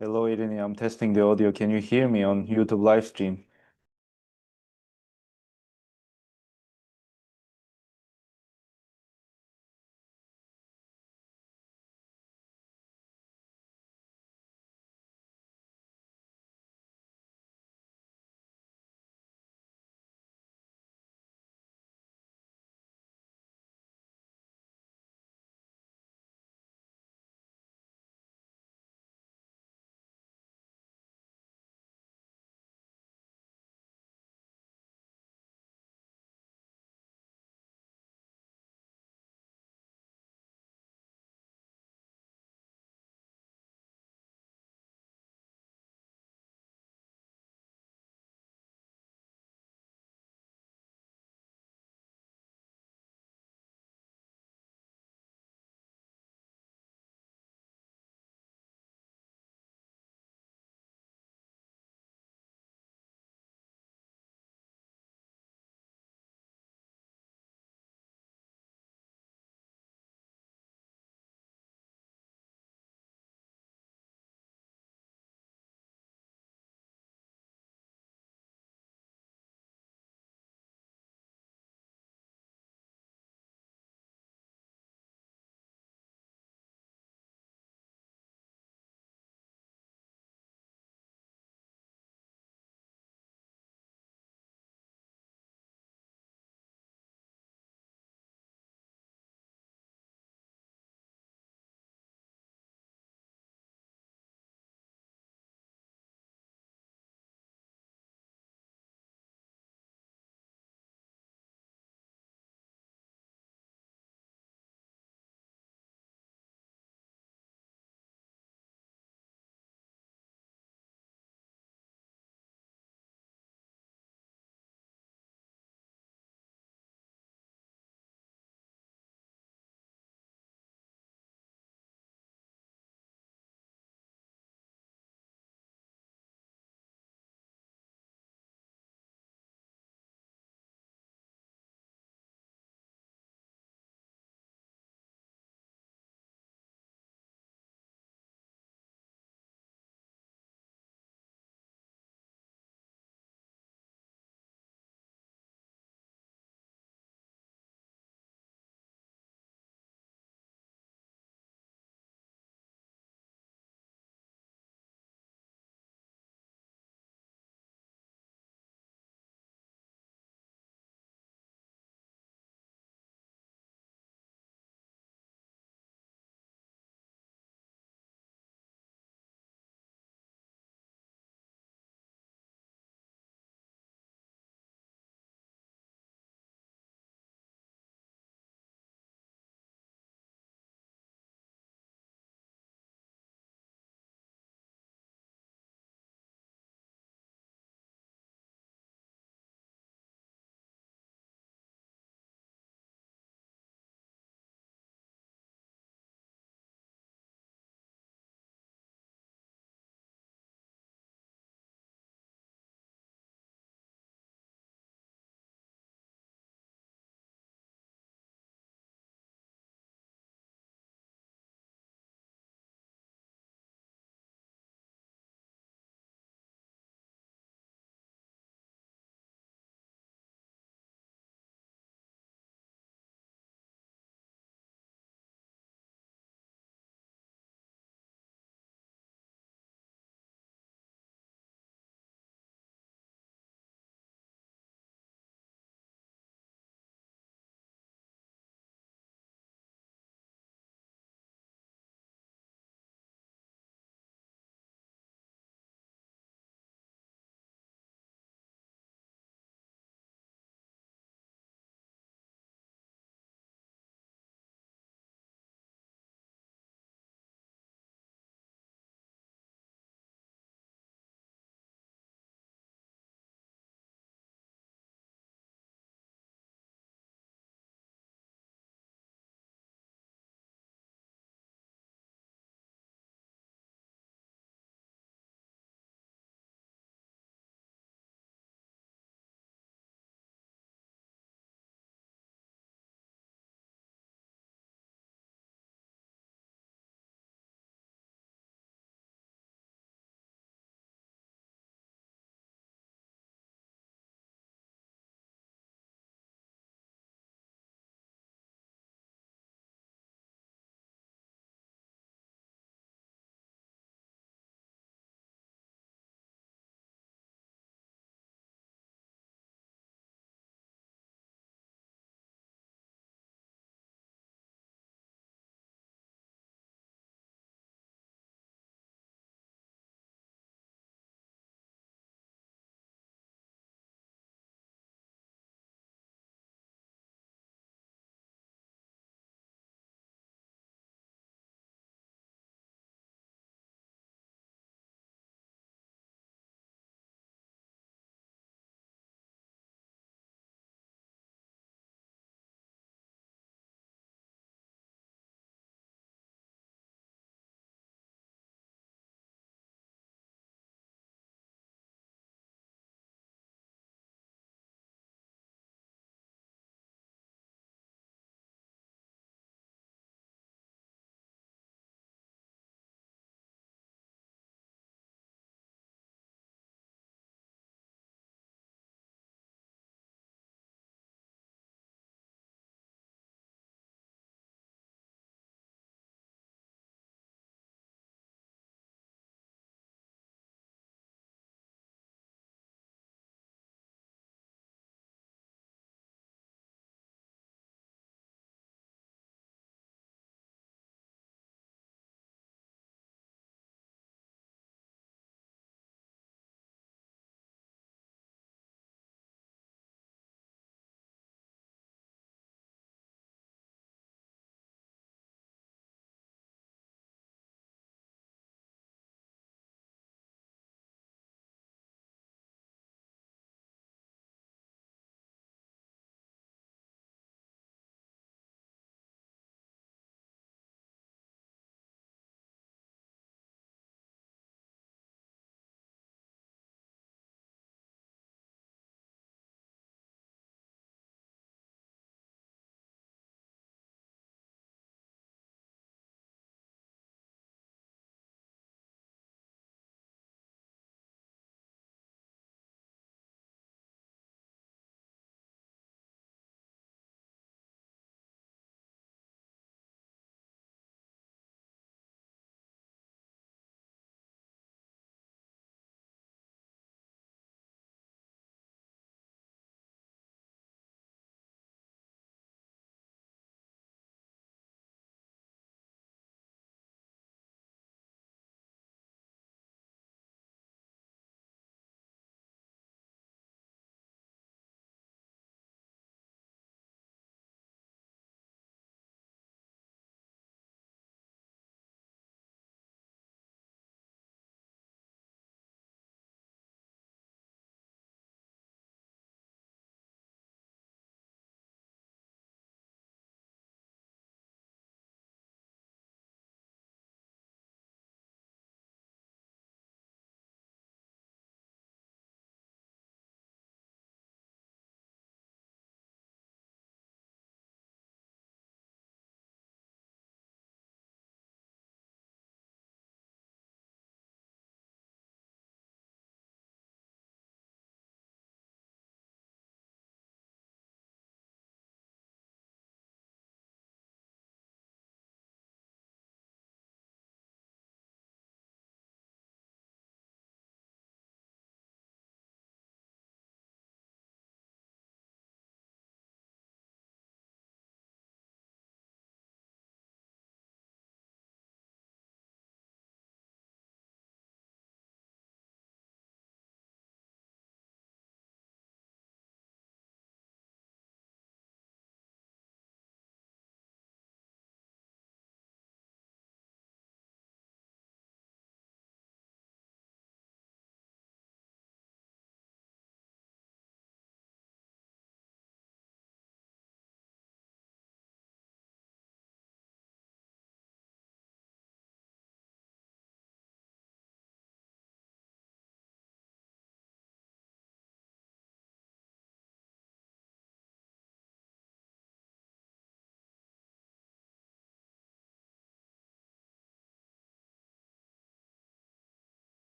Hello, Irini. I'm testing the audio. Can you hear me on YouTube live stream?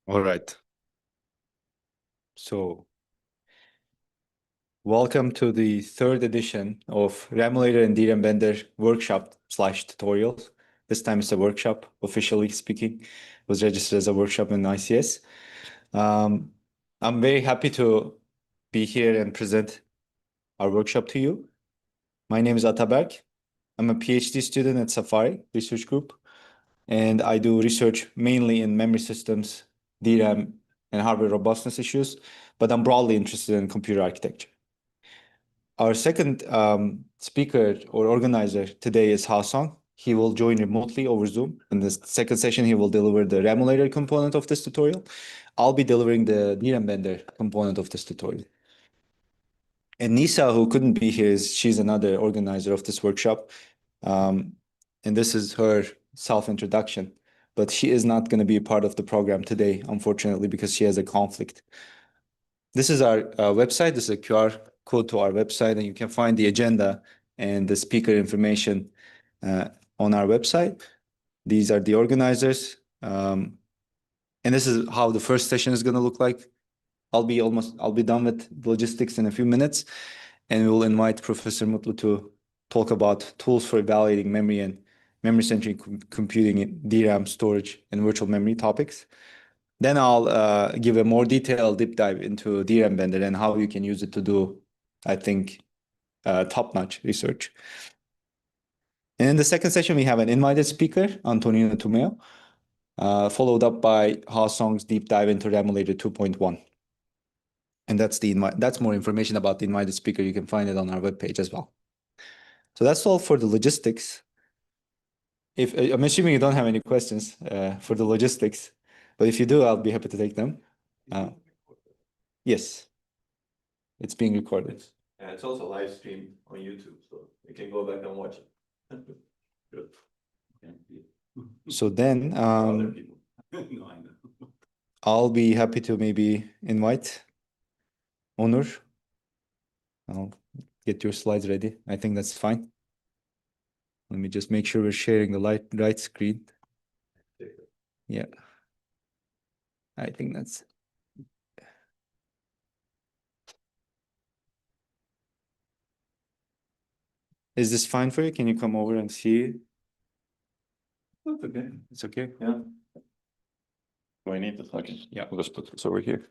All right. So, welcome to the third edition of Ramulator and DRAM Bender workshop / tutorials. This time it's a workshop, officially speaking. It was registered as a workshop in ICS. I'm very happy to be here and present our workshop to you. My name is Ataberk. I'm a PhD student at Safari Research Group, and I do research mainly in memory systems, DRAM, and hardware robustness issues, but I'm broadly interested in computer architecture. Our second speaker or organizer today is Haocong. He will join remotely over Zoom. In this second session, he will deliver the Ramulator component of this tutorial. I'll be delivering the DRAM Bender component of this tutorial. And Nisa, who couldn't be here, she's another organizer of this workshop. And this is her self-introduction. But she is not going to be a part of the program today, unfortunately, because she has a conflict. This is our website. This is a QR code to our website, and you can find the agenda and the speaker information on our website. These are the organizers. And this is how the first session is going to look like. I'll be done with the logistics in a few minutes, and we will invite Professor Mutlu to talk about tools for evaluating memory and memory-centric computing in DRAM storage and virtual memory topics. Then I'll give a more detailed deep dive into DRAM Bender and how you can use it to do, I think, top-notch research. And in the second session, we have an invited speaker, Antonino Tumeo, followed up by Haocong's deep dive into Ramulator 2.1. And that's more information about the invited speaker. You can find it on our webpage as well. So that's all for the logistics. I'm assuming you don't have any questions for the logistics, but if you do, I'll be happy to take them. Yes, it's being recorded. And it's also live streamed on YouTube, so you can go back and watch it. Good. So then, Other people. No, I know. I'll be happy to maybe invite Onur. I'll get your slides ready. I think that's fine. Let me just make sure we're sharing the right screen. Yeah. I think that's... Is this fine for you? Can you come over and see? That's okay. It's okay? Yeah. Do I need this? Okay. Yeah. We'll just put this over here.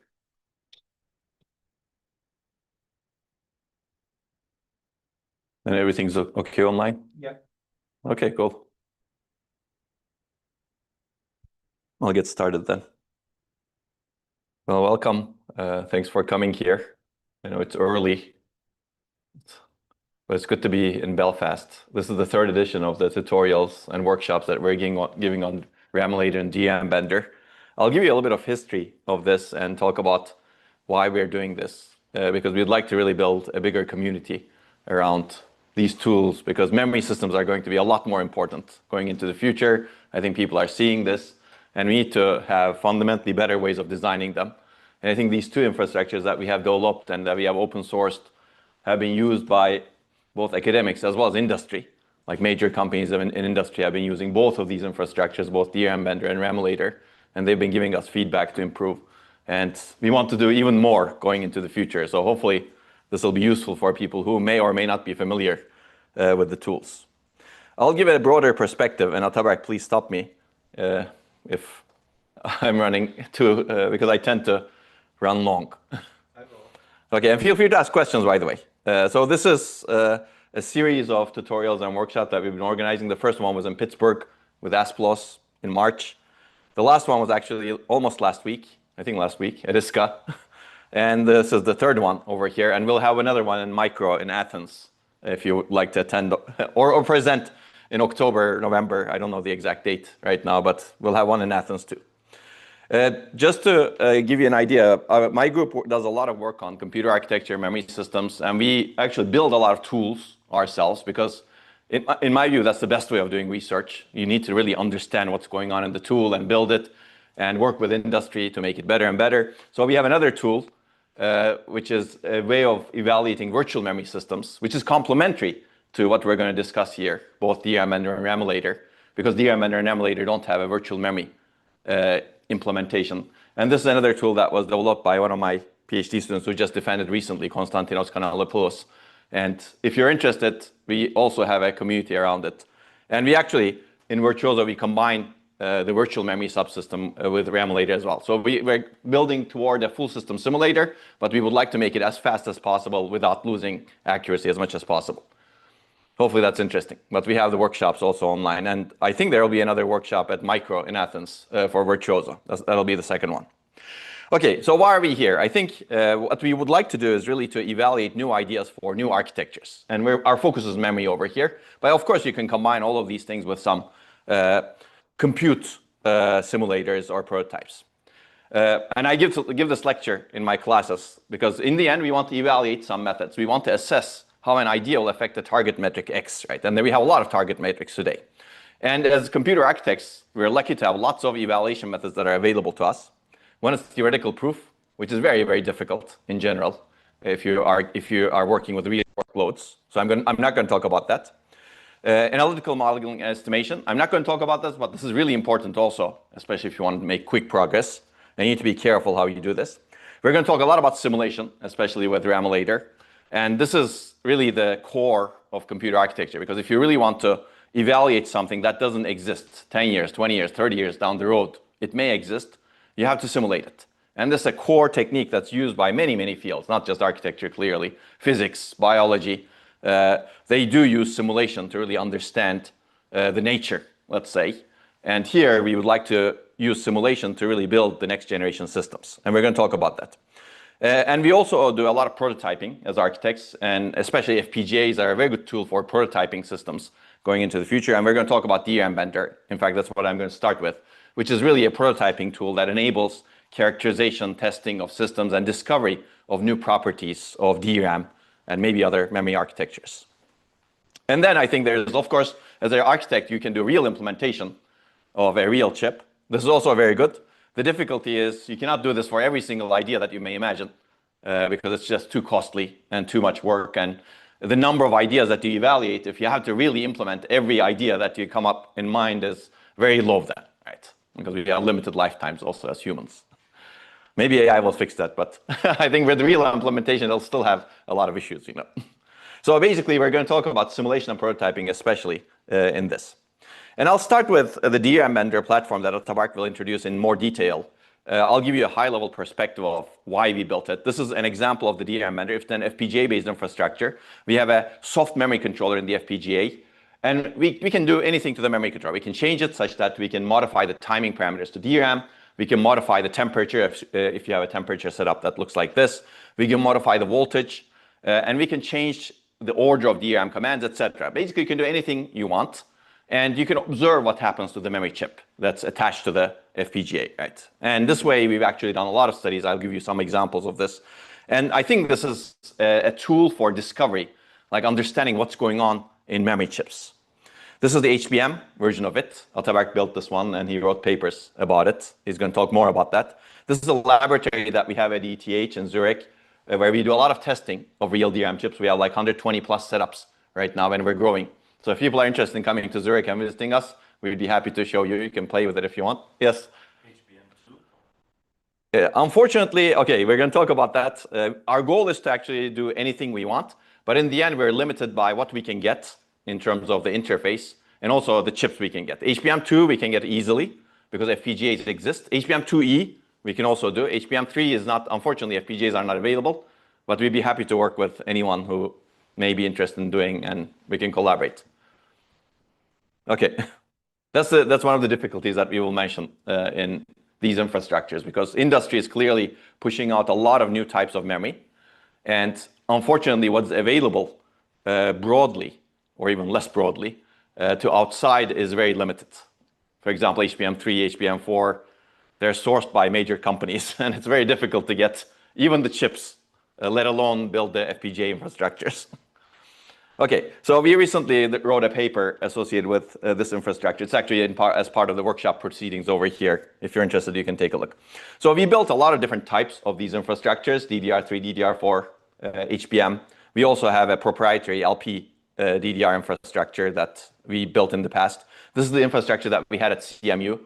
And everything's okay online? Yeah. Okay, cool. I'll get started then. Well, welcome. Thanks for coming here. I know it's early, but it's good to be in Belfast. This is the third edition of the tutorials and workshops that we're giving on Ramulator and DRAM Bender. I'll give you a little bit of history of this and talk about why we're doing this, because we'd like to really build a bigger community around these tools, because memory systems are going to be a lot more important going into the future. I think people are seeing this, and we need to have fundamentally better ways of designing them. And I think these two infrastructures that we have developed and that we have open sourced have been used by both academics as well as industry. Like major companies in industry have been using both of these infrastructures, both DRAM Bender and Ramulator, and they've been giving us feedback to improve. And we want to do even more going into the future. So hopefully this will be useful for people who may or may not be familiar with the tools. I'll give it a broader perspective, and Ataberk, please stop me if I'm running too, because I tend to run long. Okay, and feel free to ask questions, by the way. So this is a series of tutorials and workshops that we've been organizing. The first one was in Pittsburgh with Asplos in March. The last one was actually almost last week, I think last week at ISCA. And this is the third one over here. And we'll have another one in Micro in Athens, if you would like to attend or present in October, November. I don't know the exact date right now, but we'll have one in Athens too. Just to give you an idea, my group does a lot of work on computer architecture, memory systems, and we actually build a lot of tools ourselves because in my view, that's the best way of doing research. You need to really understand what's going on in the tool and build it and work with industry to make it better and better. So we have another tool, which is a way of evaluating virtual memory systems, which is complementary to what we're going to discuss here, both DRAM Bender and Ramulator, because DRAM Bender and Ramulator don't have a virtual memory implementation. And this is another tool that was developed by one of my PhD students who just defended recently, Konstantinos Kanalopoulos. And if you're interested, we also have a community around it. And we actually, in Virtuoso, we combine the virtual memory subsystem with Ramulator as well. So we're building toward a full system simulator, but we would like to make it as fast as possible without losing accuracy as much as possible. Hopefully that's interesting. But we have the workshops also online. And I think there will be another workshop at Micro in Athens for Virtuoso. That'll be the second one. Okay, so why are we here? I think what we would like to do is really to evaluate new ideas for new architectures. And our focus is memory over here. But of course, you can combine all of these things with some compute simulators or prototypes. And I give this lecture in my classes because in the end, we want to evaluate some methods. We want to assess how an idea will affect the target metric X, right? And then we have a lot of target metrics today. And as computer architects, we're lucky to have lots of evaluation methods that are available to us. One is theoretical proof, which is very, very difficult in general if you are working with real workloads. So I'm not going to talk about that. Analytical modeling and estimation. I'm not going to talk about this, but this is really important also, especially if you want to make quick progress. And you need to be careful how you do this. We're going to talk a lot about simulation, especially with Ramulator. And this is really the core of computer architecture, because if you really want to evaluate something that doesn't exist 10 years, 20 years, 30 years down the road, it may exist, you have to simulate it. And this is a core technique that's used by many, many fields, not just architecture, clearly. Physics, biology, they do use simulation to really understand the nature, let's say. And here we would like to use simulation to really build the next generation systems. And we're going to talk about that. And we also do a lot of prototyping as architects, and especially FPGAs are a very good tool for prototyping systems going into the future. And we're going to talk about DRAM Bender. In fact, that's what I'm going to start with, which is really a prototyping tool that enables characterization, testing of systems, and discovery of new properties of DRAM and maybe other memory architectures. And then I think there's, of course, as an architect, you can do real implementation of a real chip. This is also very good. The difficulty is you cannot do this for every single idea that you may imagine because it's just too costly and too much work. And the number of ideas that you evaluate, if you have to really implement every idea that you come up in mind, is very low then, right? Because we have limited lifetimes also as humans. Maybe AI will fix that, but I think with real implementation, they'll still have a lot of issues, you know. So basically, we're going to talk about simulation and prototyping, especially in this. And I'll start with the DRAM Bender platform that Ataberk will introduce in more detail. I'll give you a high-level perspective of why we built it. This is an example of the DRAM Bender. It's an FPGA-based infrastructure. We have a soft memory controller in the FPGA, and we can do anything to the memory controller. We can change it such that we can modify the timing parameters to DRAM. We can modify the temperature if you have a temperature setup that looks like this. We can modify the voltage, and we can change the order of DRAM commands, etc. Basically, you can do anything you want. And you can observe what happens to the memory chip that's attached to the FPGA, right? And this way, we've actually done a lot of studies. I'll give you some examples of this. And I think this is a tool for discovery, like understanding what's going on in memory chips. This is the HBM version of it. Ataberk built this one, and he wrote papers about it. He's going to talk more about that. This is a laboratory that we have at ETH in Zurich, where we do a lot of testing of real DRAM chips. We have like 120 plus setups right now, and we're growing. So if people are interested in coming to Zurich and visiting us, we'd be happy to show you. You can play with it if you want. Yes? HBM2? Unfortunately, okay, we're going to talk about that. Our goal is to actually do anything we want. But in the end, we're limited by what we can get in terms of the interface and also the chips we can get. HBM2, we can get easily because FPGAs exist. HBM2E, we can also do. HBM3 is not, unfortunately, FPGAs are not available. But we'd be happy to work with anyone who may be interested in doing, and we can collaborate. Okay, that's one of the difficulties that we will mention in these infrastructures, because industry is clearly pushing out a lot of new types of memory. And unfortunately, what's available broadly, or even less broadly, to outside is very limited. For example, HBM3, HBM4, they're sourced by major companies, and it's very difficult to get even the chips, let alone build the FPGA infrastructures. Okay, so we recently wrote a paper associated with this infrastructure. It's actually as part of the workshop proceedings over here. If you're interested, you can take a look. So we built a lot of different types of these infrastructures, DDR3, DDR4, HBM. We also have a proprietary LP DDR infrastructure that we built in the past. This is the infrastructure that we had at CMU,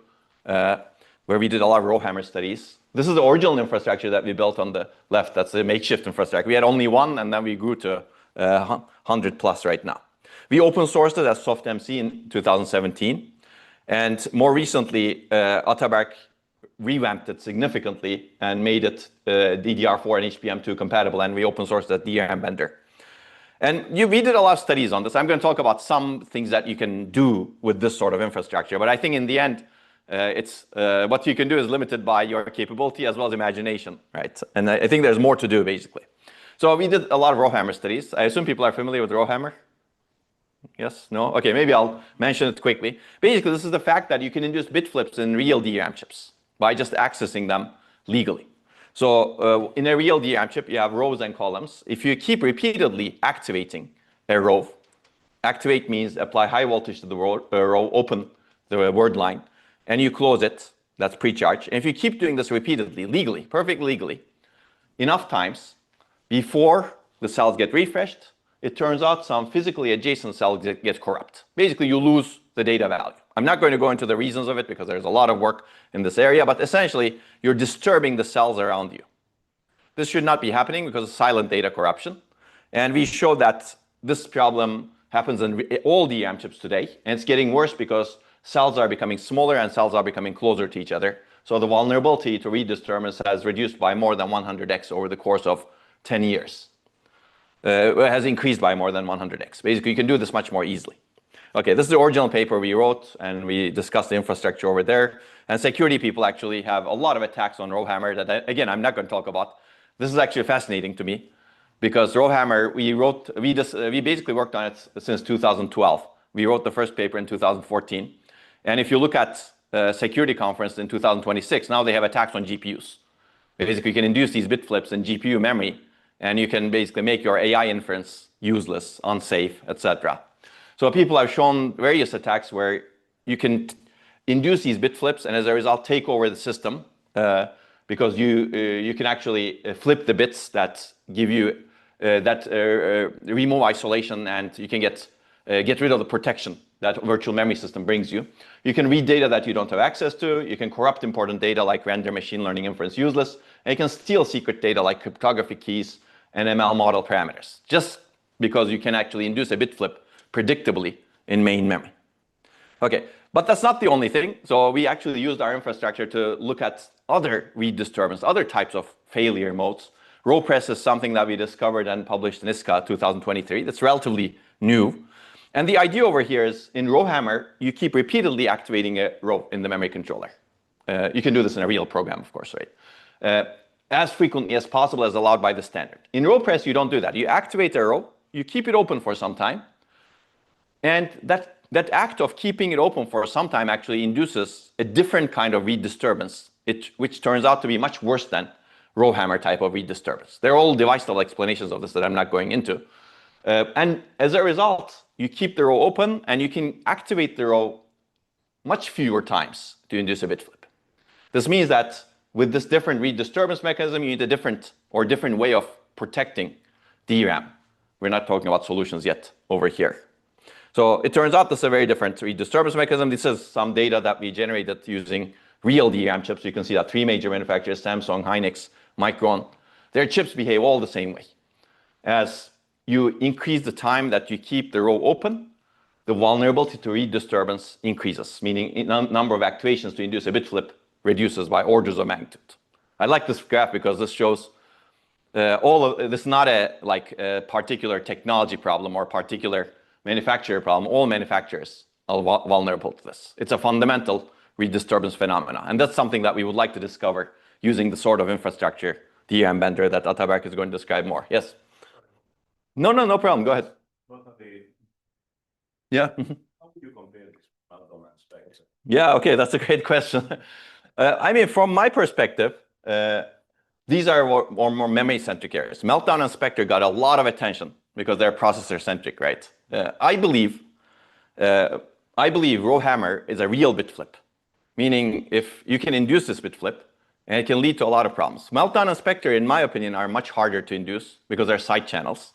where we did a lot of row hammer studies. This is the original infrastructure that we built on the left. That's the makeshift infrastructure. We had only one, and then we grew to 100 plus right now. We open sourced it as SoftMC in 2017. And more recently, Ataberk revamped it significantly and made it DDR4 and HBM2 compatible, and we open sourced that DRAM Bender. And we did a lot of studies on this. I'm going to talk about some things that you can do with this sort of infrastructure, but I think in the end, what you can do is limited by your capability as well as imagination, right? And I think there's more to do, basically. So we did a lot of row hammer studies. I assume people are familiar with row hammer. Yes? No? Okay, maybe I'll mention it quickly. Basically, this is the fact that you can induce bit flips in real DRAM chips by just accessing them legally. So in a real DRAM chip, you have rows and columns. If you keep repeatedly activating a row, activate means apply high voltage to the row, open the word line, and you close it, that's pre-charge. And if you keep doing this repeatedly, legally, perfectly legally, enough times, before the cells get refreshed, it turns out some physically adjacent cells get corrupt. Basically, you lose the data value. I'm not going to go into the reasons of it because there's a lot of work in this area, but essentially, you're disturbing the cells around you. This should not be happening because of silent data corruption. And we show that this problem happens in all DRAM chips today, and it's getting worse because cells are becoming smaller and cells are becoming closer to each other. So the vulnerability to read disturbance has reduced by more than 100x over the course of 10 years. It has increased by more than 100x. Basically, you can do this much more easily. Okay, this is the original paper we wrote, and we discussed the infrastructure over there. And security people actually have a lot of attacks on row hammer that, again, I'm not going to talk about. This is actually fascinating to me because row hammer, we basically worked on it since 2012. We wrote the first paper in 2014. And if you look at security conference in 2026, now they have attacks on GPUs. Basically, you can induce these bit flips in GPU memory, and you can basically make your AI inference useless, unsafe, etc. So people have shown various attacks where you can induce these bit flips, and as a result, take over the system because you can actually flip the bits that give you remove isolation, and you can get rid of the protection that virtual memory system brings you. You can read data that you don't have access to. You can corrupt important data like render machine learning inference useless. And you can steal secret data like cryptography keys and ML model parameters, just because you can actually induce a bit flip predictably in main memory. Okay, but that's not the only thing. So we actually used our infrastructure to look at other read disturbance, other types of failure modes. Row press is something that we discovered and published in ISCA 2023. That's relatively new. And the idea over here is in row hammer, you keep repeatedly activating a row in the memory controller. You can do this in a real program, of course, right? As frequently as possible as allowed by the standard. In row press, you don't do that. You activate a row, you keep it open for some time, and that act of keeping it open for some time actually induces a different kind of read disturbance, which turns out to be much worse than row hammer type of read disturbance. There are all device-level explanations of this that I'm not going into. And as a result, you keep the row open, and you can activate the row much fewer times to induce a bit flip. This means that with this different read disturbance mechanism, you need a different way of protecting DRAM. We're not talking about solutions yet over here. So it turns out this is a very different read disturbance mechanism. This is some data that we generated using real DRAM chips. You can see that 3 major manufacturers, Samsung, Hynix, Micron, their chips behave all the same way. As you increase the time that you keep the row open, the vulnerability to read disturbance increases, meaning the number of activations to induce a bit flip reduces by orders of magnitude. I like this graph because this shows this is not a particular technology problem or particular manufacturer problem. All manufacturers are vulnerable to this. It's a fundamental read disturbance phenomena, and that's something that we would like to discover using the sort of infrastructure DRAM Bender that Ataberk is going to describe more. Yes. No problem. Go ahead. Yeah. How would you compare this meltdown and Spectre? Yeah, okay, that's a great question. I mean, from my perspective, these are more memory-centric areas. Meltdown and Spectre got a lot of attention because they're processor-centric, right? I believe row hammer is a real bit flip, meaning if you can induce this bit flip, and it can lead to a lot of problems. Meltdown and Spectre, in my opinion, are much harder to induce because they're side channels.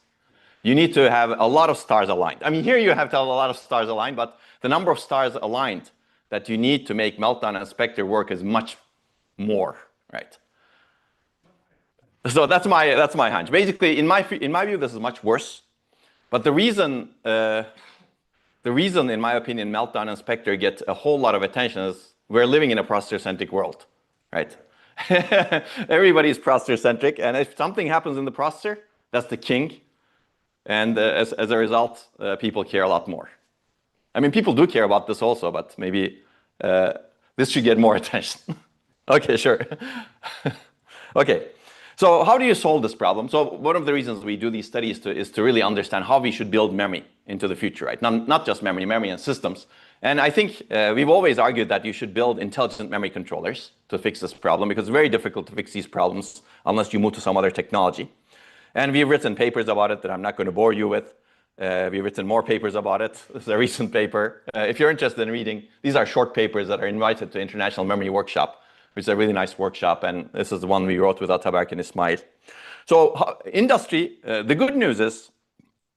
You need to have a lot of stars aligned. I mean, here you have to have a lot of stars aligned, but the number of stars aligned that you need to make Meltdown and Spectre work is much more, right? So that's my hunch. Basically, in my view, this is much worse. But the reason, in my opinion, Meltdown and Spectre get a whole lot of attention is we're living in a processor-centric world, right? Everybody's processor-centric, and if something happens in the processor, that's the king. And as a result, people care a lot more. I mean, people do care about this also, but maybe this should get more attention. Okay, sure. Okay, so how do you solve this problem? So one of the reasons we do these studies is to really understand how we should build memory into the future, right? Not just memory and systems. And I think we've always argued that you should build intelligent memory controllers to fix this problem, because it's very difficult to fix these problems unless you move to some other technology. And we've written papers about it that I'm not going to bore you with. We've written more papers about it. This is a recent paper. If you're interested in reading, these are short papers that are invited to International Memory Workshop, which is a really nice workshop. And this is the one we wrote with Ataberk and Ismail. So industry, the good news is,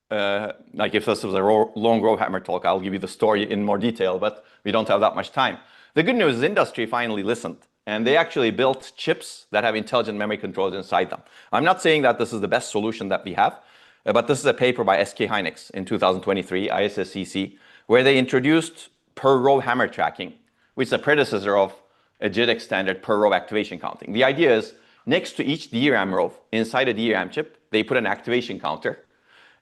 like if this was a long Rowhammer talk, I'll give you the story in more detail, but we don't have that much time. The good news is industry finally listened. And they actually built chips that have intelligent memory controllers inside them. I'm not saying that this is the best solution that we have, but this is a paper by SK Hynix in 2023, ISSCC, where they introduced per row hammer tracking, which is a predecessor of a JEDEC standard per row activation counting. The idea is next to each DRAM row inside a DRAM chip, they put an activation counter.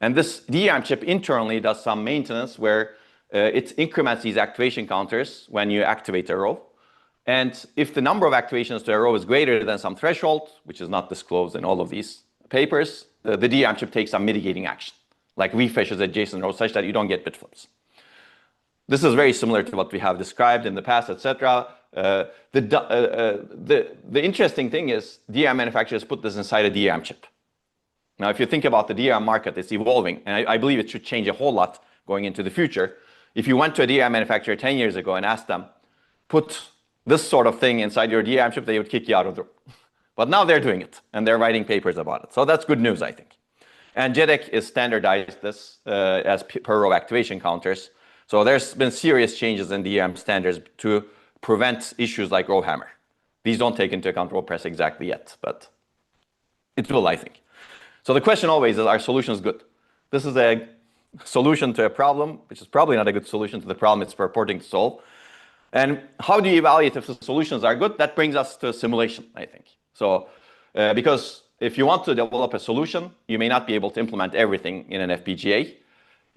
And this DRAM chip internally does some maintenance where it increments these activation counters when you activate a row. And if the number of activations to a row is greater than some threshold, which is not disclosed in all of these papers, the DRAM chip takes some mitigating action, like refreshes adjacent rows such that you don't get bit flips. This is very similar to what we have described in the past, etc. The interesting thing is DRAM manufacturers put this inside a DRAM chip. Now, if you think about the DRAM market, it's evolving, and I believe it should change a whole lot going into the future. If you went to a DRAM manufacturer 10 years ago and asked them, put this sort of thing inside your DRAM chip, they would kick you out of the room. But now they're doing it, and they're writing papers about it. So that's good news, I think. And JEDEC is standardized this as per row activation counters. So there's been serious changes in DRAM standards to prevent issues like row hammer. These don't take into account row press exactly yet, but it will, I think. So the question always is, are solutions good? This is a solution to a problem, which is probably not a good solution to the problem it's purporting to solve. And how do you evaluate if the solutions are good? That brings us to simulation, I think. So, because if you want to develop a solution, you may not be able to implement everything in an FPGA.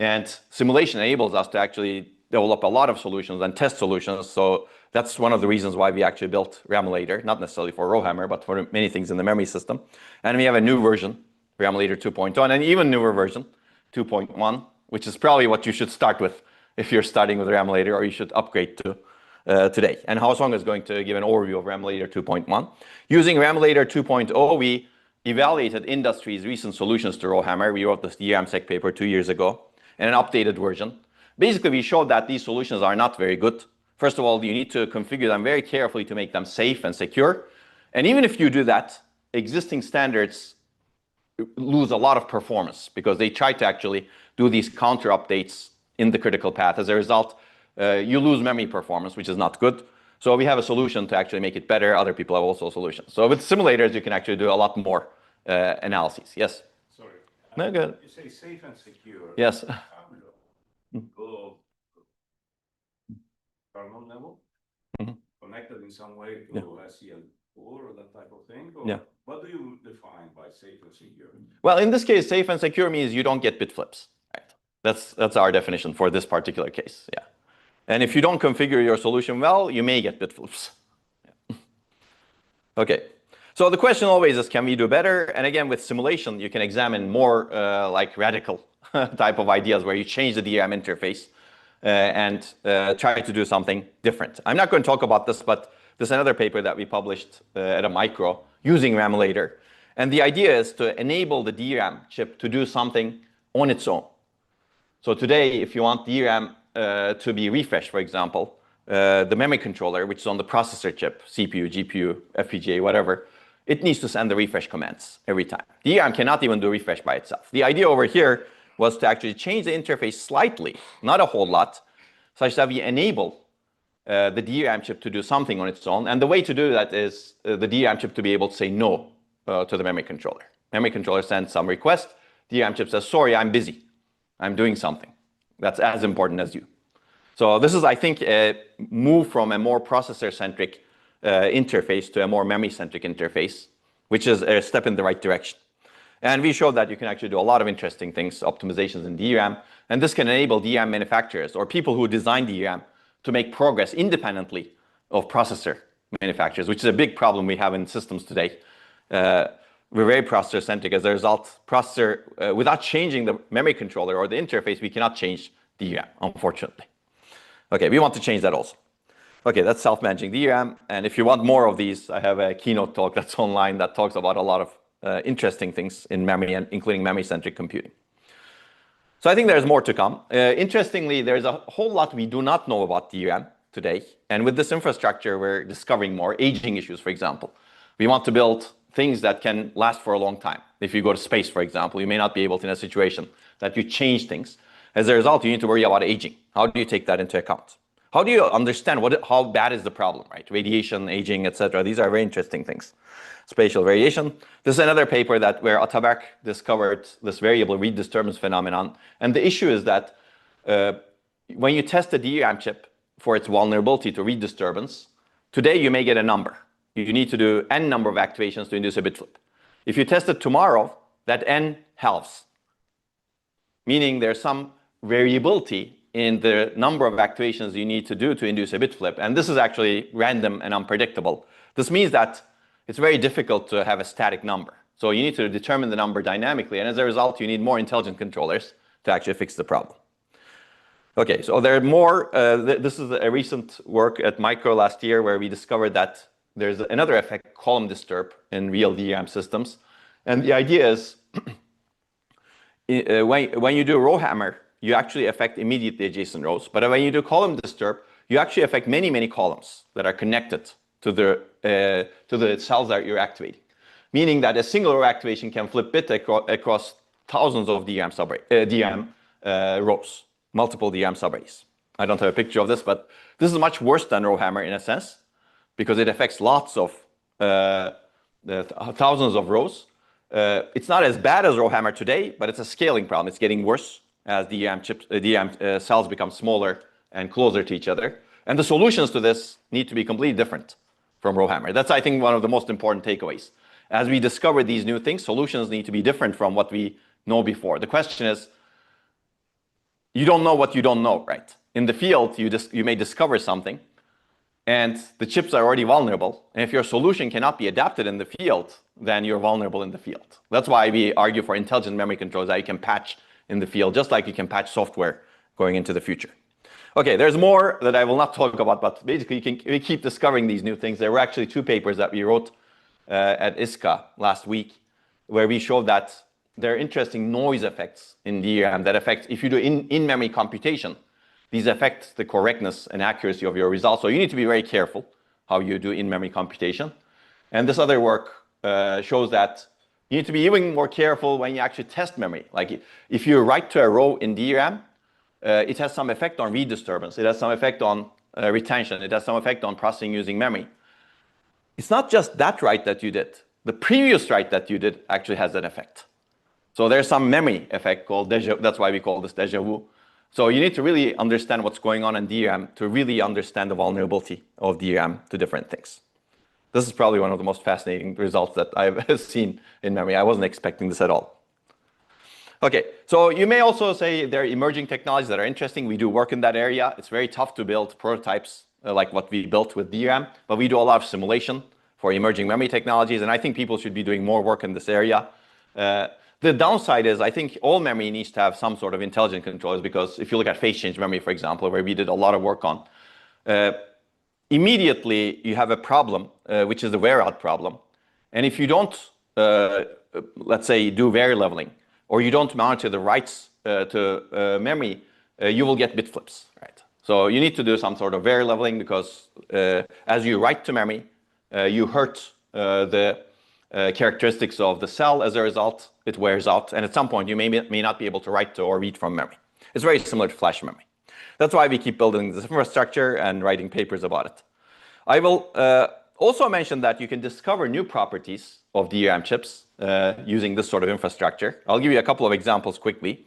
And simulation enables us to actually develop a lot of solutions and test solutions. So that's one of the reasons why we actually built Ramulator, not necessarily for Rowhammer, but for many things in the memory system. And we have a new version, Ramulator 2.0, and an even newer version, 2.1, which is probably what you should start with if you're starting with Ramulator, or you should upgrade to today. And Haocong is going to give an overview of Ramulator 2.1. Using Ramulator 2.0, we evaluated industry's recent solutions to Rowhammer. We wrote this DRAMsec paper 2 years ago, and an updated version. Basically, we showed that these solutions are not very good. First of all, you need to configure them very carefully to make them safe and secure. And even if you do that, existing standards lose a lot of performance because they try to actually do these counter updates in the critical path. As a result, you lose memory performance, which is not good. So we have a solution to actually make it better. Other people have also solutions. So with simulators, you can actually do a lot more analyses. Yes? Sorry. No, good. You say safe and secure. Yes. Go kernel level, connected in some way to SCL4 or that type of thing? Or what do you define by safe and secure? Well, in this case, safe and secure means you don't get bit flips. Right? That's our definition for this particular case. Yeah. And if you don't configure your solution well, you may get bit flips. Yeah. Okay. So the question always is, can we do better? And again, with simulation, you can examine more like radical type of ideas where you change the DRAM interface and try to do something different. I'm not going to talk about this, but there's another paper that we published at a micro using Ramulator. And the idea is to enable the DRAM chip to do something on its own. So today, if you want DRAM to be refreshed, for example, the memory controller, which is on the processor chip, CPU, GPU, FPGA, whatever, it needs to send the refresh commands every time. DRAM cannot even do refresh by itself. The idea over here was to actually change the interface slightly, not a whole lot, such that we enable the DRAM chip to do something on its own. And the way to do that is the DRAM chip to be able to say no to the memory controller. Memory controller sends some request. DRAM chip says, sorry, I'm busy. I'm doing something that's as important as you. So this is, I think, a move from a more processor-centric interface to a more memory-centric interface, which is a step in the right direction. And we showed that you can actually do a lot of interesting things, optimizations in DRAM. And this can enable DRAM manufacturers or people who design DRAM to make progress independently of processor manufacturers, which is a big problem we have in systems today. We're very processor-centric. As a result, without changing the memory controller or the interface, we cannot change DRAM, unfortunately. Okay, we want to change that also. Okay, that's self-managing DRAM. And if you want more of these, I have a keynote talk that's online that talks about a lot of interesting things in memory, and including memory-centric computing. So I think there's more to come. Interestingly, there's a whole lot we do not know about DRAM today. And with this infrastructure, we're discovering more aging issues, for example. We want to build things that can last for a long time. If you go to space, for example, you may not be able to in a situation that you change things. As a result, you need to worry about aging. How do you take that into account? How do you understand how bad is the problem, right? Radiation, aging, etc. These are very interesting things. Spatial variation. This is another paper where Ataberk discovered this variable read disturbance phenomenon. And the issue is that when you test the DRAM chip for its vulnerability to read disturbance, today you may get a number. You need to do n number of activations to induce a bit flip. If you test it tomorrow, that n halves, meaning there's some variability in the number of activations you need to do to induce a bit flip. And this is actually random and unpredictable. This means that it's very difficult to have a static number. So you need to determine the number dynamically. And as a result, you need more intelligent controllers to actually fix the problem. Okay, so there are more. This is a recent work at Micro last year where we discovered that there's another effect, column disturb, in real DRAM systems. And the idea is when you do row hammer, you actually affect immediately adjacent rows. But when you do column disturb, you actually affect many, many columns that are connected to the cells that you're activating. Meaning that a single row activation can flip bit across thousands of DRAM rows, multiple DRAM subarrays. I don't have a picture of this, but this is much worse than row hammer in a sense, because it affects lots of thousands of rows. It's not as bad as row hammer today, but it's a scaling problem. It's getting worse as DRAM cells become smaller and closer to each other. And the solutions to this need to be completely different from row hammer. That's, I think, one of the most important takeaways. As we discover these new things, solutions need to be different from what we know before. The question is, you don't know what you don't know, right? In the field, you may discover something, and the chips are already vulnerable. And if your solution cannot be adapted in the field, then you're vulnerable in the field. That's why we argue for intelligent memory controls that you can patch in the field, just like you can patch software going into the future. Okay, there's more that I will not talk about, but basically we keep discovering these new things. There were actually 2 papers that we wrote at ISCA last week, where we showed that there are interesting noise effects in DRAM that affect, if you do in-memory computation, these affect the correctness and accuracy of your results. So you need to be very careful how you do in-memory computation. And this other work shows that you need to be even more careful when you actually test memory. Like if you write to a row in DRAM, it has some effect on read disturbance. It has some effect on retention. It has some effect on processing using memory. It's not just that write that you did. The previous write that you did actually has that effect. So there's some memory effect called déjà vu. That's why we call this déjà vu. So you need to really understand what's going on in DRAM to really understand the vulnerability of DRAM to different things. This is probably one of the most fascinating results that I've seen in memory. I wasn't expecting this at all. Okay, so you may also say there are emerging technologies that are interesting. We do work in that area. It's very tough to build prototypes like what we built with DRAM, but we do a lot of simulation for emerging memory technologies, and I think people should be doing more work in this area. The downside is I think all memory needs to have some sort of intelligent controllers, because if you look at phase change memory, for example, where we did a lot of work on, immediately you have a problem, which is the wear-out problem. And if you don't, let's say, do vary leveling, or you don't monitor the writes to memory, you will get bit flips, right? So you need to do some sort of vary leveling, because as you write to memory, you hurt the characteristics of the cell. As a result, it wears out. And at some point, you may not be able to write to or read from memory. It's very similar to flash memory. That's why we keep building this infrastructure and writing papers about it. I will also mention that you can discover new properties of DRAM chips using this sort of infrastructure. I'll give you a couple of examples quickly.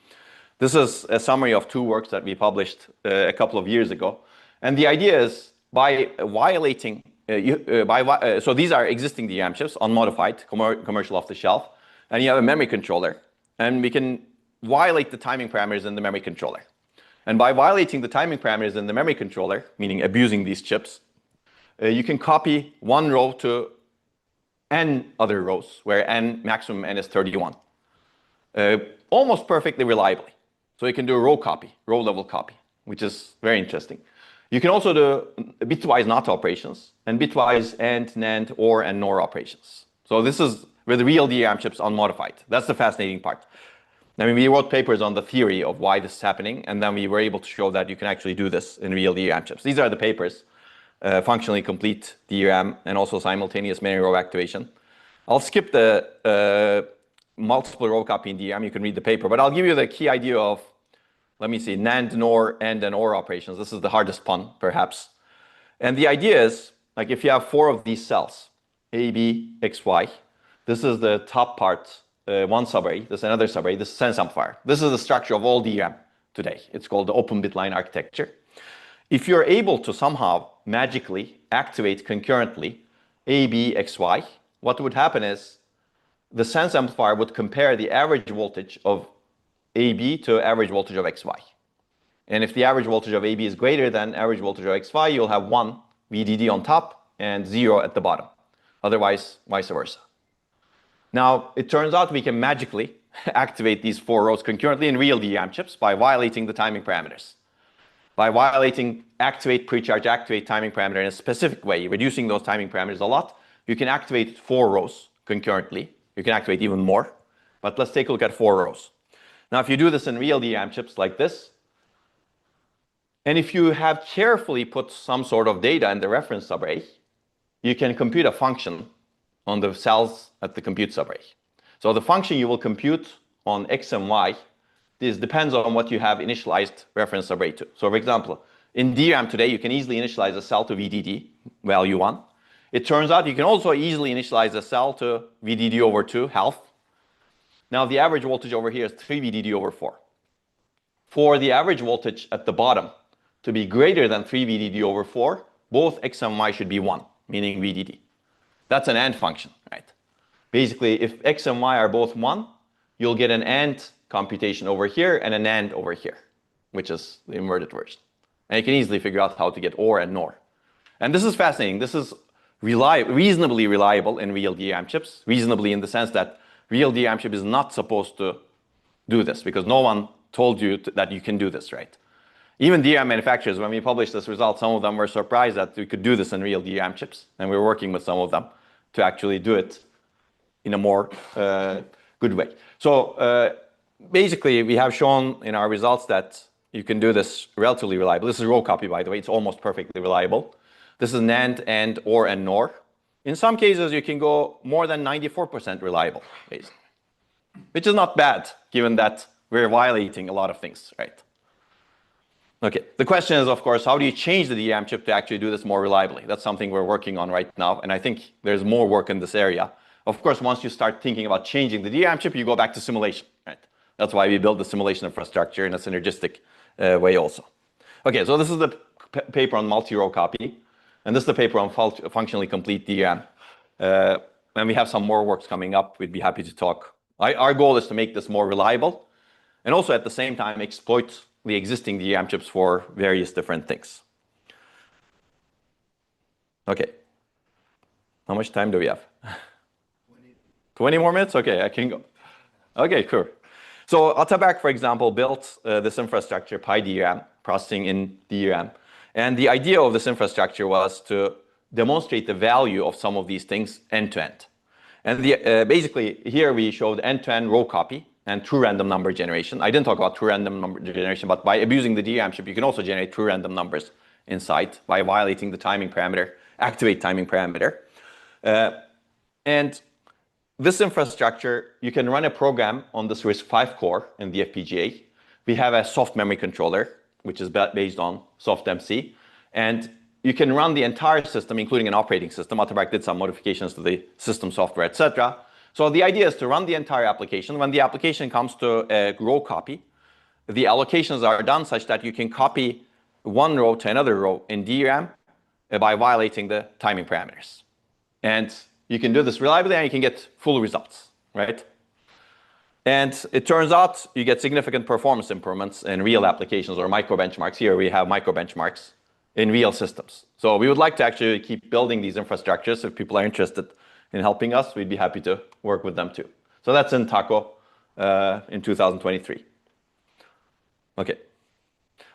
This is a summary of 2 works that we published a couple of years ago. And the idea is by violating, so these are existing DRAM chips, unmodified, commercial off the shelf, and you have a memory controller, and we can violate the timing parameters in the memory controller. And by violating the timing parameters in the memory controller, meaning abusing these chips, you can copy one row to n other rows, where maximum n is 31. Almost perfectly reliably. So you can do a row copy, row level copy, which is very interesting. You can also do bitwise NOT operations and bitwise AND, NAND, OR, and NOR operations. So this is with real DRAM chips unmodified. That's the fascinating part. I mean, we wrote papers on the theory of why this is happening, and then we were able to show that you can actually do this in real DRAM chips. These are the papers, functionally complete DRAM and also simultaneous many row activation. I'll skip the multiple row copy in DRAM. You can read the paper, but I'll give you the key idea of, let me see, NAND, NOR, AND, and OR operations. This is the hardest pun, perhaps. And the idea is, like if you have 4 of these cells, A, B, X, Y, this is the top part, one subarray, this is another subarray, this is sense amplifier. This is the structure of all DRAM today. It's called the open bit line architecture. If you're able to somehow magically activate concurrently A, B, X, Y, what would happen is the sense amplifier would compare the average voltage of AB to average voltage of XY. And if the average voltage of AB is greater than average voltage of XY, you'll have 1 VDD on top and 0 at the bottom. Otherwise, vice versa. Now, it turns out we can magically activate these 4 rows concurrently in real DRAM chips by violating the timing parameters. By violating activate, precharge, activate timing parameter in a specific way, reducing those timing parameters a lot, you can activate 4 rows concurrently. You can activate even more, but let's take a look at 4 rows. Now, if you do this in real DRAM chips like this, and if you have carefully put some sort of data in the reference subarray, you can compute a function on the cells at the compute subarray. So the function you will compute on X and Y, this depends on what you have initialized reference subarray to. So for example, in DRAM today, you can easily initialize a cell to VDD, value 1. It turns out you can also easily initialize a cell to VDD over 2, half. Now the average voltage over here is 3 VDD over 4. For the average voltage at the bottom to be greater than 3 VDD over 4, both X and Y should be 1, meaning VDD. That's an AND function, right? Basically, if X and Y are both 1, you'll get an AND computation over here and an AND over here, which is the inverted version. And you can easily figure out how to get OR and NOR. And this is fascinating. This is reasonably reliable in real DRAM chips, reasonably in the sense that real DRAM chip is not supposed to do this because no one told you that you can do this, right? Even DRAM manufacturers, when we published this result, some of them were surprised that we could do this in real DRAM chips. And we're working with some of them to actually do it in a more good way. So basically, we have shown in our results that you can do this relatively reliable. This is row copy, by the way. It's almost perfectly reliable. This is NAND, AND, OR, and NOR. In some cases, you can go more than 94% reliable, basically, which is not bad, given that we're violating a lot of things, right? Okay, the question is, of course, how do you change the DRAM chip to actually do this more reliably? That's something we're working on right now, and I think there's more work in this area. Of course, once you start thinking about changing the DRAM chip, you go back to simulation, right? That's why we build the simulation infrastructure in a synergistic way also. Okay, so this is the paper on multi-row copy, and this is the paper on functionally complete DRAM. And we have some more works coming up. We'd be happy to talk. Our goal is to make this more reliable, and also at the same time exploit the existing DRAM chips for various different things. Okay. How much time do we have? 20 more minutes? Okay, I can go. Okay, cool. So Ataberk, for example, built this infrastructure, PyDRAM, processing in DRAM. And the idea of this infrastructure was to demonstrate the value of some of these things end-to-end. And basically, here we showed end-to-end row copy and true random number generation. I didn't talk about true random number generation, but by abusing the DRAM chip, you can also generate true random numbers inside by violating the timing parameter, activate timing parameter. And this infrastructure, you can run a program on this RISC-V core in the FPGA. We have a soft memory controller which is based on softMC. And you can run the entire system, including an operating system. Ataberk did some modifications to the system software, etc. So the idea is to run the entire application. When the application comes to a row copy, the allocations are done such that you can copy one row to another row in DRAM by violating the timing parameters. And you can do this reliably and you can get full results, right? And it turns out you get significant performance improvements in real applications or micro benchmarks. Here we have micro benchmarks in real systems. So we would like to actually keep building these infrastructures. If people are interested in helping us, we'd be happy to work with them too. So that's in TACO in 2023. Okay.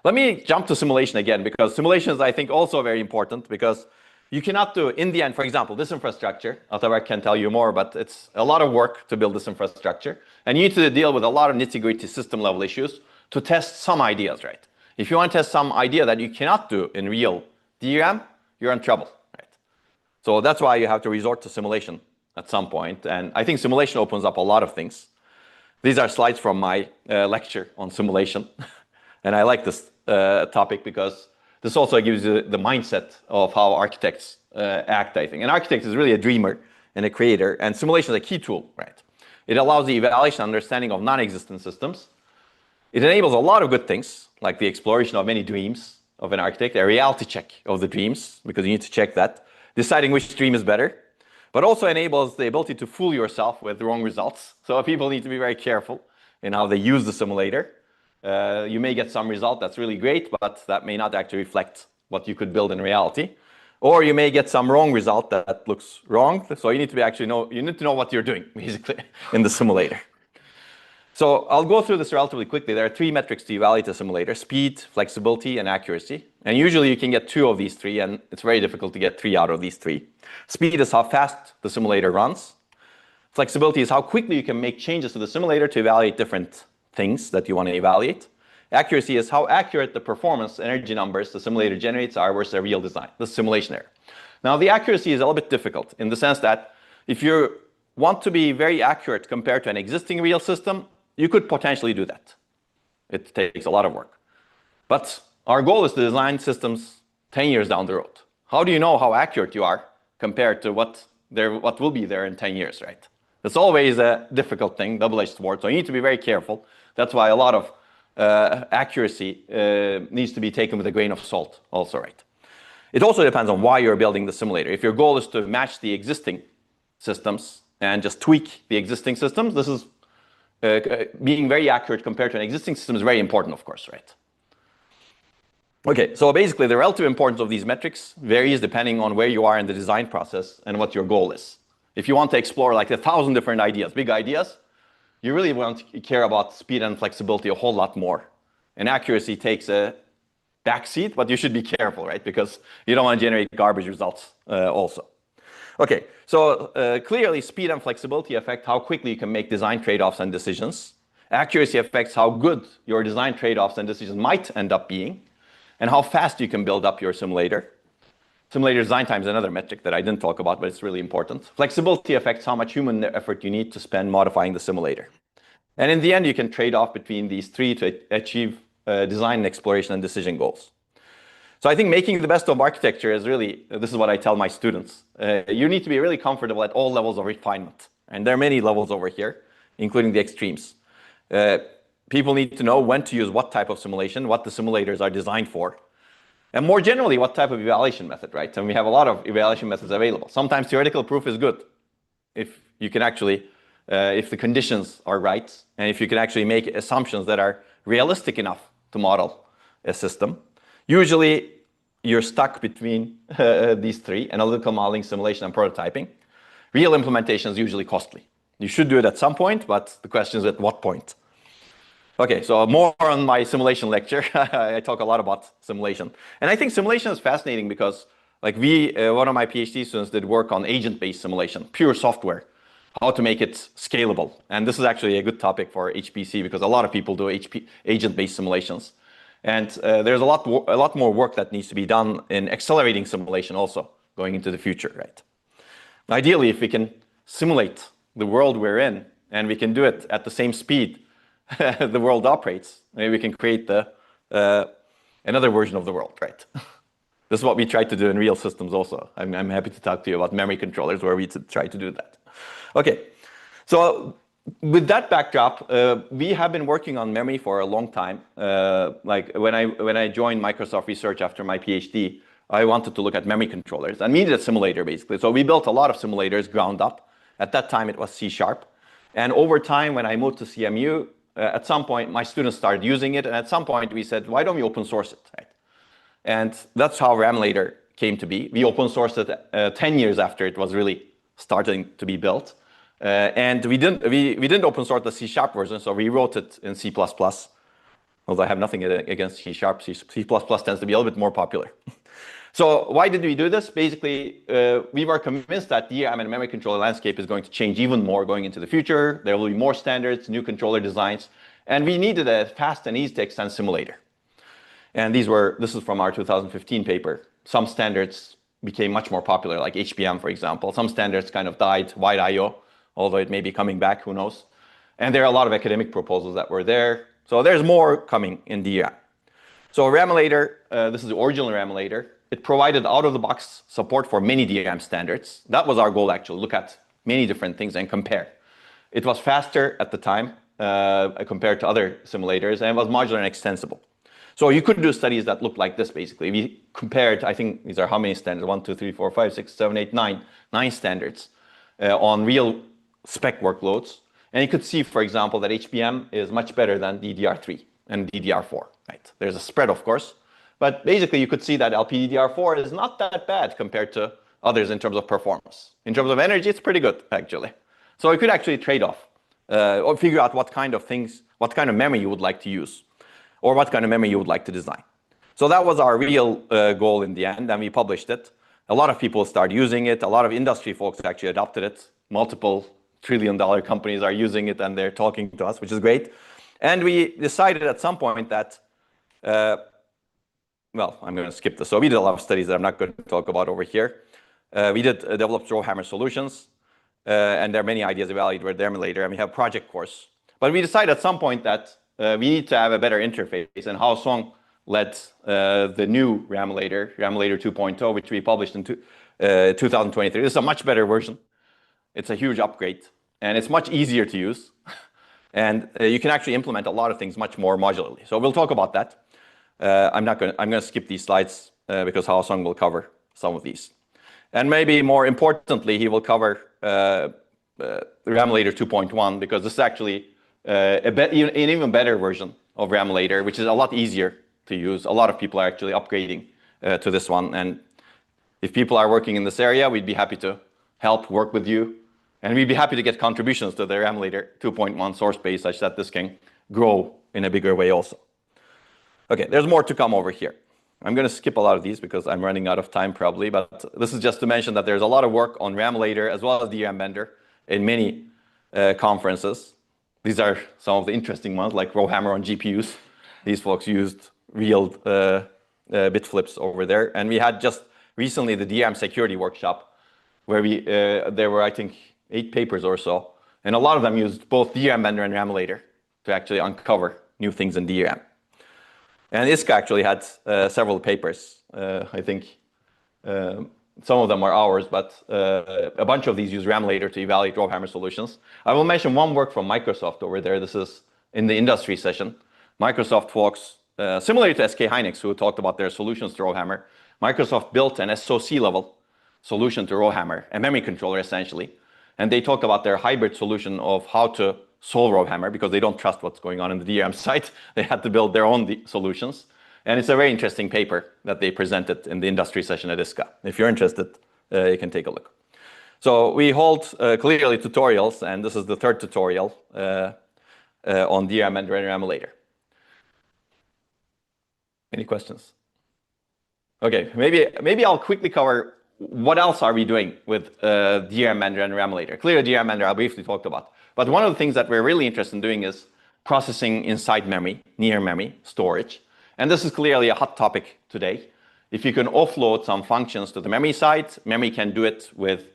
Let me jump to simulation again, because simulation is, I think, also very important, because you cannot do, in the end, for example, this infrastructure, Ataberk can tell you more, but it's a lot of work to build this infrastructure. And you need to deal with a lot of nitty-gritty system level issues to test some ideas, right? If you want to test some idea that you cannot do in real DRAM, you're in trouble, right? So that's why you have to resort to simulation at some point. And I think simulation opens up a lot of things. These are slides from my lecture on simulation. And I like this topic because this also gives you the mindset of how architects act, I think. An architect is really a dreamer and a creator, and simulation is a key tool, right? It allows the evaluation and understanding of non-existent systems. It enables a lot of good things, like the exploration of many dreams of an architect, a reality check of the dreams, because you need to check that, deciding which dream is better, but also enables the ability to fool yourself with the wrong results. So people need to be very careful in how they use the simulator. You may get some result that's really great, but that may not actually reflect what you could build in reality. Or you may get some wrong result that looks wrong. So you need to know what you're doing, basically, in the simulator. So I'll go through this relatively quickly. There are three metrics to evaluate a simulator: speed, flexibility, and accuracy. And usually you can get two of these three, and it's very difficult to get three out of these three. Speed is how fast the simulator runs. Flexibility is how quickly you can make changes to the simulator to evaluate different things that you want to evaluate. Accuracy is how accurate the performance energy numbers the simulator generates are versus a real design, the simulation error. Now, the accuracy is a little bit difficult in the sense that if you want to be very accurate compared to an existing real system, you could potentially do that. It takes a lot of work. But our goal is to design systems 10 years down the road. How do you know how accurate you are compared to what will be there in 10 years, right? It's always a difficult thing, double-edged sword, so you need to be very careful. That's why a lot of accuracy needs to be taken with a grain of salt also, right? It also depends on why you're building the simulator. If your goal is to match the existing systems and just tweak the existing systems, this is being very accurate compared to an existing system is very important, of course, right? Okay, so basically the relative importance of these metrics varies depending on where you are in the design process and what your goal is. If you want to explore like 1,000 different ideas, big ideas, you really want to care about speed and flexibility a whole lot more. And accuracy takes a backseat, but you should be careful, right? Because you don't want to generate garbage results also. Okay, so clearly speed and flexibility affect how quickly you can make design trade-offs and decisions. Accuracy affects how good your design trade-offs and decisions might end up being, and how fast you can build up your simulator. Simulator design time is another metric that I didn't talk about, but it's really important. Flexibility affects how much human effort you need to spend modifying the simulator. And in the end, you can trade off between these three to achieve design, exploration, and decision goals. So I think making the best of architecture is really, this is what I tell my students. You need to be really comfortable at all levels of refinement. And there are many levels over here, including the extremes. People need to know when to use what type of simulation, what the simulators are designed for. And more generally, what type of evaluation method, right? And we have a lot of evaluation methods available. Sometimes theoretical proof is good if you can actually, if the conditions are right, and if you can actually make assumptions that are realistic enough to model a system. Usually, you're stuck between these three: analytical modeling, simulation, and prototyping. Real implementation is usually costly. You should do it at some point, but the question is at what point? Okay, so more on my simulation lecture. I talk a lot about simulation. And I think simulation is fascinating because like one of my PhD students did work on agent-based simulation, pure software, how to make it scalable. And this is actually a good topic for HPC because a lot of people do agent-based simulations. And there's a lot more work that needs to be done in accelerating simulation also going into the future, right? Ideally, if we can simulate the world we're in and we can do it at the same speed the world operates, maybe we can create the another version of the world, right? This is what we try to do in real systems also. I'm happy to talk to you about memory controllers where we try to do that. Okay, so with that backdrop, we have been working on memory for a long time. Like when I joined Microsoft Research after my PhD, I wanted to look at memory controllers and we needed a simulator basically. So we built a lot of simulators ground up. At that time, it was C#. And over time, when I moved to CMU, at some point, my students started using it. And at some point, we said, why don't we open source it, right? And that's how Ramulator came to be. We open sourced it 10 years after it was really starting to be built. And we didn't open source the C# version, so we wrote it in C++. Although I have nothing against C#, C++ tends to be a little bit more popular. So why did we do this? Basically, we were convinced that DRAM and memory controller landscape is going to change even more going into the future. There will be more standards, new controller designs, and we needed a fast and easy to extend simulator. And this is from our 2015 paper. Some standards became much more popular, like HBM, for example. Some standards kind of died, wide I/O, although it may be coming back, who knows. And there are a lot of academic proposals that were there. So there's more coming in DRAM. So Ramulator, this is the original Ramulator. It provided out-of-the-box support for many DRAM standards. That was our goal, actually, look at many different things and compare. It was faster at the time compared to other simulators, and it was modular and extensible. So you could do studies that looked like this, basically. We compared, I think these are how many standards? 1, 2, 3, 4, 5, 6, 7, 8, 9. 9 standards on real spec workloads. And you could see, for example, that HBM is much better than DDR3 and DDR4, right? There's a spread, of course. But basically, you could see that LPDDR4 is not that bad compared to others in terms of performance. In terms of energy, it's pretty good, actually. So you could actually trade off or figure out what kind of memory you would like to use, or what kind of memory you would like to design. So that was our real goal in the end, and we published it. A lot of people started using it. A lot of industry folks actually adopted it. Multiple trillion-dollar companies are using it, and they're talking to us, which is great. And we decided at some point that, well, I'm going to skip this. So we did a lot of studies that I'm not going to talk about over here. We did develop rowhammer solutions, and there are many ideas evaluated with Ramulator, and we have a project course. But we decided at some point that we need to have a better interface, and Haocong led the new Ramulator 2.0, which we published in 2023. This is a much better version. It's a huge upgrade, and it's much easier to use. And you can actually implement a lot of things much more modularly. So we'll talk about that. I'm going to skip these slides because Haocong will cover some of these. And maybe more importantly, he will cover Ramulator 2.1, because this is actually an even better version of Ramulator, which is a lot easier to use. A lot of people are actually upgrading to this one. And if people are working in this area, we'd be happy to help work with you. And we'd be happy to get contributions to the Ramulator 2.1 source base such that this can grow in a bigger way also. Okay, there's more to come over here. I'm going to skip a lot of these because I'm running out of time probably, but this is just to mention that there's a lot of work on Ramulator as well as DRAM Bender in many conferences. These are some of the interesting ones, like rowhammer on GPUs. These folks used real bit flips over there. And we had just recently the DRAM security workshop where there were, I think, 8 papers or so. And a lot of them used both DRAM Bender and Ramulator to actually uncover new things in DRAM. And ISCA actually had several papers. I think some of them are ours, but a bunch of these use Ramulator to evaluate rowhammer solutions. I will mention one work from Microsoft over there. This is in the industry session. Microsoft folks, similar to SK Hynix, who talked about their solutions to rowhammer, Microsoft built an SoC level solution to rowhammer, a memory controller essentially. And they talked about their hybrid solution of how to solve rowhammer because they don't trust what's going on in the DRAM side. They had to build their own solutions. And it's a very interesting paper that they presented in the industry session at ISCA. If you're interested, you can take a look. So we hold clearly tutorials, and this is the 3rd tutorial on DRAM Bender and Ramulator. Any questions? Okay, maybe I'll quickly cover what else are we doing with DRAM Bender and Ramulator. Clearly, DRAM Bender I briefly talked about. But one of the things that we're really interested in doing is processing inside memory, near memory, storage. And this is clearly a hot topic today. If you can offload some functions to the memory side, memory can do it with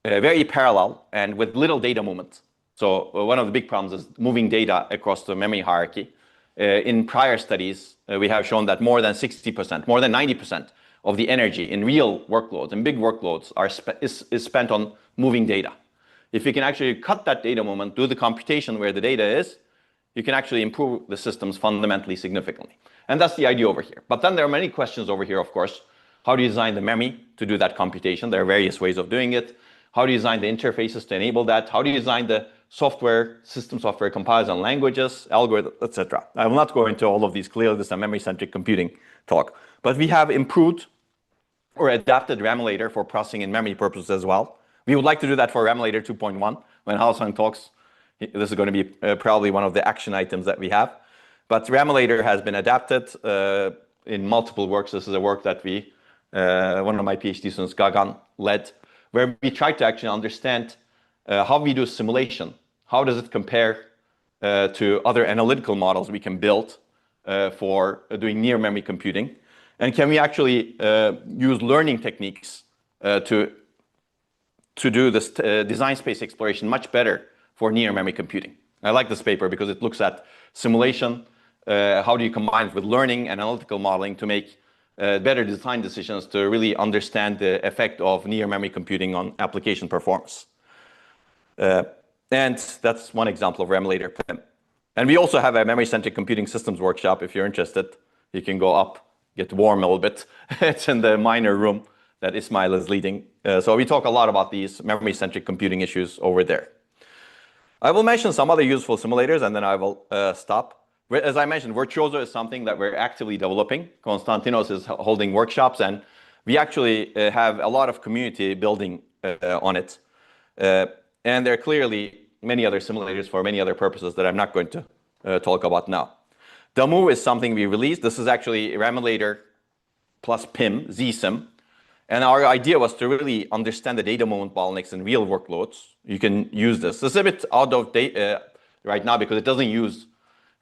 very parallel and with little data movement. So one of the big problems is moving data across the memory hierarchy. in prior studies, we have shown that more than 60%, more than 90% of the energy in real workloads and big workloads is spent on moving data. If you can actually cut that data moment, do the computation where the data is, you can actually improve the systems fundamentally significantly. And that's the idea over here. But then there are many questions over here, of course. How do you design the memory to do that computation? There are various ways of doing it. How do you design the interfaces to enable that? How do you design the software, system software compilers and languages, algorithms, etc.? I will not go into all of these clearly. This is a memory-centric computing talk. But we have improved or adapted Ramulator for processing and memory purposes as well. We would like to do that for Ramulator 2.1. When Haocong talks, this is going to be probably one of the action items that we have. But Ramulator has been adapted in multiple works. This is a work that one of my PhD students, Gagan, led, where we tried to actually understand how we do simulation. How does it compare to other analytical models we can build for doing near memory computing? And can we actually use learning techniques to do this design space exploration much better for near memory computing? I like this paper because it looks at simulation, how do you combine it with learning and analytical modeling to make better design decisions to really understand the effect of near memory computing on application performance. And that's one example of Ramulator. And we also have a memory-centric computing systems workshop. If you're interested, you can go up, get warm a little bit. It's in the minor room that Ismail is leading. So we talk a lot about these memory-centric computing issues over there. I will mention some other useful simulators and then I will stop. As I mentioned, Virtuoso is something that we're actively developing. Konstantinos is holding workshops and we actually have a lot of community building on it. And there are clearly many other simulators for many other purposes that I'm not going to talk about now. Damu is something we released. This is actually Ramulator plus PIM, ZSIM. And our idea was to really understand the data moment bottlenecks in real workloads. You can use this. This is a bit out of date right now because it doesn't use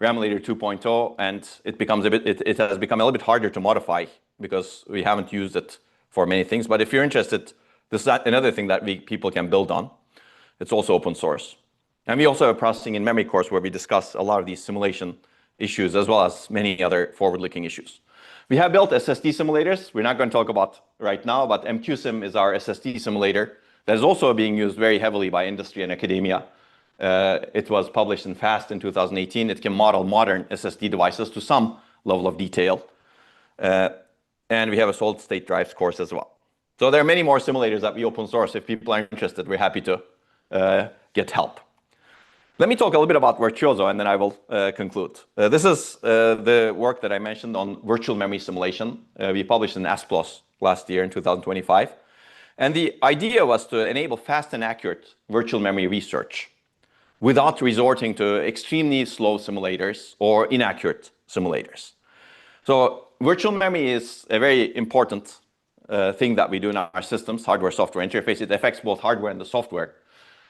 Ramulator 2.0 and it has become a little bit harder to modify because we haven't used it for many things. But if you're interested, this is another thing that people can build on. It's also open source. And we also have a processing in memory course where we discuss a lot of these simulation issues as well as many other forward-looking issues. We have built SSD simulators. We're not going to talk about right now, but MQSim is our SSD simulator that is also being used very heavily by industry and academia. It was published in FAST in 2018. It can model modern SSD devices to some level of detail. And we have a solid-state drives course as well. So there are many more simulators that we open source. If people are interested, we're happy to get help. Let me talk a little bit about Virtuoso and then I will conclude. This is the work that I mentioned on virtual memory simulation. We published in ASPLOS last year in 2025. And the idea was to enable fast and accurate virtual memory research without resorting to extremely slow simulators or inaccurate simulators. So virtual memory is a very important thing that we do in our systems, hardware-software interface. It affects both hardware and the software.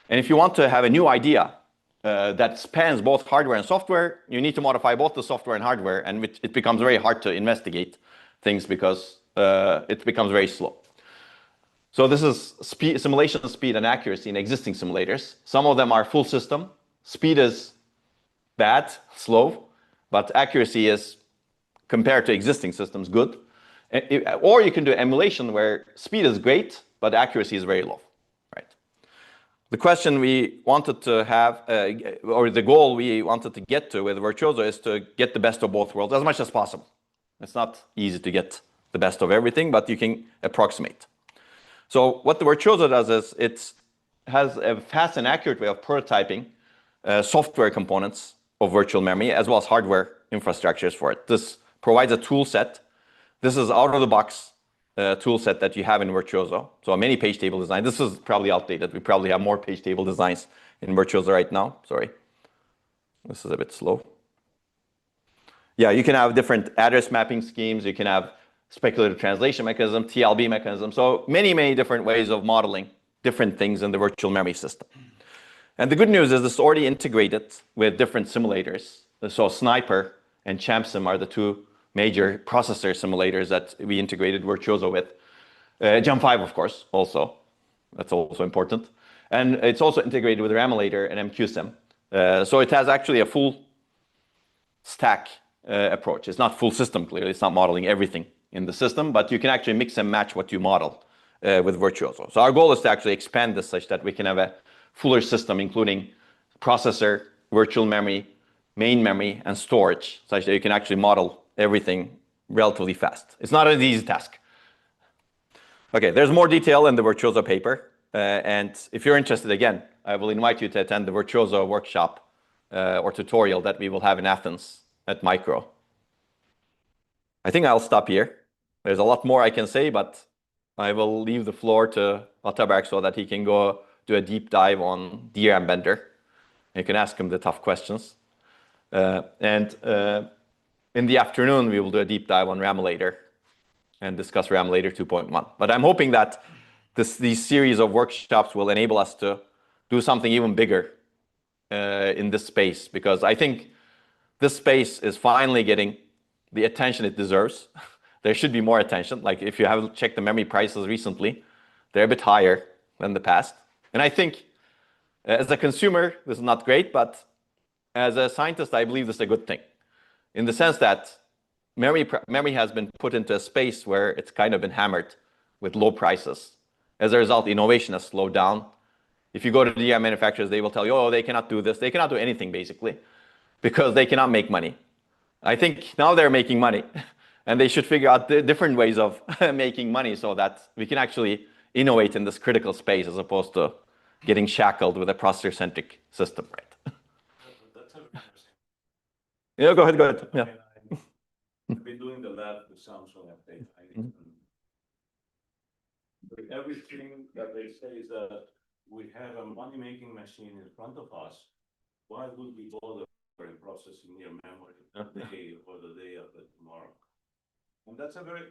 And if you want to have a new idea that spans both hardware and software, you need to modify both the software and hardware, and it becomes very hard to investigate things because it becomes very slow. So this is simulation speed and accuracy in existing simulators. Some of them are full system. Speed is bad, slow, but accuracy is, compared to existing systems, good. Or you can do emulation where speed is great, but accuracy is very low. The question we wanted to have, or the goal we wanted to get to with Virtuoso is to get the best of both worlds as much as possible. It's not easy to get the best of everything, but you can approximate. So what the Virtuoso does is it has a fast and accurate way of prototyping software components of virtual memory as well as hardware infrastructures for it. This provides a tool set. This is out of the box tool set that you have in Virtuoso. So many page table design. This is probably outdated. We probably have more page table designs in Virtuoso right now. Sorry. This is a bit slow. Yeah, you can have different address mapping schemes. You can have speculative translation mechanism, TLB mechanism. So many different ways of modeling different things in the virtual memory system. And the good news is this is already integrated with different simulators. So Sniper and ChampSim are the two major processor simulators that we integrated Virtuoso with. Gem5, of course, also. That's also important. And it's also integrated with Ramulator and MQSim. So it has actually a full stack approach. It's not full system, clearly. It's not modeling everything in the system, but you can actually mix and match what you model with Virtuoso. So our goal is to actually expand this such that we can have a fuller system, including processor, virtual memory, main memory, and storage, such that you can actually model everything relatively fast. It's not an easy task. Okay, there's more detail in the Virtuoso paper. And if you're interested, again, I will invite you to attend the Virtuoso workshop or tutorial that we will have in Athens at Micro. I think I'll stop here. There's a lot more I can say, but I will leave the floor to Ataberk so that he can go do a deep dive on DRAM Bender. You can ask him the tough questions. And in the afternoon, we will do a deep dive on Ramulator and discuss Ramulator 2.1. But I'm hoping that these series of workshops will enable us to do something even bigger in this space, because I think this space is finally getting the attention it deserves. There should be more attention. Like if you have checked the memory prices recently, they're a bit higher than the past. And I think as a consumer, this is not great, but as a scientist, I believe this is a good thing, in the sense that memory has been put into a space where it's kind of been hammered with low prices. As a result, innovation has slowed down. If you go to DRAM manufacturers, they will tell you, oh, they cannot do this. They cannot do anything, basically, because they cannot make money. I think now they're making money, and they should figure out the different ways of making money so that we can actually innovate in this critical space as opposed to getting shackled with a processor-centric system, right? That's interesting. Yeah, go ahead. Yeah. I've been doing the lab with Samsung update. Everything that they say is that we have a money-making machine in front of us. Why would we bother in processing near memory today or the day after tomorrow? And that's a very,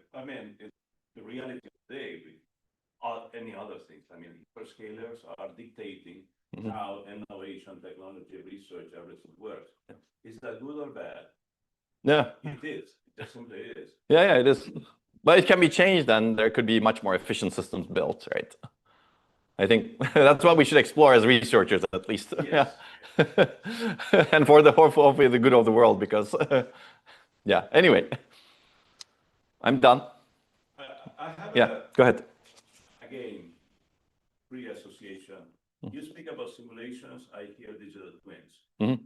it's the reality of today with any other things. Hyperscalers are dictating how innovation, technology, research, everything works. Is that good or bad? Yeah. It is. It just simply is. Yeah, it is. But it can be changed, and there could be much more efficient systems built, right? I think that's what we should explore as researchers, at least. Yes. Yeah. And for hopefully the good of the world, because yeah. Anyway, I'm done. I have go ahead. Again, free association. You speak about simulations, I hear digital twins.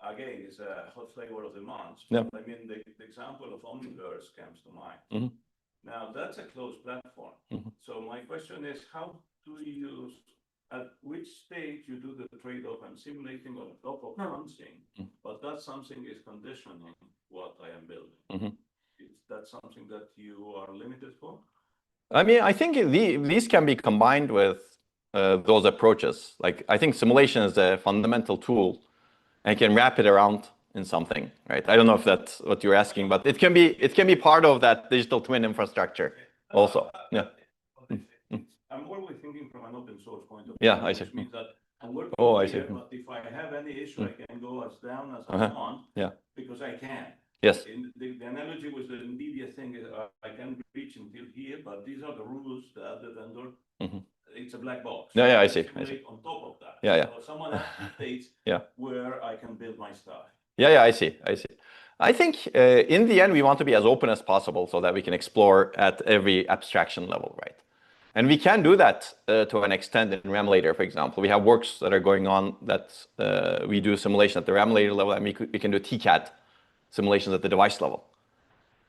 Again, it's a hot flavor of the month. Yeah. The example of Omniverse comes to mind. Now, that's a closed platform. So my question is, how do you, at which stage you do the trade-off and simulating on top of something, but that something is conditioning what I am building? Is that something that you are limited for? I think these can be combined with those approaches. Like, I think simulation is a fundamental tool and can wrap it around in something, right? I don't know if that's what you're asking, but it can be part of that digital twin infrastructure also. Yeah. I'm always thinking from an open source point of view. Yeah, I see. Which means that I'm working here, but if I have any issue, I can go as down as I want. Yeah. Because I can. Yes. The analogy with the NVIDIA thing is I can reach until here, but these are the rules that the vendor. It's a black box. Yeah, I see. On top of that. Yeah. So someone else dictates where I can build my stuff. Yeah, I see. I think in the end, we want to be as open as possible so that we can explore at every abstraction level, right? And we can do that to an extent in Ramulator, for example. We have works that are going on that we do simulation at the Ramulator level, and we can do TCAD simulations at the device level.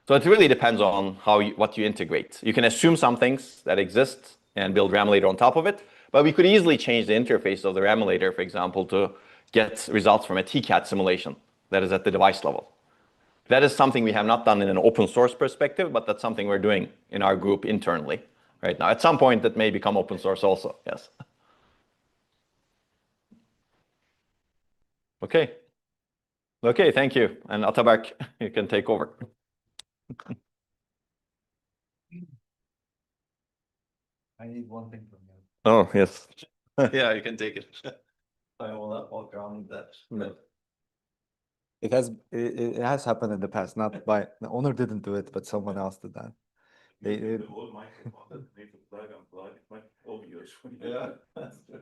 So it really depends on what you integrate. You can assume some things that exist and build Ramulator on top of it, but we could easily change the interface of the Ramulator, for example, to get results from a TCAD simulation that is at the device level. That is something we have not done in an open source perspective, but that's something we're doing in our group internally right now. At some point, that may become open source also, yes. Okay, thank you. And Ataberk, you can take over. I need one thing from you. Oh, yes. Yeah, you can take it. I will not walk around that. It has happened in the past, not by the owner didn't do it, but someone else did that. The old microphone that need to plug and plug. It's quite obvious. Yeah, that's true.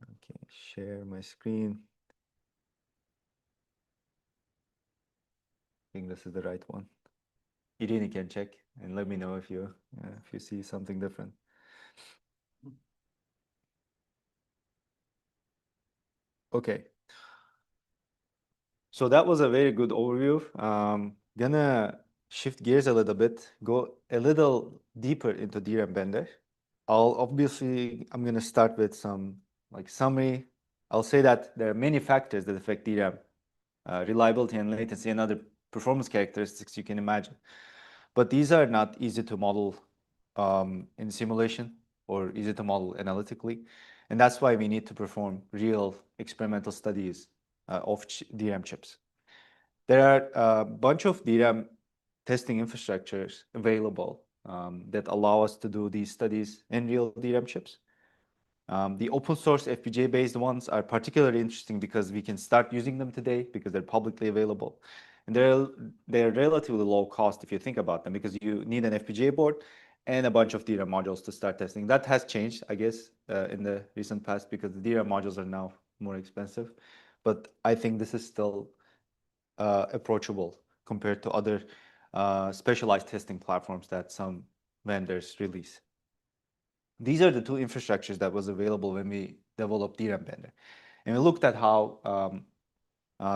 Okay, share my screen. think this is the right one. Irini can check and let me know if you see something different. Okay. So that was a very good overview. Gonna shift gears a little bit, go a little deeper into DRAM Bender. I'm gonna start with some like summary. I'll say that there are many factors that affect DRAM reliability and latency and other performance characteristics you can imagine. But these are not easy to model in simulation or easy to model analytically. And that's why we need to perform real experimental studies of DRAM chips. There are a bunch of DRAM testing infrastructures available that allow us to do these studies in real DRAM chips. The open source FPGA-based ones are particularly interesting because we can start using them today because they're publicly available. And they're relatively low cost if you think about them, because you need an FPGA board and a bunch of DRAM modules to start testing. That has changed, I guess, in the recent past because the DRAM modules are now more expensive. But I think this is still approachable compared to other specialized testing platforms that some vendors release. These are the two infrastructures that was available when we developed DRAM Bender. And we looked at how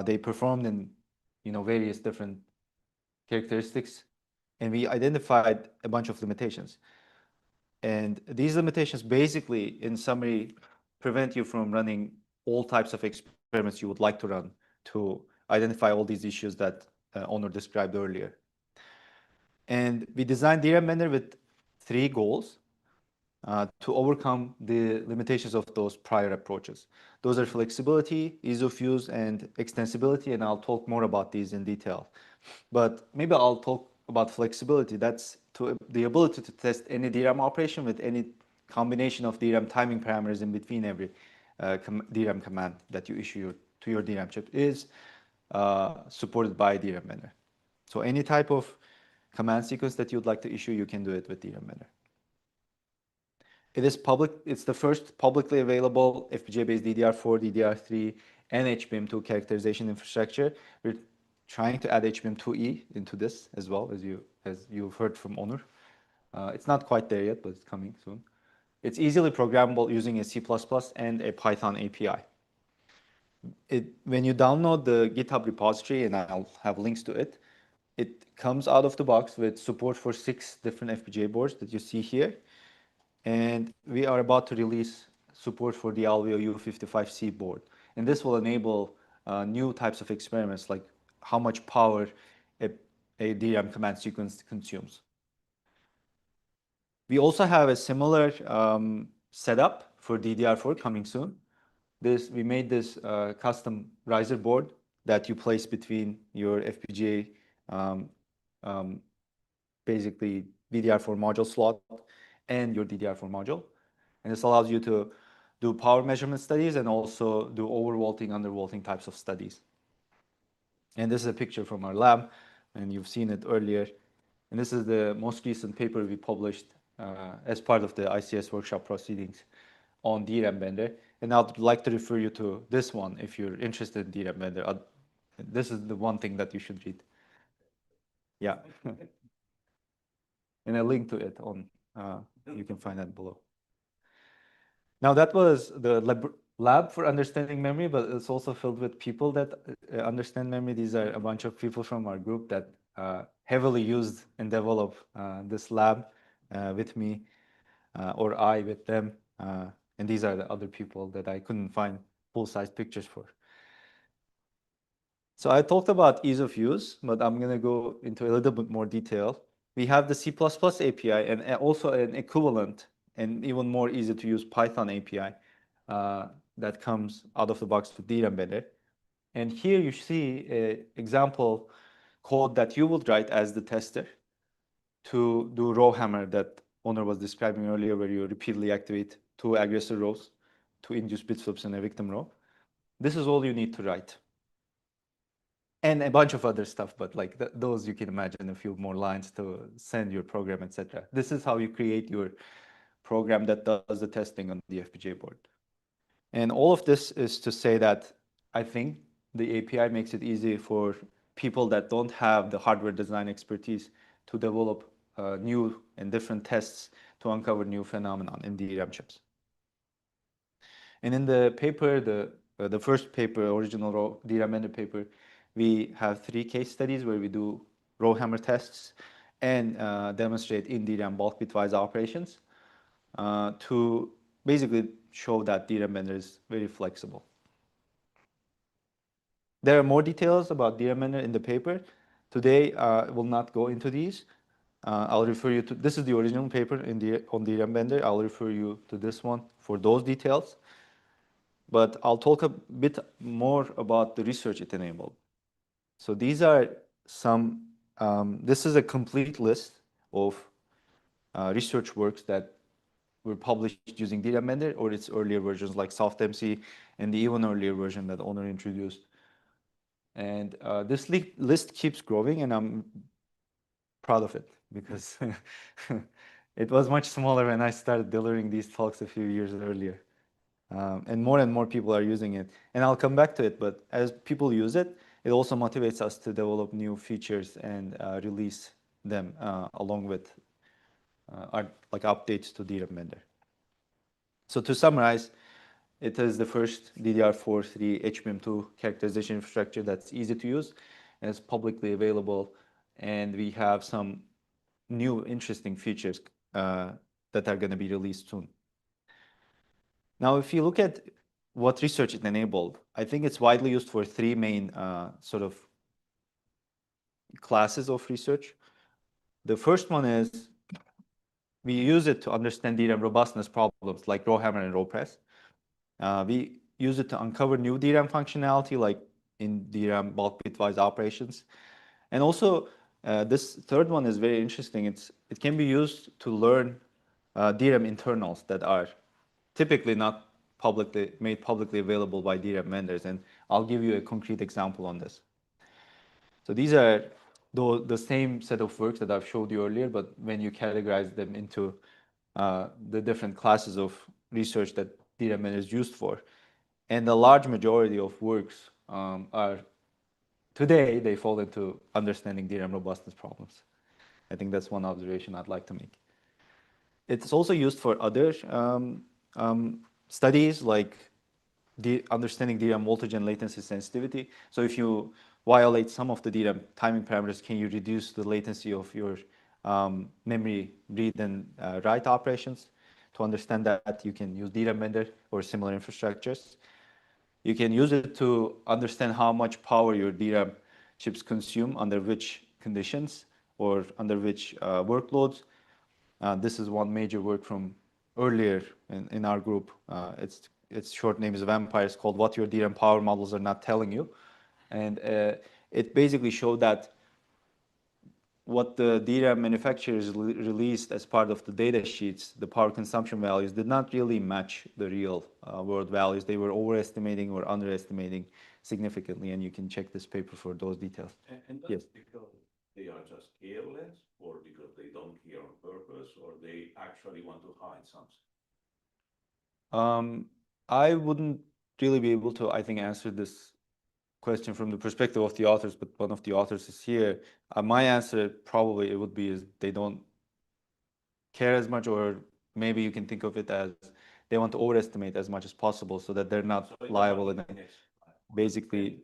they performed in various different characteristics, and we identified a bunch of limitations. And these limitations basically, in summary, prevent you from running all types of experiments you would like to run to identify all these issues that Onur described earlier. And we designed DRAM Bender with 3 goals to overcome the limitations of those prior approaches. Those are flexibility, ease of use, and extensibility, and I'll talk more about these in detail. But maybe I'll talk about flexibility. That's the ability to test any DRAM operation with any combination of DRAM timing parameters in between every DRAM command that you issue to your DRAM chip is supported by DRAM Bender. So any type of command sequence that you'd like to issue, you can do it with DRAM Bender. It is public. It's the first publicly available FPGA-based DDR4, DDR3, and HBM2 characterization infrastructure. We're trying to add HBM2E into this as well, as you've heard from Onur. It's not quite there yet, but it's coming soon. It's easily programmable using a C++ and a Python API. When you download the GitHub repository, and I'll have links to it, it comes out of the box with support for 6 different FPGA boards that you see here. And we are about to release support for the Alveo U55C board. And this will enable new types of experiments, like how much power a DRAM command sequence consumes. We also have a similar setup for DDR4 coming soon. We made this custom riser board that you place between your FPGA, basically DDR4 module slot and your DDR4 module. And this allows you to do power measurement studies and also do overvolting, undervolting types of studies. And this is a picture from our lab, and you've seen it earlier. And this is the most recent paper we published as part of the ICS workshop proceedings on DRAM Bender. And I'd like to refer you to this one if you're interested in DRAM Bender. This is the one thing that you should read. Yeah. And a link to it on, you can find that below. Now that was the lab for understanding memory, but it's also filled with people that understand memory. These are a bunch of people from our group that heavily used and developed this lab with me, or I with them. And these are the other people that I couldn't find full-size pictures for. So I talked about ease of use, but I'm going to go into a little bit more detail. We have the C++ API and also an equivalent and even more easy to use Python API that comes out of the box with DRAM Bender. And here you see an example code that you would write as the tester to do row hammer that Onur was describing earlier, where you repeatedly activate 2 aggressor rows to induce bit flips in a victim row. This is all you need to write. And a bunch of other stuff, but like those you can imagine, a few more lines to send your program, etc. This is how you create your program that does the testing on the FPGA board. And all of this is to say that I think the API makes it easy for people that don't have the hardware design expertise to develop new and different tests to uncover new phenomenon in DRAM chips. And in the paper, the first paper, original DRAM Bender paper, we have 3 case studies where we do row hammer tests and demonstrate in DRAM bulk bitwise operations to basically show that DRAM Bender is very flexible. There are more details about DRAM Bender in the paper. Today, I will not go into these. I'll refer you to, this is the original paper on DRAM Bender. I'll refer you to this one for those details. But I'll talk a bit more about the research it enabled. So these are some, this is a complete list of research works that were published using DRAM Bender or its earlier versions like SoftMC and the even earlier version that Onur introduced. And this list keeps growing, and I'm proud of it because it was much smaller when I started delivering these talks a few years earlier. And more people are using it. And I'll come back to it, but as people use it, it also motivates us to develop new features and release them along with our updates to DRAM Bender. So to summarize, it is the first DDR4-3 HBM2 characterization infrastructure that's easy to use and it's publicly available. And we have some new interesting features that are going to be released soon. Now, if you look at what research it enabled, I think it's widely used for 3 main sort of classes of research. The first one is we use it to understand DRAM robustness problems like row hammer and row press. We use it to uncover new DRAM functionality like in DRAM bulk bitwise operations. And also, this third one is very interesting. It can be used to learn DRAM internals that are typically not made publicly available by DRAM vendors. And I'll give you a concrete example on this. So these are the same set of works that I've showed you earlier, but when you categorize them into the different classes of research that DRAM is used for. And the large majority of works today, they fall into understanding DRAM robustness problems. I think that's one observation I'd like to make. It's also used for other studies like understanding DRAM voltage and latency sensitivity. So if you violate some of the DRAM timing parameters, can you reduce the latency of your memory read and write operations? To understand that, you can use DRAM Bender or similar infrastructures. You can use it to understand how much power your DRAM chips consume under which conditions or under which workloads. This is one major work from earlier in our group. Its short name is Vampires, called What Your DRAM Power Models Are Not Telling You. And it basically showed that what the DRAM manufacturers released as part of the data sheets, the power consumption values, did not really match the real world values. They were overestimating or underestimating significantly, and you can check this paper for those details. And that's because they are just careless, or because they don't care on purpose, or they actually want to hide something? I wouldn't really be able to, I think, answer this question from the perspective of the authors, but one of the authors is here. My answer probably it would be is they don't care as much, or maybe you can think of it as they want to overestimate as much as possible so that they're not liable. And basically,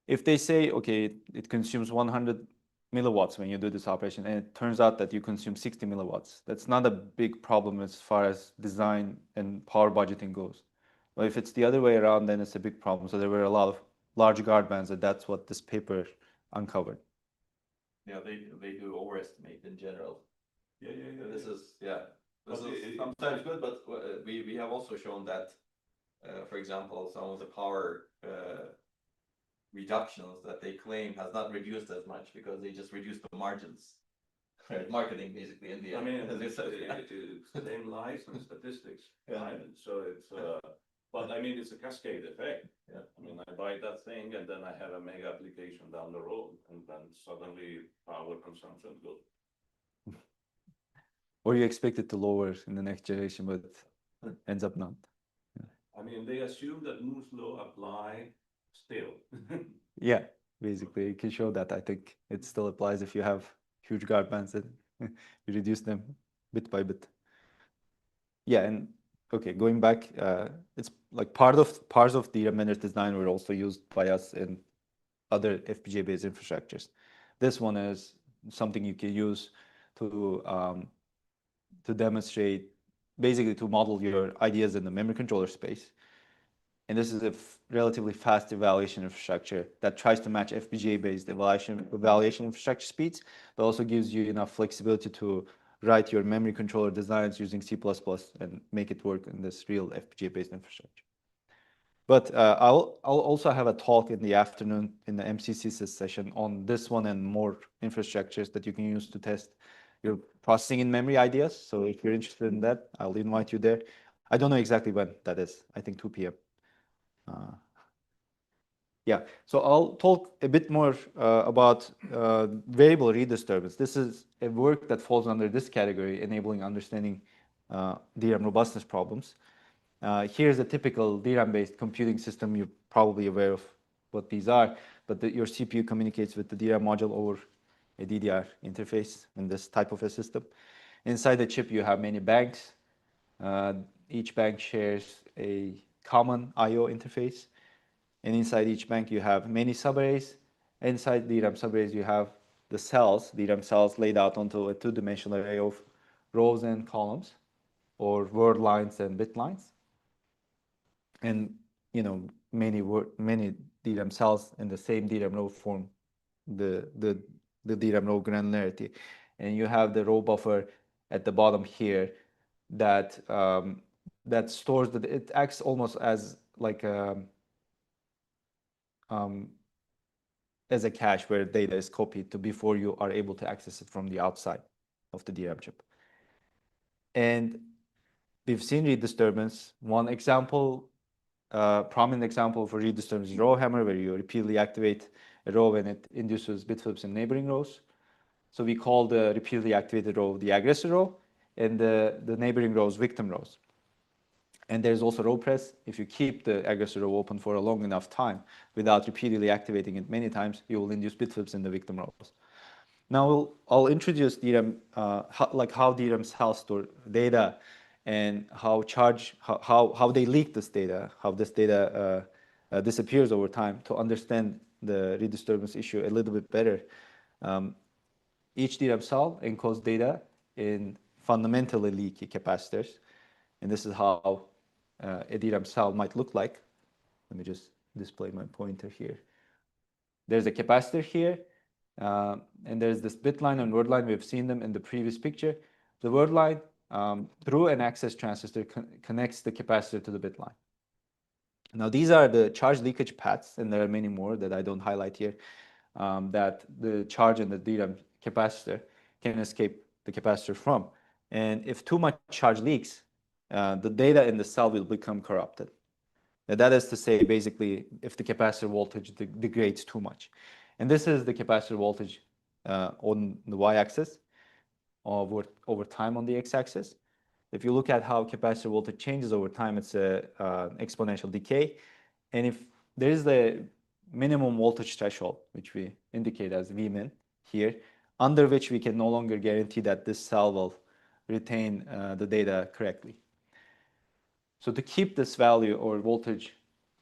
if they say, okay, it consumes 100 milliwatts when you do this operation, and it turns out that you consume 60 milliwatts, that's not a big problem as far as design and power budgeting goes. But if it's the other way around, then it's a big problem. So there were a lot of large guard bands, and that's what this paper uncovered. Yeah, they do overestimate in general. Yeah. This is sometimes good, but we have also shown that, for example, some of the power reductions that they claim has not reduced as much because they just reduced the margins. Right, marketing basically in the end. I mean, it's the same lies and statistics. Yeah. Right? So it's but I mean, it's a cascade effect. Yeah. I mean, I buy that thing and then I have a mega application down the road, and then suddenly power consumption goes. Or you expect it to lower in the next generation, but ends up not. I mean, they assume that Moore's law apply still. Yeah. basically. You can show that. I think it still applies if you have huge guard bands and you reduce them bit by bit. Yeah, and okay, going back, it's like parts of DRAM Bender's design were also used by us in other FPGA-based infrastructures. This one is something you can use to demonstrate, basically to model your ideas in the memory controller space. And this is a relatively fast evaluation infrastructure that tries to match FPGA-based evaluation infrastructure speeds, but also gives you enough flexibility to write your memory controller designs using C++ and make it work in this real FPGA-based infrastructure. But I'll also have a talk in the afternoon in the MCC session on this one and more infrastructures that you can use to test your processing in memory ideas. So if you're interested in that, I'll invite you there. I don't know exactly when that is. I think 2 p.m. Yeah, so I'll talk a bit more about variable redisturbance. This is a work that falls under this category, enabling understanding DRAM robustness problems. Here's a typical DRAM-based computing system. You're probably aware of what these are, but your CPU communicates with the DRAM module over a DDR interface in this type of a system. Inside the chip, you have many banks. Each bank shares a common I/O interface. And inside each bank, you have many subarrays. Inside DRAM subarrays, you have the cells, DRAM cells laid out onto a two-dimensional array of rows and columns, or word lines and bit lines. And many DRAM cells in the same DRAM row form the DRAM row granularity. And you have the row buffer at the bottom here that stores it acts almost as like as a cache where data is copied to before you are able to access it from the outside of the DRAM chip. And we've seen read disturbance. One example, prominent example for read disturbance is row hammer, where you repeatedly activate a row and it induces bit flips in neighboring rows. So we call the repeatedly activated row the aggressor row, and the neighboring rows victim rows. And there's also row press. If you keep the aggressor row open for a long enough time without repeatedly activating it many times, you will induce bit flips in the victim rows. Now I'll introduce DRAM, how DRAM cells store data and how they leak this data, how this data disappears over time, to understand the read disturbance issue a little bit better. Each DRAM cell encodes data in fundamentally leaky capacitors, and this is how a DRAM cell might look like. Let me just display my pointer here. There's a capacitor here, and there's this bit line and word line. We've seen them in the previous picture. The word line, through an access transistor, connects the capacitor to the bit line. Now, these are the charge leakage paths, and there are many more that I don't highlight here, that the charge in the DRAM capacitor can escape the capacitor from. And if too much charge leaks, the data in the cell will become corrupted. Now, that is to say, basically, if the capacitor voltage degrades too much. And this is the capacitor voltage on the y-axis, over time on the x-axis. If you look at how capacitor voltage changes over time, it's an exponential decay. And if there is the minimum voltage threshold, which we indicate as Vmin here, under which we can no longer guarantee that this cell will retain the data correctly. So to keep this value or voltage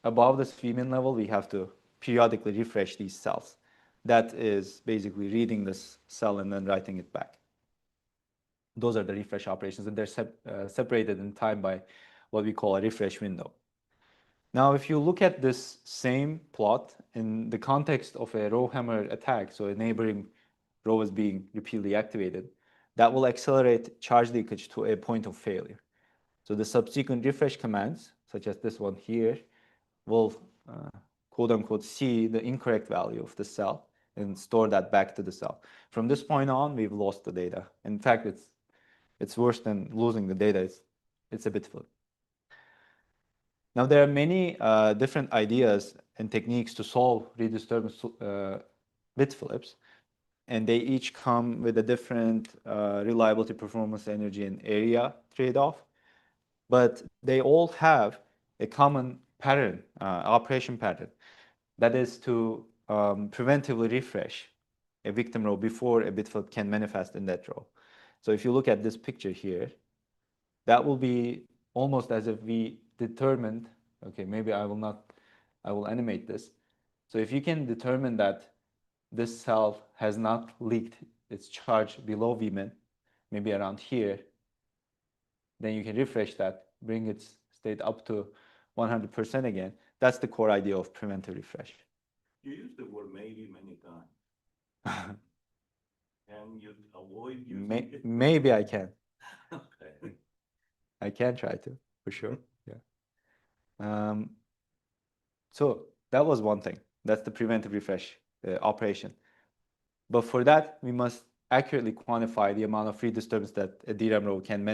above this Vmin level, we have to periodically refresh these cells. That is basically reading this cell and then writing it back. Those are the refresh operations, and they're separated in time by what we call a refresh window. Now, if you look at this same plot in the context of a row hammer attack, so a neighboring row is being repeatedly activated, that will accelerate charge leakage to a point of failure. So the subsequent refresh commands, such as this one here, will quote unquote see the incorrect value of the cell and store that back to the cell. From this point on, we've lost the data. In fact, it's worse than losing the data. It's a bit flip. Now, there are many different ideas and techniques to solve read disturbance bit flips, and they each come with a different reliability, performance, energy, and area trade-off. But they all have a common pattern, operation pattern. That is to preventively refresh a victim row before a bit flip can manifest in that row. So if you look at this picture here, that will be almost as if we determined, okay, maybe I will animate this. So if you can determine that this cell has not leaked its charge below Vmin, maybe around here, then you can refresh that, bring its state up to 100% again. That's the core idea of preventive refresh. You use the word maybe many times. Can you avoid using it? Maybe I can. Okay. I can try to, for sure. Yeah. So that was one thing. That's the preventive refresh operation. But for that, we must accurately quantify the amount of free disturbance that a DRAM row can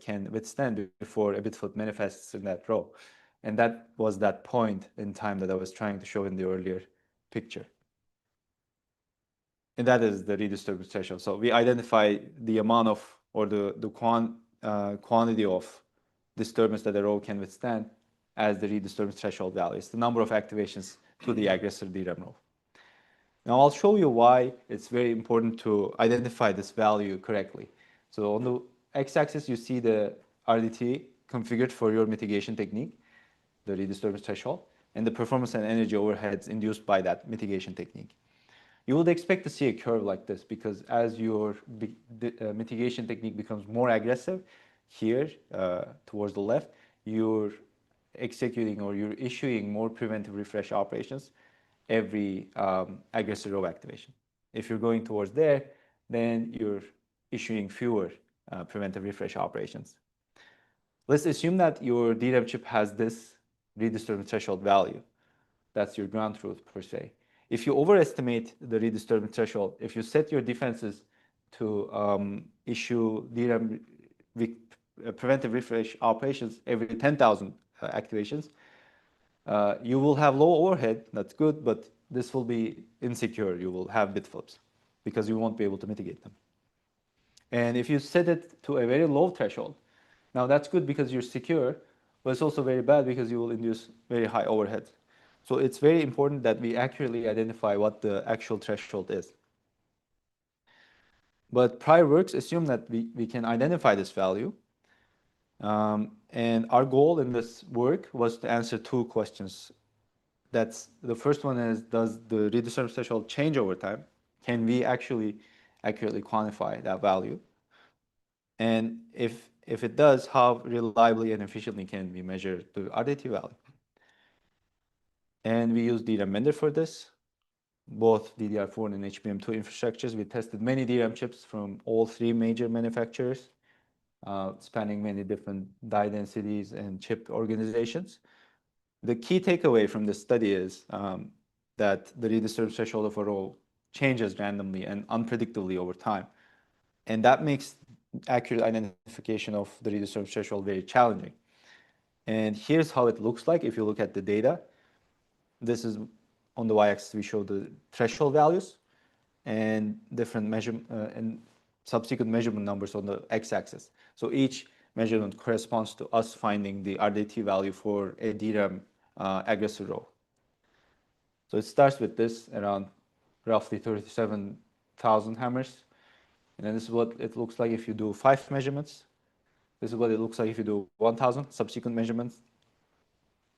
can withstand before a bit flip manifests in that row. And that was that point in time that I was trying to show in the earlier picture. And that is the redisturbance threshold. So we identify the amount of, or the quantity of disturbance that a row can withstand as the redisturbance threshold value. It's the number of activations to the aggressor DRAM row. Now I'll show you why it's very important to identify this value correctly. So on the x-axis, you see the RDT configured for your mitigation technique, the redisturbance threshold, and the performance and energy overheads induced by that mitigation technique. You would expect to see a curve like this because as your mitigation technique becomes more aggressive, here towards the left, you're executing or you're issuing more preventive refresh operations every aggressor row activation. If you're going towards there, then you're issuing fewer preventive refresh operations. Let's assume that your DRAM chip has this redisturbance threshold value. That's your ground truth per se. If you overestimate the redisturbance threshold, if you set your defenses to issue DRAM preventive refresh operations every 10,000 activations, you will have low overhead, that's good, but this will be insecure. You will have bit flips because you won't be able to mitigate them. And if you set it to a very low threshold, now that's good because you're secure, but it's also very bad because you will induce very high overheads. So it's very important that we accurately identify what the actual threshold is. But prior works assume that we can identify this value. And our goal in this work was to answer two questions. That's the first one is, does the redisturbance threshold change over time? Can we actually accurately quantify that value? And if it does, how reliably and efficiently can we measure the RDT value? And we use DRAM Bender for this, both DDR4 and HBM2 infrastructures. We tested many DRAM chips from all three major manufacturers, spanning many different die densities and chip organizations. The key takeaway from this study is that the redisturbance threshold of a row changes randomly and unpredictably over time. And that makes accurate identification of the redisturbance threshold very challenging. And here's how it looks like if you look at the data. This is on the y-axis, we show the threshold values and different measurement and subsequent measurement numbers on the x-axis. So each measurement corresponds to us finding the RDT value for a DRAM aggressor row. So it starts with this around roughly 37,000 hammers. And then this is what it looks like if you do 5 measurements. This is what it looks like if you do 1,000 subsequent measurements.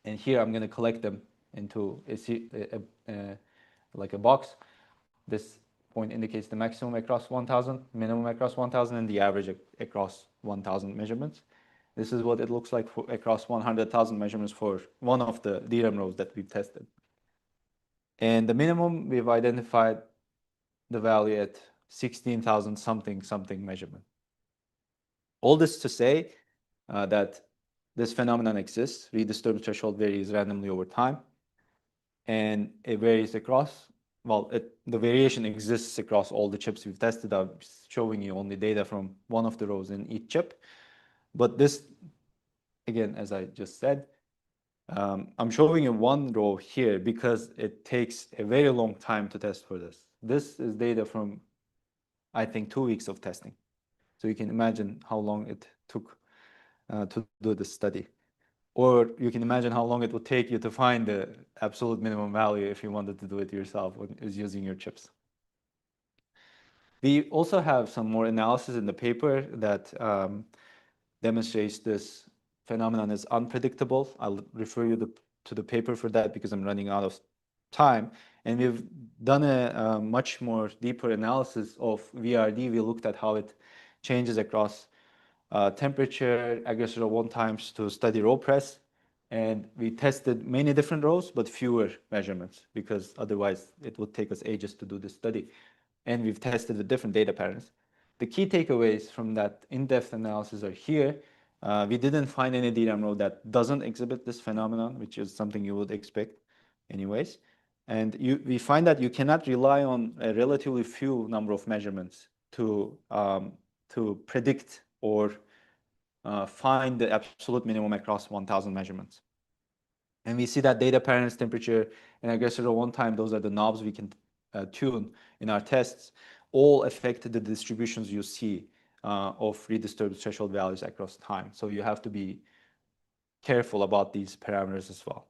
And here I'm going to collect them into like a box. This point indicates the maximum across 1,000, minimum across 1,000, and the average across 1,000 measurements. This is what it looks like for across 100,000 measurements for one of the DRAM rows that we've tested. And the minimum, we've identified the value at 16,000 something measurement. All this to say that this phenomenon exists. Redisturbance threshold varies randomly over time. And it varies across, well, the variation exists across all the chips we've tested. I'm showing you only data from one of the rows in each chip. But this, again, as I just said, I'm showing you one row here because it takes a very long time to test for this. This is data from, I think, 2 weeks of testing. So you can imagine how long it took to do this study. Or you can imagine how long it would take you to find the absolute minimum value if you wanted to do it yourself using your chips. We also have some more analysis in the paper that demonstrates this phenomenon is unpredictable. I'll refer you to the paper for that because I'm running out of time. And we've done a much more deeper analysis of VRD. We looked at how it changes across temperature, aggressor row 1 times to study row press. And we tested many different rows, but fewer measurements, because otherwise it would take us ages to do this study. And we've tested with different data patterns. The key takeaways from that in-depth analysis are here. We didn't find any DRAM row that doesn't exhibit this phenomenon, which is something you would expect anyways. And we find that you cannot rely on a relatively few number of measurements to predict or find the absolute minimum across 1,000 measurements. And we see that data patterns, temperature, and aggressor row 1 time, those are the knobs we can tune in our tests, all affect the distributions you see of redisturbed threshold values across time. So you have to be careful about these parameters as well.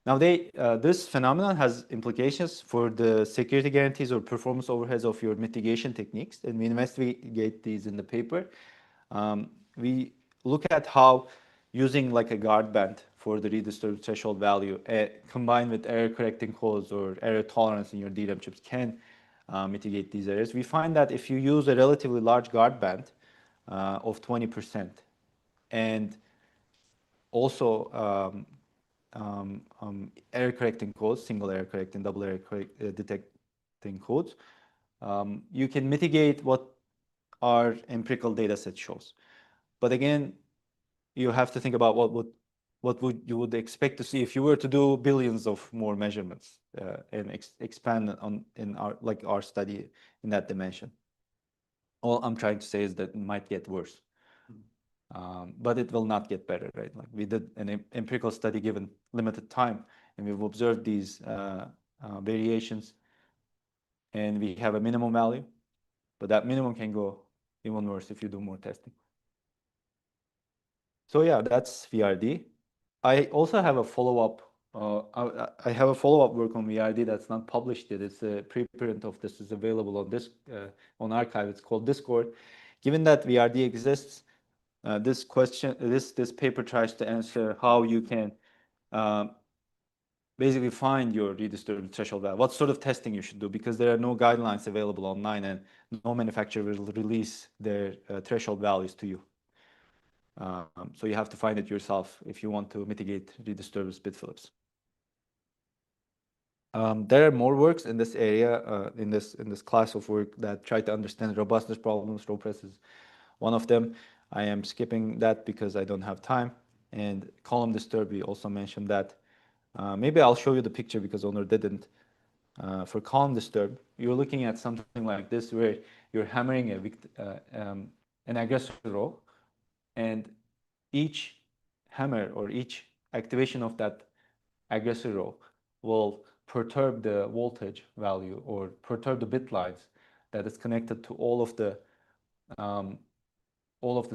Now, this phenomenon has implications for the security guarantees or performance overheads of your mitigation techniques, and we investigate these in the paper. We look at how using like a guard band for the redisturbed threshold value combined with error correcting codes or error tolerance in your DRAM chips can mitigate these errors. We find that if you use a relatively large guard band of 20% and also error correcting codes, single error correcting, double error detecting codes, you can mitigate what our empirical data set shows. But again, you have to think about what you would expect to see if you were to do billions of more measurements and expand on our study in that dimension. All I'm trying to say is that it might get worse. But it will not get better, right? Like we did an empirical study given limited time, and we've observed these variations, and we have a minimum value, but that minimum can go even worse if you do more testing. So yeah, that's VRD. I also have a follow-up. I have a follow-up work on VRD that's not published yet. It's a preprint of this is available on this on arXiv. It's called Discord. Given that VRD exists, this paper tries to answer how you can basically find your redistributed threshold value, what sort of testing you should do, because there are no guidelines available online and no manufacturer will release their threshold values to you. So you have to find it yourself if you want to mitigate redisturbed bit flips. There are more works in this area, in this class of work that try to understand robustness problems. Row press is one of them. I am skipping that because I don't have time. And column disturb, we also mentioned that. Maybe I'll show you the picture because Onur didn't. For column disturb, you're looking at something like this where you're hammering an aggressor row, and each hammer or each activation of that aggressor row will perturb the voltage value or perturb the bit lines that is connected to all of the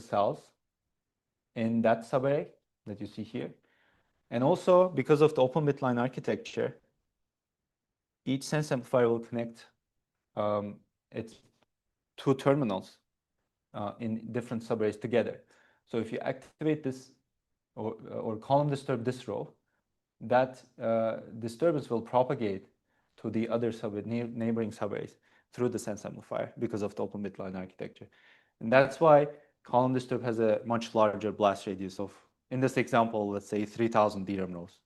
cells in that subarray that you see here. And also, because of the open bit line architecture, each sense amplifier will connect its two terminals in different subarrays together. So if you activate this or column disturb this row, that disturbance will propagate to the other neighboring subarrays through the sense amplifier because of the open bit line architecture. And that's why column disturb has a much larger blast radius of, in this example, let's say 3,000 DRAM rows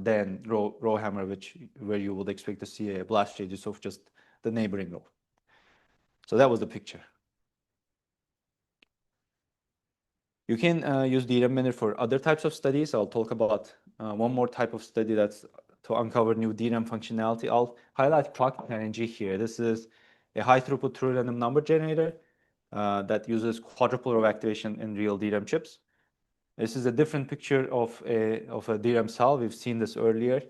than row hammer, where you would expect to see a blast radius of just the neighboring row. So that was the picture. You can use DRAM Bender for other types of studies. I'll talk about one more type of study that's to uncover new DRAM functionality. I'll highlight clock RNG here. This is a high throughput true random number generator that uses quadruple row activation in real DRAM chips. This is a different picture of a DRAM cell. We've seen this earlier.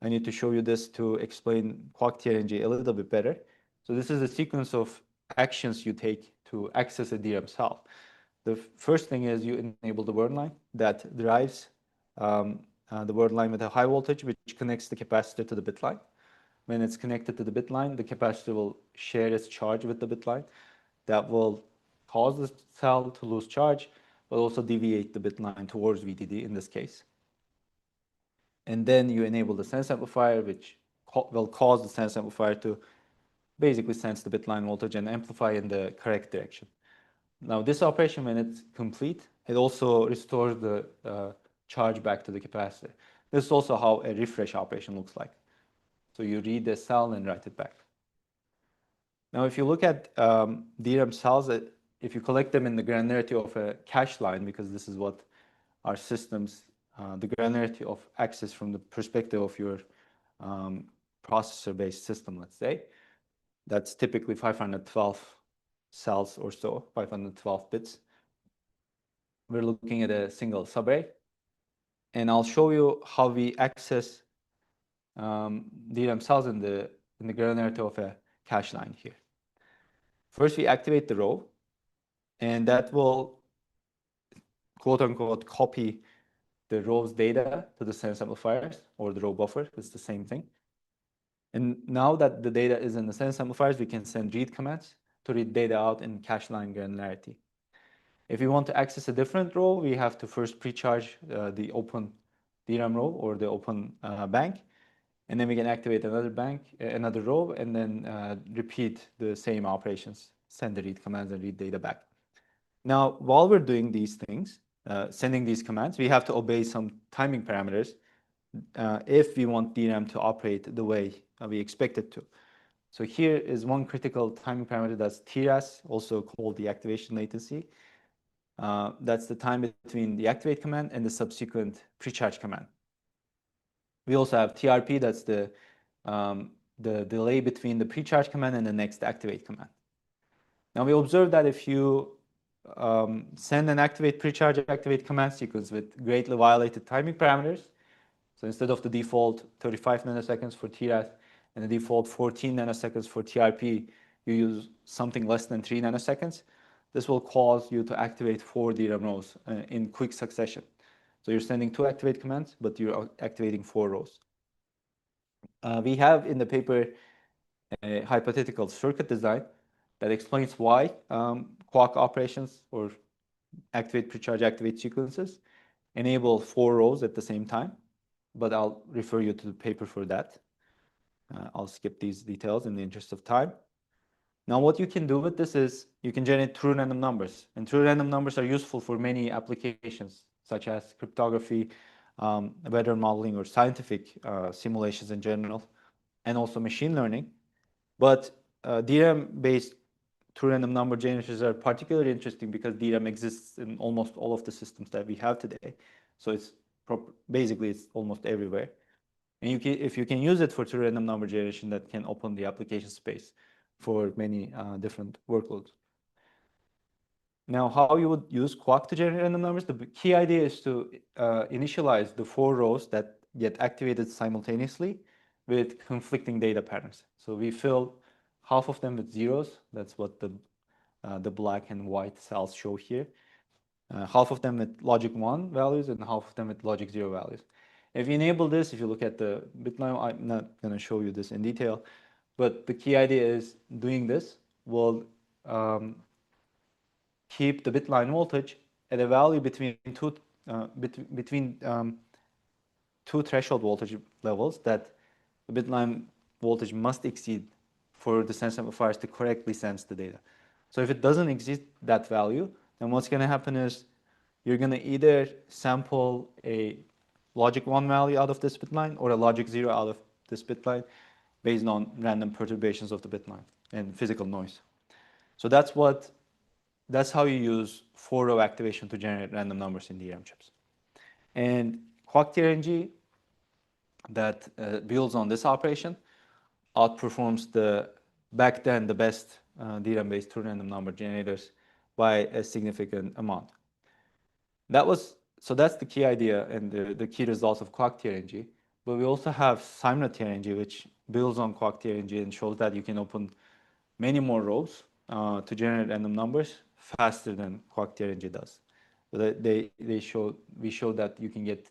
I need to show you this to explain clock RNG a little bit better. So this is a sequence of actions you take to access a DRAM cell. The first thing is you enable the word line that drives the word line with a high voltage, which connects the capacitor to the bit line. When it's connected to the bit line, the capacitor will share its charge with the bit line. That will cause the cell to lose charge, but also deviate the bit line towards VDD in this case. And then you enable the sense amplifier, which will cause the sense amplifier to basically sense the bit line voltage and amplify in the correct direction. Now, this operation, when it's complete, it also restores the charge back to the capacitor. This is also how a refresh operation looks like. So you read the cell and write it back. Now, if you look at DRAM cells, if you collect them in the granularity of a cache line, because this is what our systems, the granularity of access from the perspective of your processor-based system, let's say, that's typically 512 cells or so, 512 bits. We're looking at a single subarray, and I'll show you how we access DRAM cells in the granularity of a cache line here. First, we activate the row, and that will quote-unquote copy the row's data to the sense amplifiers or the row buffer. It's the same thing. And now that the data is in the sense amplifiers, we can send read commands to read data out in cache line granularity. If we want to access a different row, we have to first pre-charge the open DRAM row or the open bank, and then we can activate another bank, another row, and then repeat the same operations, send the read commands and read data back. Now, while we're doing these things, sending these commands, we have to obey some timing parameters if we want DRAM to operate the way we expect it to. So here is one critical timing parameter, that's TRAS, also called the activation latency. That's the time between the activate command and the subsequent pre-charge command. We also have TRP, that's the delay between the pre-charge command and the next activate command. Now we observe that if you send an activate pre-charge activate command sequence with greatly violated timing parameters, so instead of the default 35 nanoseconds for TRAS and the default 14 nanoseconds for TRP, you use something less than 3 nanoseconds, this will cause you to activate 4 DRAM rows in quick succession. So you're sending 2 activate commands, but you're activating 4 rows. We have in the paper a hypothetical circuit design that explains why clock operations or activate, pre-charge, activate sequences enable 4 rows at the same time, but I'll refer you to the paper for that. I'll skip these details in the interest of time. Now, what you can do with this is you can generate true random numbers, and true random numbers are useful for many applications, such as cryptography, weather modeling, or scientific simulations in general, and also machine learning. But DRAM-based true random number generators are particularly interesting because DRAM exists in almost all of the systems that we have today. So it's basically it's almost everywhere. And if you can use it for true random number generation, that can open the application space for many different workloads. Now, how you would use Quark to generate random numbers, the key idea is to initialize the 4 rows that get activated simultaneously with conflicting data patterns. So we fill half of them with zeros. That's what the black and white cells show here. Half of them with logic 1 values and half of them with logic 0 values. If you enable this, if you look at the bit line, I'm not going to show you this in detail, but the key idea is doing this will keep the bit line voltage at a value between two threshold voltage levels that the bit line voltage must exceed for the sense amplifiers to correctly sense the data. So if it doesn't exceed that value, then what's going to happen is you're going to either sample a logic 1 value out of this bit line or a logic 0 out of this bit line based on random perturbations of the bit line and physical noise. So that's how you use 4-row activation to generate random numbers in DRAM chips. And Quark TRNG that builds on this operation outperforms back then the best DRAM-based true random number generators by a significant amount. So that's the key idea and the key results of Quark TRNG. But we also have Simra TRNG, which builds on Quark TRNG and shows that you can open many more rows to generate random numbers faster than Quark TRNG does. So we showed that you can get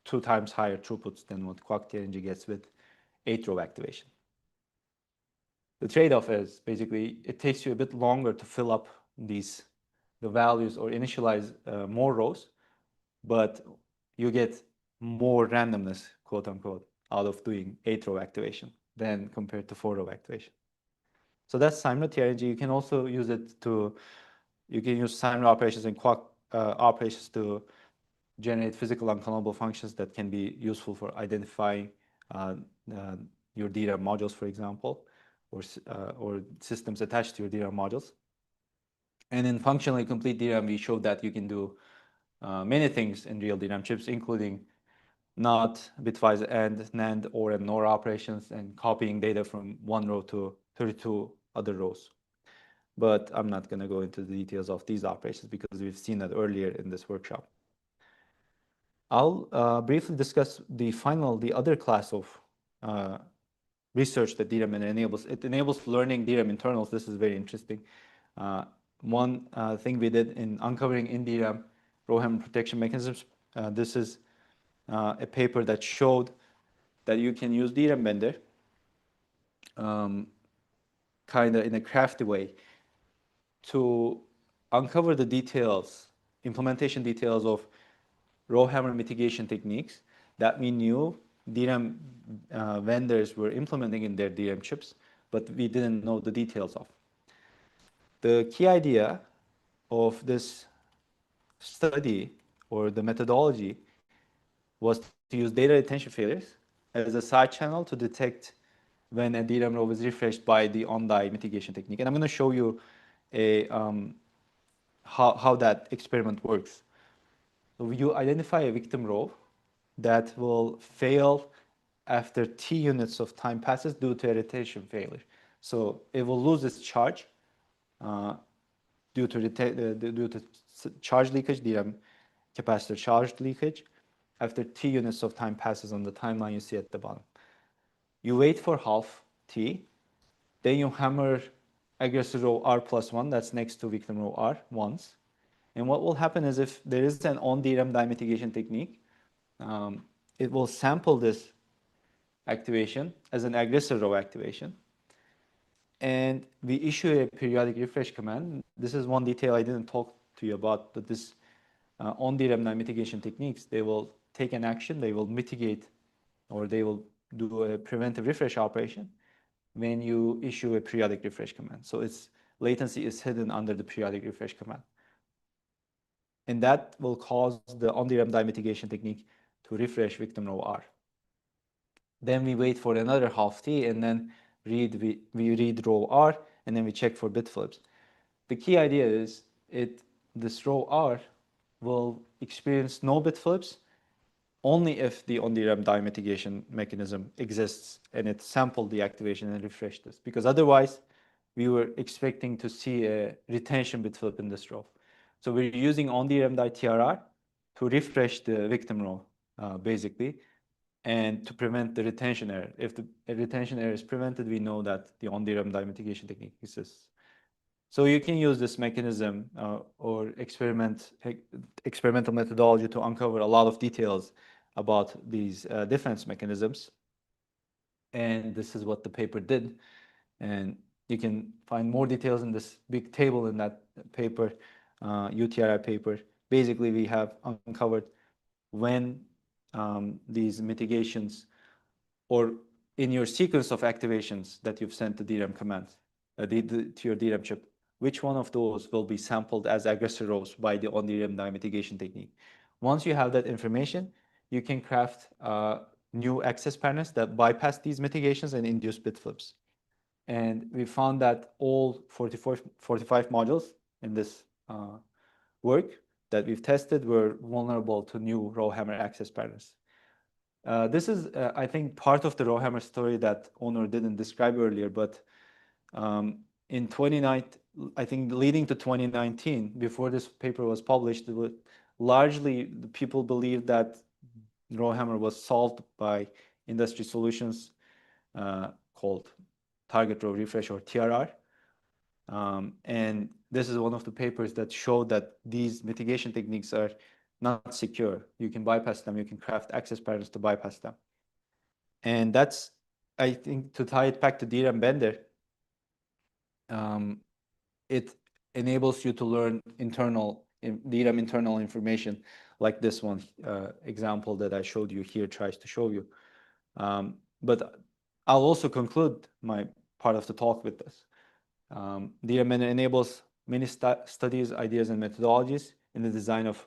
2 times higher throughputs than what Quark TRNG gets with 8-row activation. The trade-off is basically it takes you a bit longer to fill up the values or initialize more rows, but you get more randomness, quote unquote, out of doing 8-row activation than compared to 4-row activation. So that's Simra TRNG. You can also use it to, you can use Simra operations and Quark operations to generate physical uncountable functions that can be useful for identifying your DRAM modules, for example, or systems attached to your DRAM modules. And in functionally complete DRAM, we showed that you can do many things in real DRAM chips, including NOT, bitwise AND, NAND, OR, and NOR operations, and copying data from one row to 32 other rows. But I'm not going to go into the details of these operations because we've seen that earlier in this workshop. I'll briefly discuss the other class of research that DRAM enables. It enables learning DRAM internals. This is very interesting. One thing we did in uncovering in DRAM row hammer protection mechanisms, this is a paper that showed that you can use DRAM Bender kind of in a crafty way to uncover the details, implementation details of row hammer mitigation techniques that we knew DRAM vendors were implementing in their DRAM chips, but we didn't know the details of. The key idea of this study or the methodology was to use data retention failures as a side channel to detect when a DRAM row is refreshed by the on-die mitigation technique. And I'm going to show you how that experiment works. So you identify a victim row that will fail after T units of time passes due to a retention failure. So it will lose its charge due to charge leakage, DRAM capacitor charge leakage, after T units of time passes on the timeline you see at the bottom. You wait for half T, then you hammer aggressor row R plus 1, that's next to victim row R, once. And what will happen is if there is an on-DRAM die mitigation technique, it will sample this activation as an aggressor row activation. And we issue a periodic refresh command. This is one detail I didn't talk to you about, but this on-DRAM die mitigation techniques, they will take an action, they will mitigate, or they will do a preventive refresh operation when you issue a periodic refresh command. So its latency is hidden under the periodic refresh command. And that will cause the on-DRAM die mitigation technique to refresh victim row R. Then we wait for another half T, and then we read row R, and then we check for bit flips. The key idea is this row R will experience no bit flips only if the on-DRAM die mitigation mechanism exists and it sampled the activation and refreshed this. Because otherwise, we were expecting to see a retention bit flip in this row. So we're using on-DRAM die TRR to refresh the victim row, basically, and to prevent the retention error. If the retention error is prevented, we know that the on-DRAM die mitigation technique exists. So you can use this mechanism or experimental methodology to uncover a lot of details about these defense mechanisms. And this is what the paper did. And you can find more details in this big table in that paper, UTRI paper. Basically, we have uncovered when these mitigations, or in your sequence of activations that you've sent to DRAM commands, to your DRAM chip, which one of those will be sampled as aggressor rows by the on-DRAM die mitigation technique. Once you have that information, you can craft new access patterns that bypass these mitigations and induce bit flips. And we found that all 45 modules in this work that we've tested were vulnerable to new row hammer access patterns. This is, I think, part of the row hammer story that Onur didn't describe earlier, but in 2019, I think leading to 2019, before this paper was published, largely the people believed that row hammer was solved by industry solutions called target row refresh, or TRR. And this is one of the papers that showed that these mitigation techniques are not secure. You can bypass them. You can craft access patterns to bypass them. And that's, I think, to tie it back to DRAM Bender, it enables you to learn DRAM internal information, like this one example that I showed you here tries to show you. But I'll also conclude my part of the talk with this. DRAM Bender enables many studies, ideas, and methodologies in the design of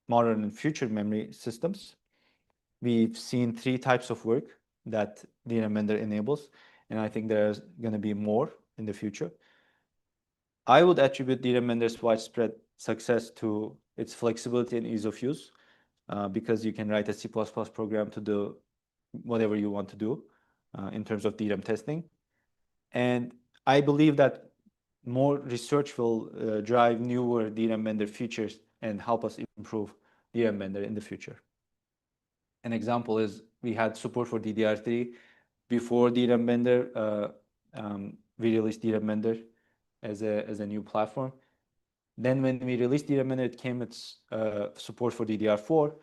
modern and future memory systems. We've seen 3 types of work that DRAM Bender enables, and I think there's going to be more in the future. I would attribute DRAM Bender's widespread success to its flexibility and ease of use, because you can write a C++ program to do whatever you want to do in terms of DRAM testing. And I believe that more research will drive newer DRAM Bender features and help us improve DRAM Bender in the future. An example is we had support for DDR3 before DRAM Bender. We released DRAM Bender as a new platform. Then when we released DRAM Bender, it came with support for DDR4,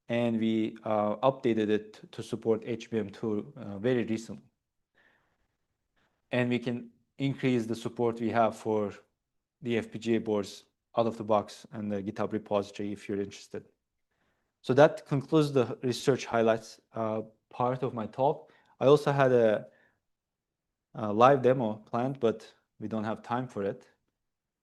and we updated it to support HBM2 very recently. And we can increase the support we have for the FPGA boards out of the box and the GitHub repository if you're interested. So that concludes the research highlights part of my talk. I also had a live demo planned, but we don't have time for it.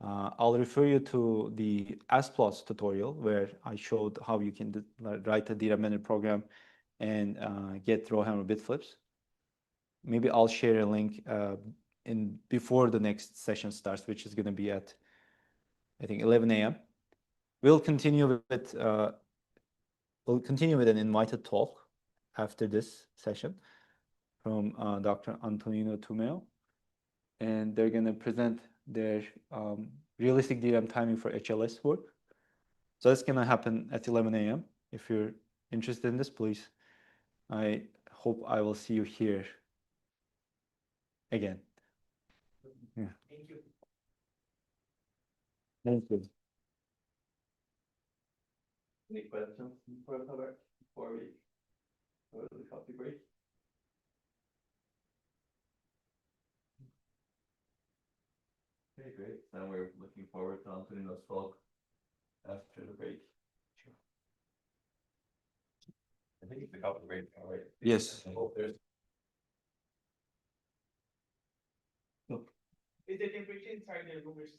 I'll refer you to the ASPLOS tutorial where I showed how you can write a DRAM Bender program and get rowhammer bit flips. Maybe I'll share a link before the next session starts, which is going to be at, I think, 11 a.m. We'll continue with an invited talk after this session from Dr. Antonino Tumeo, and they're going to present their realistic DRAM timing for HLS work. So that's going to happen at 11 a.m. If you're interested in this, please. I hope I will see you here again. Yeah. Thank you. Thank you. Any questions for Ataberk before we go to the coffee break? Okay, great. Then we're looking forward to Antonino's talk after the break. Sure. I think it's the coffee break, all right? Yes. I hope there's Is the temperature inside the room is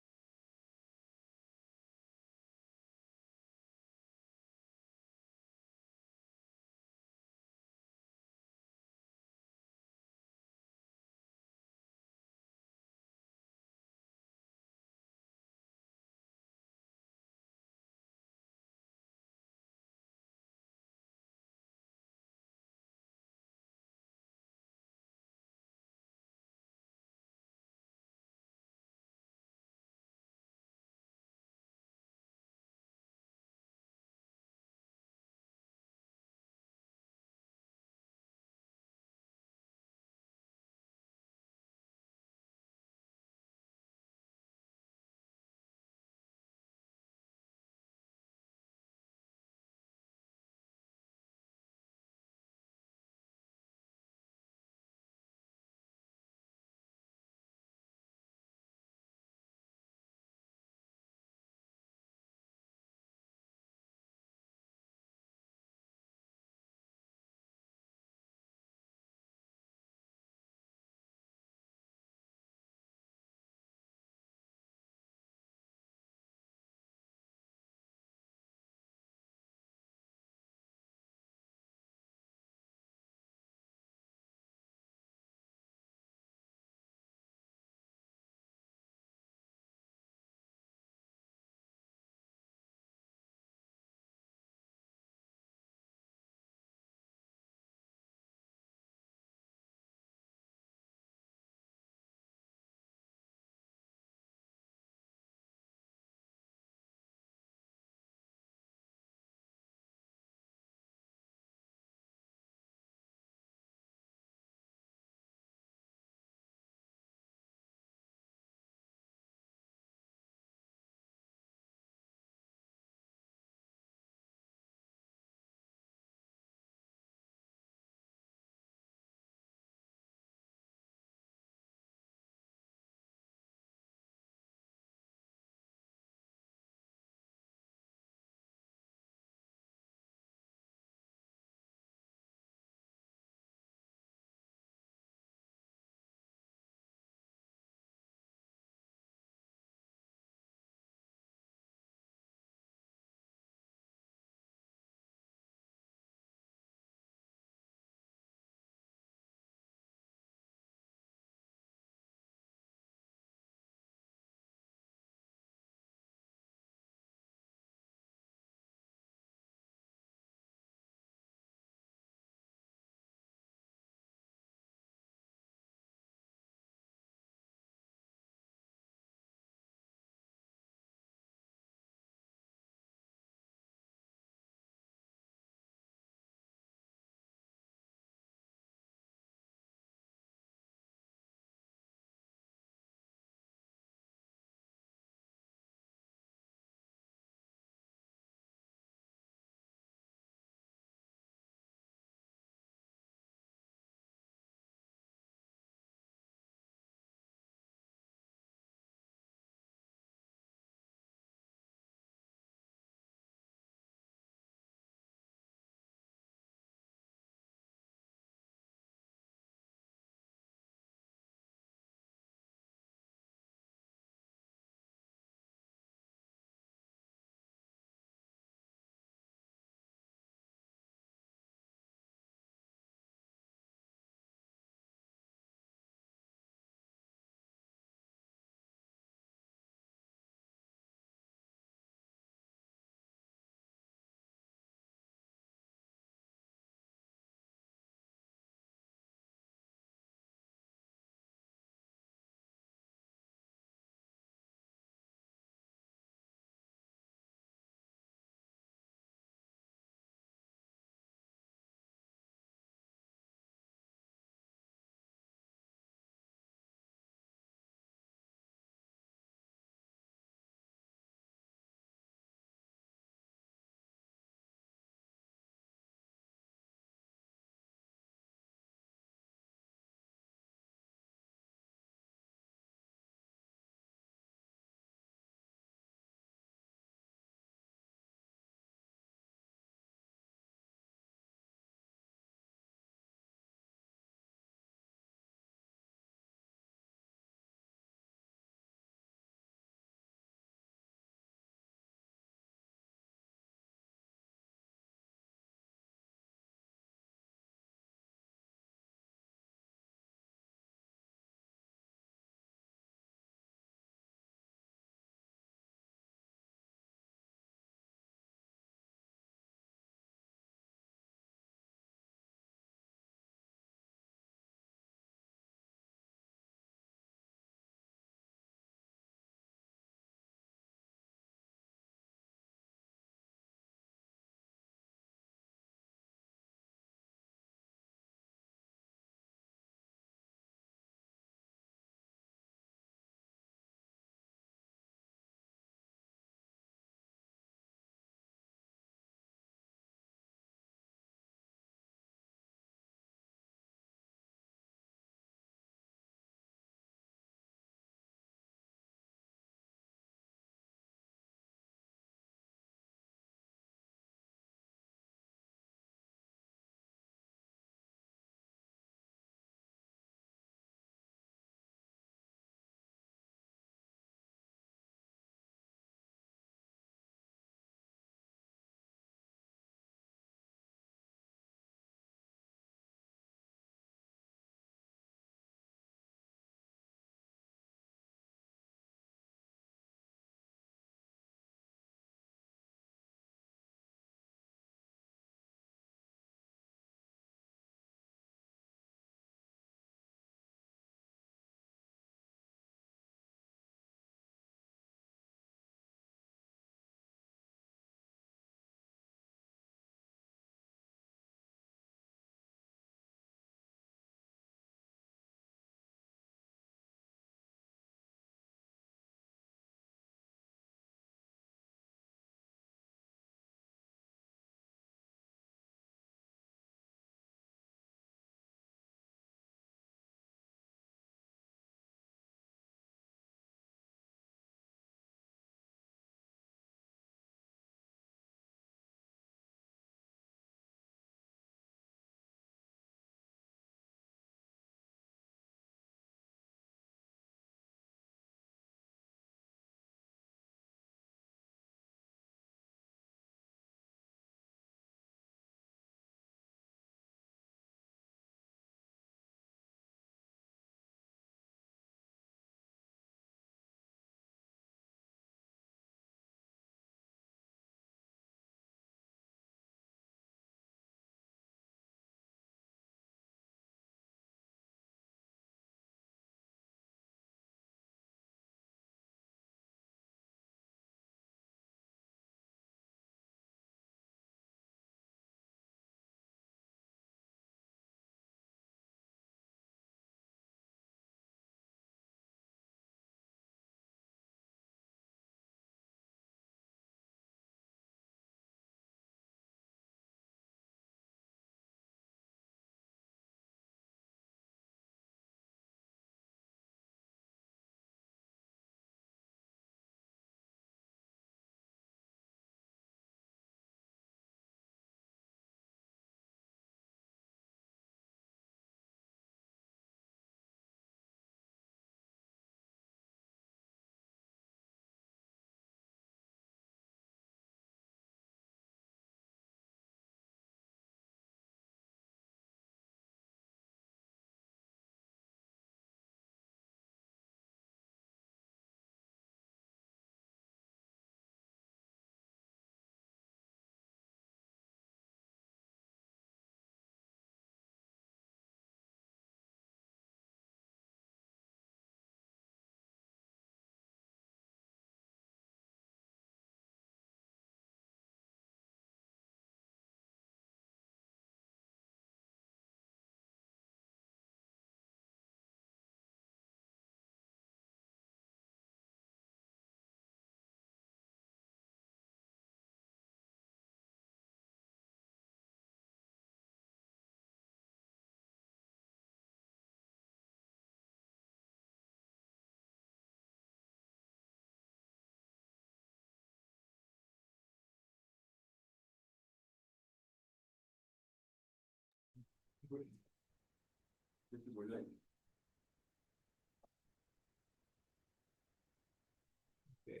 Okay.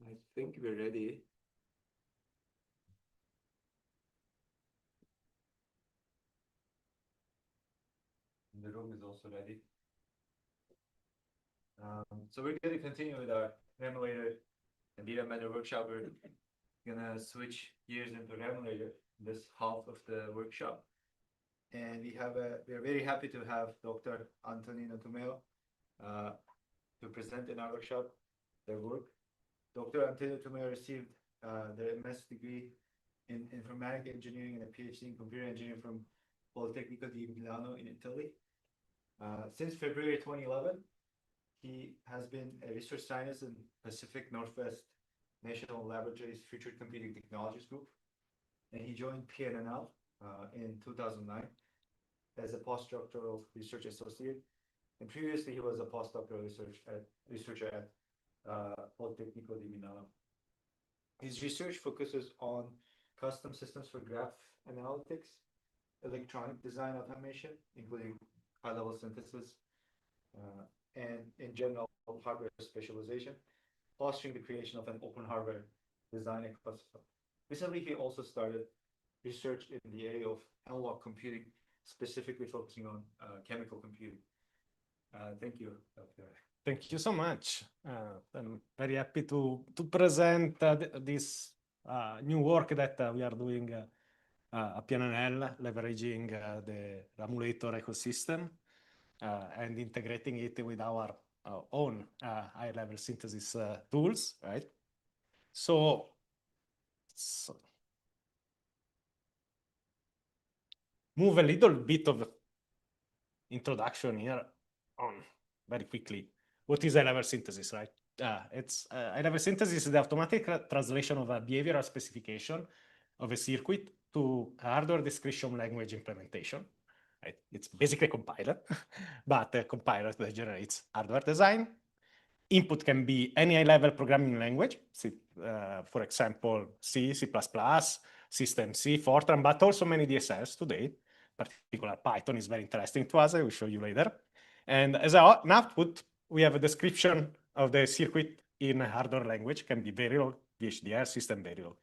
I think we're ready. The room is also ready. So we're going to continue with our Ramulator and DRAM Bender workshop. We're gonna switch gears into Ramulator this half of the workshop, and we're very happy to have Dr. Antonino Tomeo to present in our workshop their work. Dr. Antonino Tomeo received their MS degree in informatic engineering and a PhD in computer engineering from Politecnico di Milano in Italy. Since February 2011, he has been a research scientist in Pacific Northwest National Laboratories Future Computing Technologies Group, and he joined PNNL in 2009 as a postdoctoral research associate. And previously, he was a postdoctoral researcher at Politecnico di Milano. His research focuses on custom systems for graph analytics, electronic design automation, including high-level synthesis, and in general hardware specialization, fostering the creation of an open hardware design ecosystem. Recently, he also started research in the area of analog computing, specifically focusing on chemical computing. Thank you, Dr. Thank you so much. I'm very happy to present this new work that we are doing at PNNL, leveraging the Ramulator ecosystem and integrating it with our own high-level synthesis tools, right? So move a little bit of introduction here on very quickly. What is high-level synthesis, right? High-level synthesis is the automatic translation of a behavioral specification of a circuit to hardware description language implementation. Right? It's basically a compiler, but a compiler that generates hardware design. Input can be any high-level programming language, for example, C, C++, System C, Fortran, but also many DSLs today. Particular Python is very interesting to us. I will show you later. And as an output, we have a description of the circuit in a hardware language, can be Verilog, VHDL, System Verilog.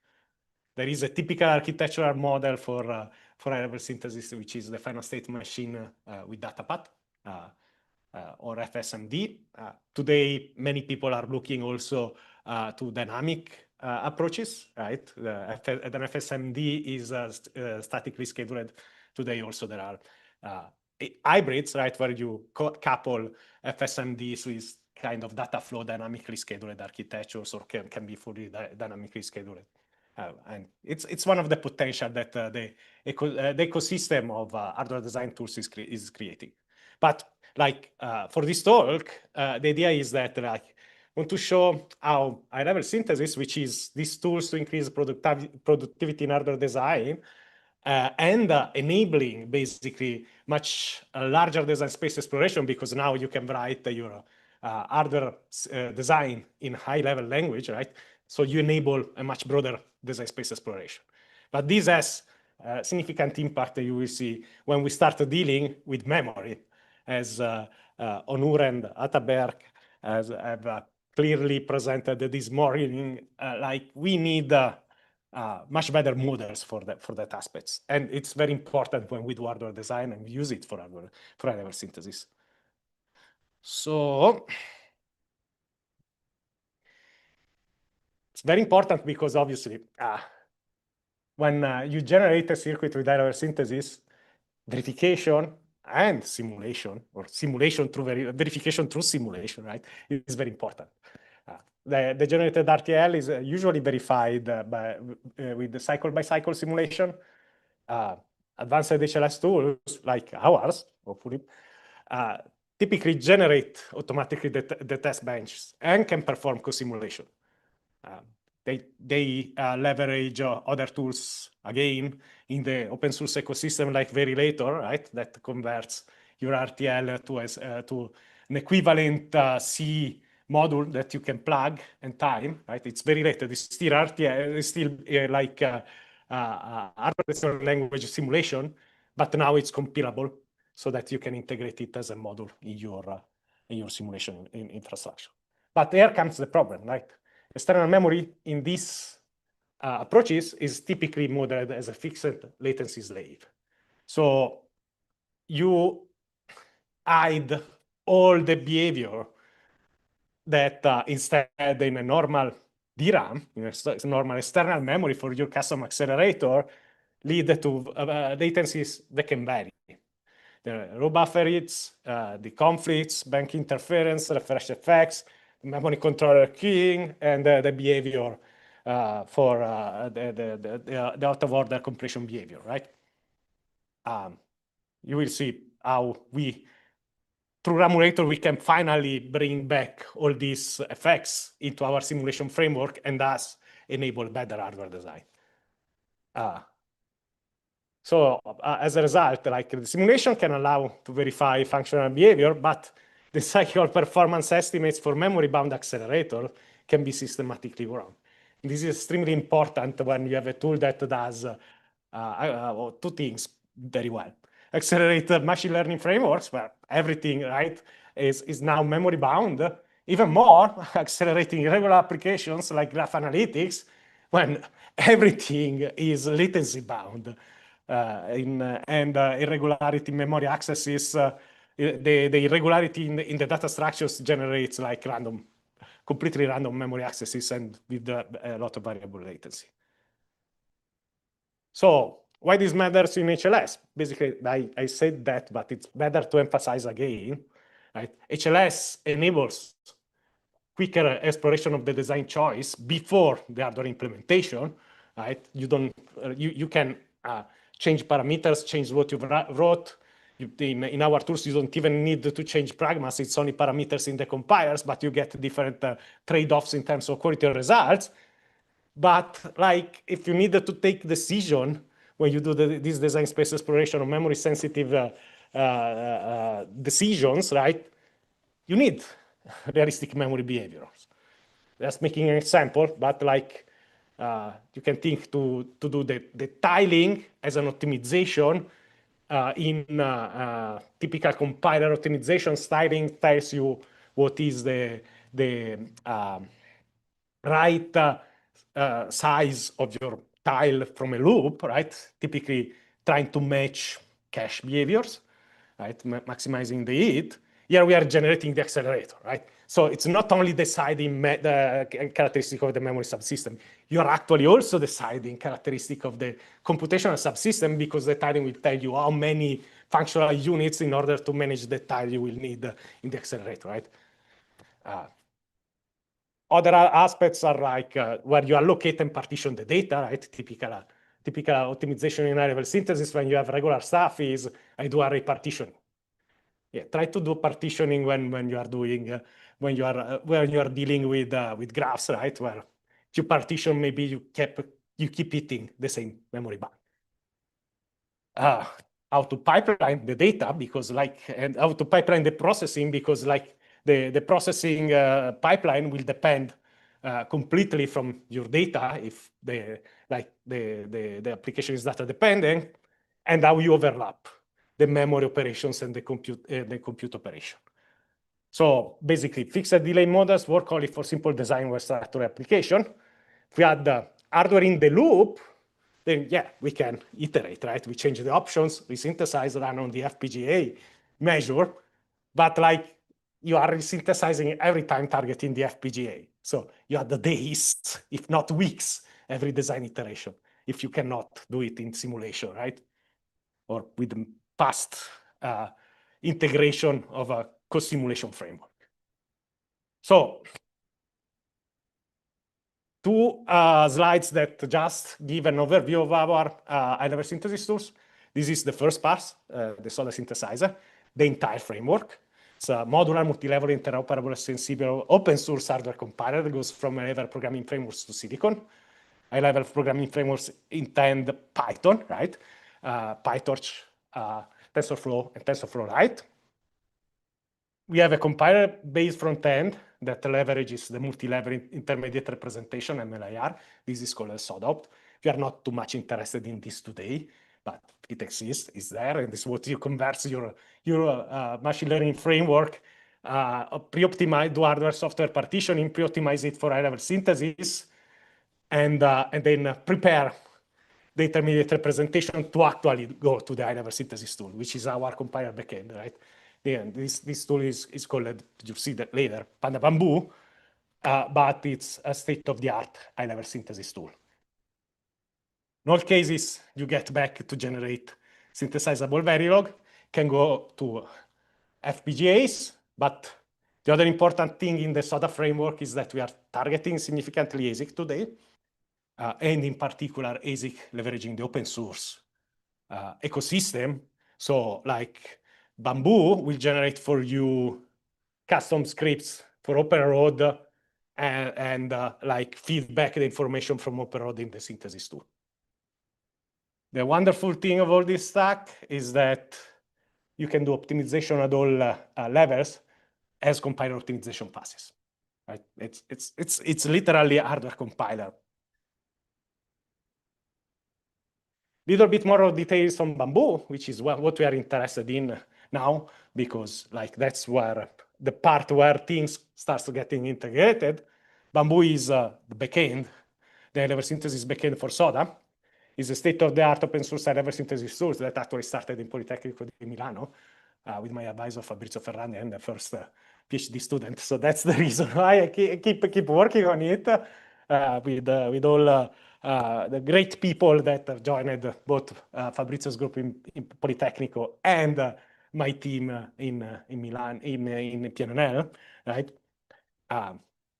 There is a typical architectural model for high-level synthesis, which is the final state machine with data path or FSMD. Today, many people are looking also to dynamic approaches, right? The FSMD is statically scheduled. Today, also, there are hybrids, right, where you couple FSMDs with kind of data flow dynamically scheduled architectures, or can be fully dynamically scheduled. And it's one of the potential that the ecosystem of hardware design tools is creating. But like for this talk, the idea is that like I want to show how high-level synthesis, which is these tools to increase productivity in hardware design, and enabling basically much larger design space exploration, because now you can write your hardware design in high-level language, right? So you enable a much broader design space exploration. But this has significant impact that you will see when we start dealing with memory, as Onur and Ataberk have clearly presented this morning. Like we need much better models for that aspects. And it's very important when we do hardware design and we use it for high-level synthesis. So it's very important because obviously when you generate a circuit with high-level synthesis, verification and simulation, or simulation through verification through simulation, right, is very important. The generated RTL is usually verified with the cycle-by-cycle simulation. Advanced HLS tools like ours, hopefully, typically generate automatically the test benches and can perform co-simulation. They leverage other tools, again, in the open source ecosystem like Verilator, right, that converts your RTL to an equivalent C module that you can plug and time, right? It's Verilator. It's still RTL. It's still like architectural language simulation, but now it's compilable so that you can integrate it as a module in your simulation infrastructure. But here comes the problem, right? External memory in these approaches is typically modeled as a fixed latency slave. So you hide all the behavior that instead in a normal DRAM, in a normal external memory for your custom accelerator, lead to latencies that can vary. The row buffer hits, the conflicts, bank interference, refresh effects, memory controller keying, and the behavior for the out-of-order completion behavior, right? You will see how through Ramulator, we can finally bring back all these effects into our simulation framework and thus enable better hardware design. So as a result, like the simulation can allow to verify functional behavior, but the cycle performance estimates for memory-bound accelerator can be systematically wrong. This is extremely important when you have a tool that does two things very well. Accelerate machine learning frameworks where everything, right, is now memory-bound. Even more, accelerating irregular applications like graph analytics when everything is latency-bound. And irregularity memory accesses, the irregularity in the data structures generates like completely random memory accesses and with a lot of variable latency. So why this matters in HLS? Basically, I said that, but it's better to emphasize again. Right? HLS enables quicker exploration of the design choice before the hardware implementation. Right? You can change parameters, change what you wrote. In our tools, you don't even need to change pragmas. It's only parameters in the compilers, but you get different trade-offs in terms of quality of results. But like if you need to take decision when you do this design space exploration of memory-sensitive decisions, right? You need realistic memory behaviors. Just making an example, but like you can think to do the tiling as an optimization in typical compiler optimization. Tiling tells you what is the right size of your tile from a loop, right? Typically trying to match cache behaviors, right? Maximizing the heat. Here we are generating the accelerator, right? So it's not only deciding the characteristic of the memory subsystem, you're actually also deciding characteristic of the computational subsystem because the tiling will tell you how many functional units in order to manage the tile you will need in the accelerator, right? Other aspects are like where you allocate and partition the data, right? Typical optimization in high-level synthesis when you have regular stuff is I do array partitioning. Yeah, try to do partitioning when you are doing when you are dealing with graphs, right? Where if you partition, maybe you keep hitting the same memory bound. How to pipeline the data because and how to pipeline the processing because the processing pipeline will depend completely from your data if the application is data dependent, and how you overlap the memory operations and the compute operation. So basically, fixed delay models work only for simple design or structured application. If we add the hardware in the loop, then yeah, we can iterate, right? We change the options, we synthesize, run on the FPGA measure, but like you are synthesizing every time targeting the FPGA. So you have the days, if not weeks, every design iteration, if you cannot do it in simulation, right? Or with the past integration of a co-simulation framework. So two slides that just give an overview of our high-level synthesis tools. This is the first part, the solid synthesizer, the entire framework. It's a modular, multi-level, interoperable, extensible, open source hardware compiler that goes from high-level programming frameworks to silicon. High-level programming frameworks intend Python, right? PyTorch, TensorFlow, and TensorFlow Lite. We have a compiler-based front end that leverages the multi-level intermediate representation, MLIR. This is called a SODOPT. we are not too much interested in this today, but it exists, it's there, and it's what you convert your machine learning framework, pre-optimize, do hardware software partitioning, pre-optimize it for high-level synthesis, and then prepare the intermediate representation to actually go to the high-level synthesis tool, which is our compiler backend, right? Then this tool is called, you'll see that later, Panda Bamboo, but it's a state-of-the-art high-level synthesis tool. In all cases, you get back to generate synthesizable Verilog, can go to FPGAs, but the other important thing in the SODA framework is that we are targeting significantly ASIC today, and in particular ASIC leveraging the open source ecosystem. So like Bamboo will generate for you custom scripts for OpenRoad and like feedback the information from OpenRoad in the synthesis tool. The wonderful thing of all this stack is that you can do optimization at all levels as compiler optimization passes. Right? It's literally a hardware compiler. Little bit more of details on Bamboo, which is what we are interested in now, because like that's where the part where things starts getting integrated. Bamboo is the backend, the high-level synthesis backend for SODA. Is a state-of-the-art open source high-level synthesis tools that actually started in Politecnico di Milano with my advisor Fabrizio Ferrandi and the first PhD student. So that's the reason why I keep working on it with all the great people that have joined both Fabrizio's group in Politecnico and my team in Milan, in PNL, right?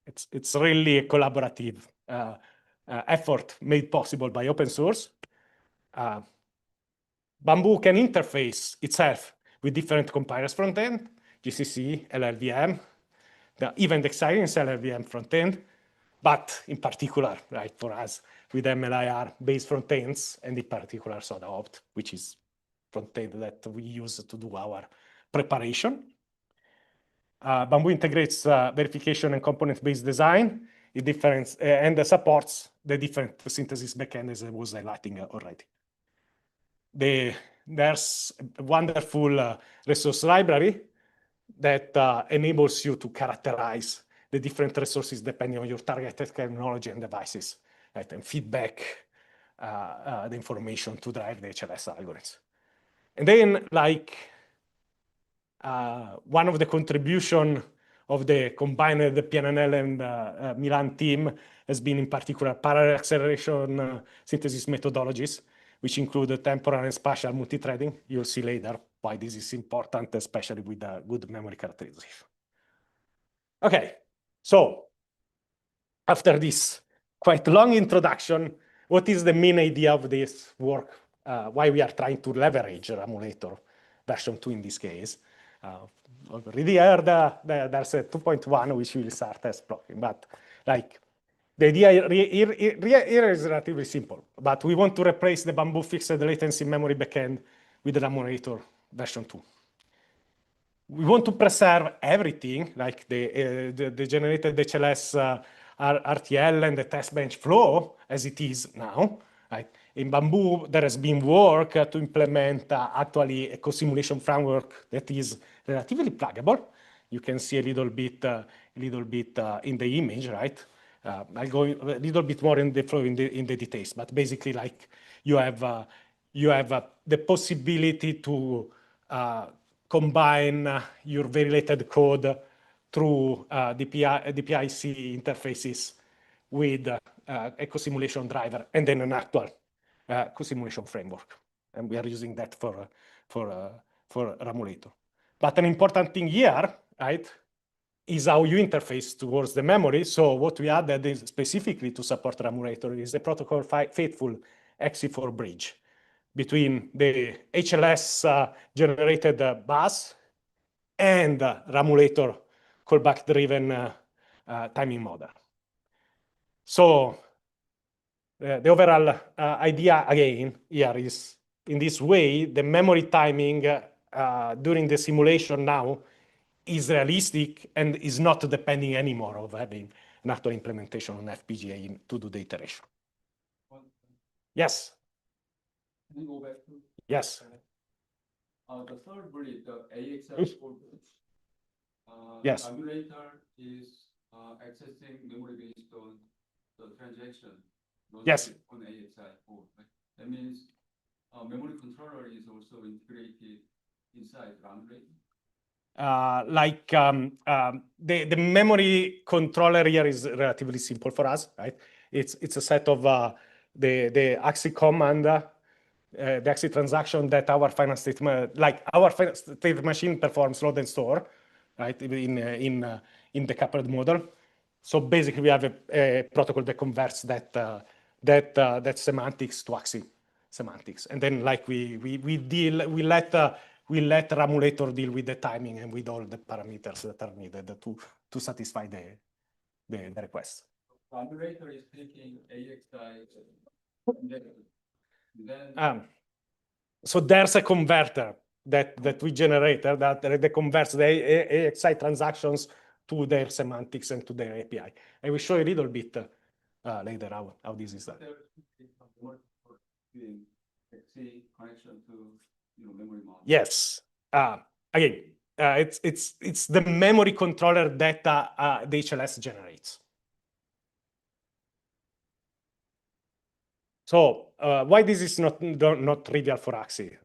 It's really a collaborative effort made possible by open source. Bamboo can interface itself with different compilers front-end, GCC, LLVM, even the Xilinx LLVM front-end, but in particular, right, for us, with MLIR-based front-ends, and in particular SODA-opt, which is front-end that we use to do our preparation. Bamboo integrates verification and component-based design, and supports the different synthesis backend as I was highlighting already. There's a wonderful resource library that enables you to characterize the different resources depending on your targeted technology and devices, right? And feedback the information to drive the HLS algorithms. And then, like, one of the contribution of the combined PNL and Milan team has been in particular parallel acceleration synthesis methodologies, which include temporal and spatial multithreading. You'll see later why this is important, especially with good memory characterization. Okay, so after this quite long introduction, what is the main idea of this work? Why we are trying to leverage Ramulator version 2 in this case? Already heard there's a 2.1 which we will start exploring, but like the idea here is relatively simple, but we want to replace the Bamboo fixed latency memory backend with the Ramulator version 2. We want to preserve everything, like the generated HLS RTL and the test bench flow as it is now. Right? In Bamboo, there has been work to implement actually a co-simulation framework that is relatively pluggable. You can see a little bit in the image, right? I'll go a little bit more in the flow in the details, but basically, like you have the possibility to combine your verilated code through the PIC interfaces with a co-simulation driver and then an actual co-simulation framework. And we are using that for Ramulator. But an important thing here, right, is how you interface towards the memory. So what we added is specifically to support Ramulator is the protocol faithful XC4 bridge between the HLS generated bus and Ramulator callback-driven timing model. So the overall idea again here is in this way, the memory timing during the simulation now is realistic and is not depending anymore of having an actual implementation on FPGA to do the iteration. Yes. Can we go back to? Yes. The third bullet, the AXI code. Yes. Ramulator is accessing memory based on the transaction. Yes. On AXI code. Right? That means memory controller is also integrated inside Ramulator. The memory controller here is relatively simple for us, right? It's a set of the AXI command, the AXI transaction that our final state, our final state machine performs load and store, right? In the coupled model. So basically, we have a protocol that converts that semantics to AXI semantics, and then we let Ramulator deal with the timing and with all the parameters that are needed to satisfy the request. Ramulator is taking AXI, then so there's a converter that we generated that converts the AXI transactions to their semantics and to their API. I will show you a little bit later how this is done. Connection to memory model. Yes. Again, it's the memory controller data the HLS generates. So why this is not trivial for AXI?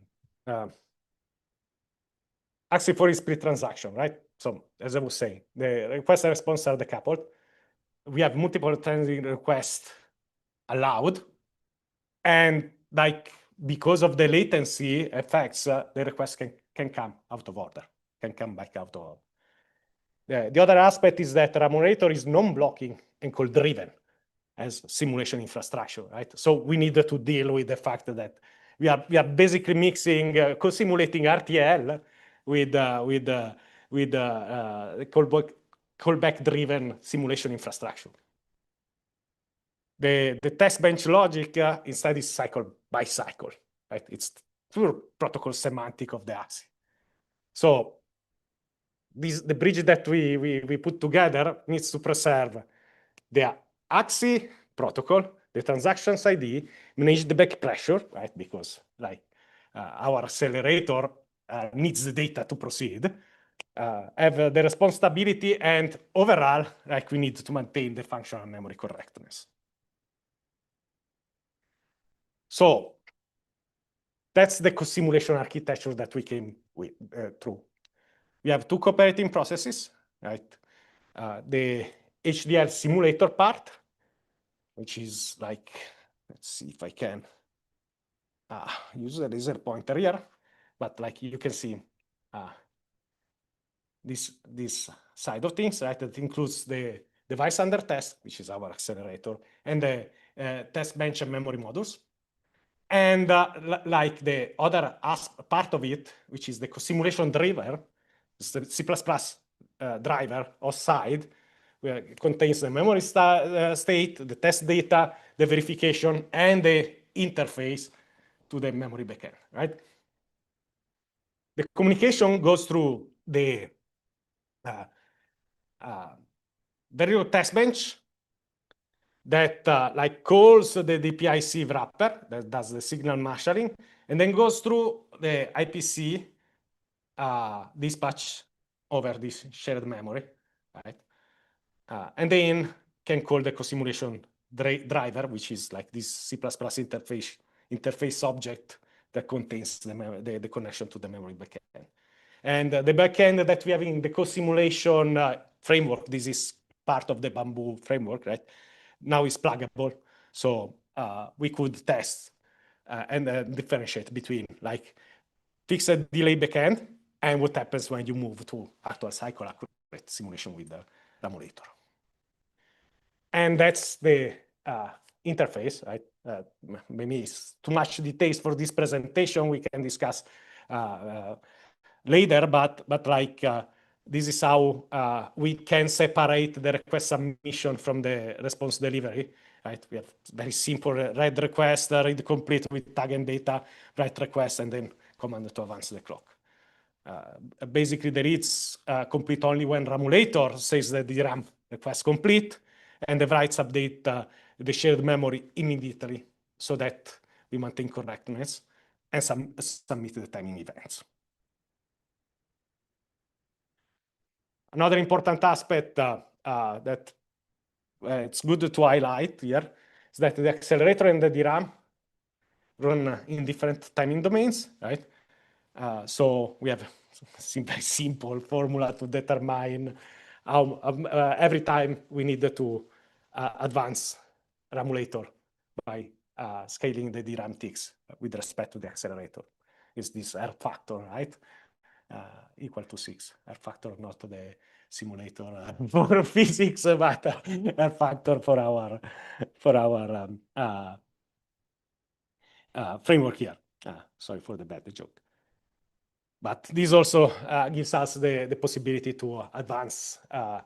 AXI for is pre-transaction, right? So as I was saying, the request and response are decoupled. We have multiple requests allowed, and because of the latency effects, the request can come out of order, can come back out of order. The other aspect is that Ramulator is non-blocking and call-driven as simulation infrastructure, right? So we need to deal with the fact that we are basically mixing co-simulating RTL with callback-driven simulation infrastructure. The test bench logic instead is cycle by cycle, right? It's pure protocol semantic of the AXI. So the bridge that we put together needs to preserve the AXI protocol, the transactions ID, manage the back pressure, right? Because our accelerator needs the data to proceed, have the response stability, and overall, we need to maintain the functional memory correctness. So that's the co-simulation architecture that we came through. We have two cooperating processes, right? The HDL simulator part, which is let's see if I can use a laser pointer here, but you can see this side of things, right? That includes the device under test, which is our accelerator, and the test bench and memory modules. And the other part of it, which is the simulation driver, the C++ driver or side, where it contains the memory state, the test data, the verification, and the interface to the memory backend, right? The communication goes through the variable test bench that calls the DPI-C wrapper that does the signal marshalling, and then goes through the IPC dispatch over this shared memory, right? And then can call the co-simulation driver, which is this C++ interface object that contains the connection to the memory backend. And the backend that we have in the co-simulation framework, this is part of the Bamboo framework, right? Now is pluggable, so we could test and differentiate between fixed delay backend and what happens when you move to actual cycle accurate simulation with the Ramulator. And that's the interface, right? Maybe it's too much details for this presentation. We can discuss later, but this is how we can separate the request submission from the response delivery, right? We have very simple read request, read complete with tag and data, write request, and then command to advance the clock. Basically, the reads complete only when Ramulator says that the DRAM request complete, and the writes update the shared memory immediately so that we maintain correctness and submit the timing events. Another important aspect that it's good to highlight here is that the accelerator and the DRAM run in different timing domains, right? So we have a very simple formula to determine how every time we need to advance Ramulator by scaling the DRAM ticks with respect to the accelerator. It's this R factor, right? Equal to 6. R factor, not the simulator for physics, but R factor for our framework here. Sorry for the bad joke. But this also gives us the possibility to advance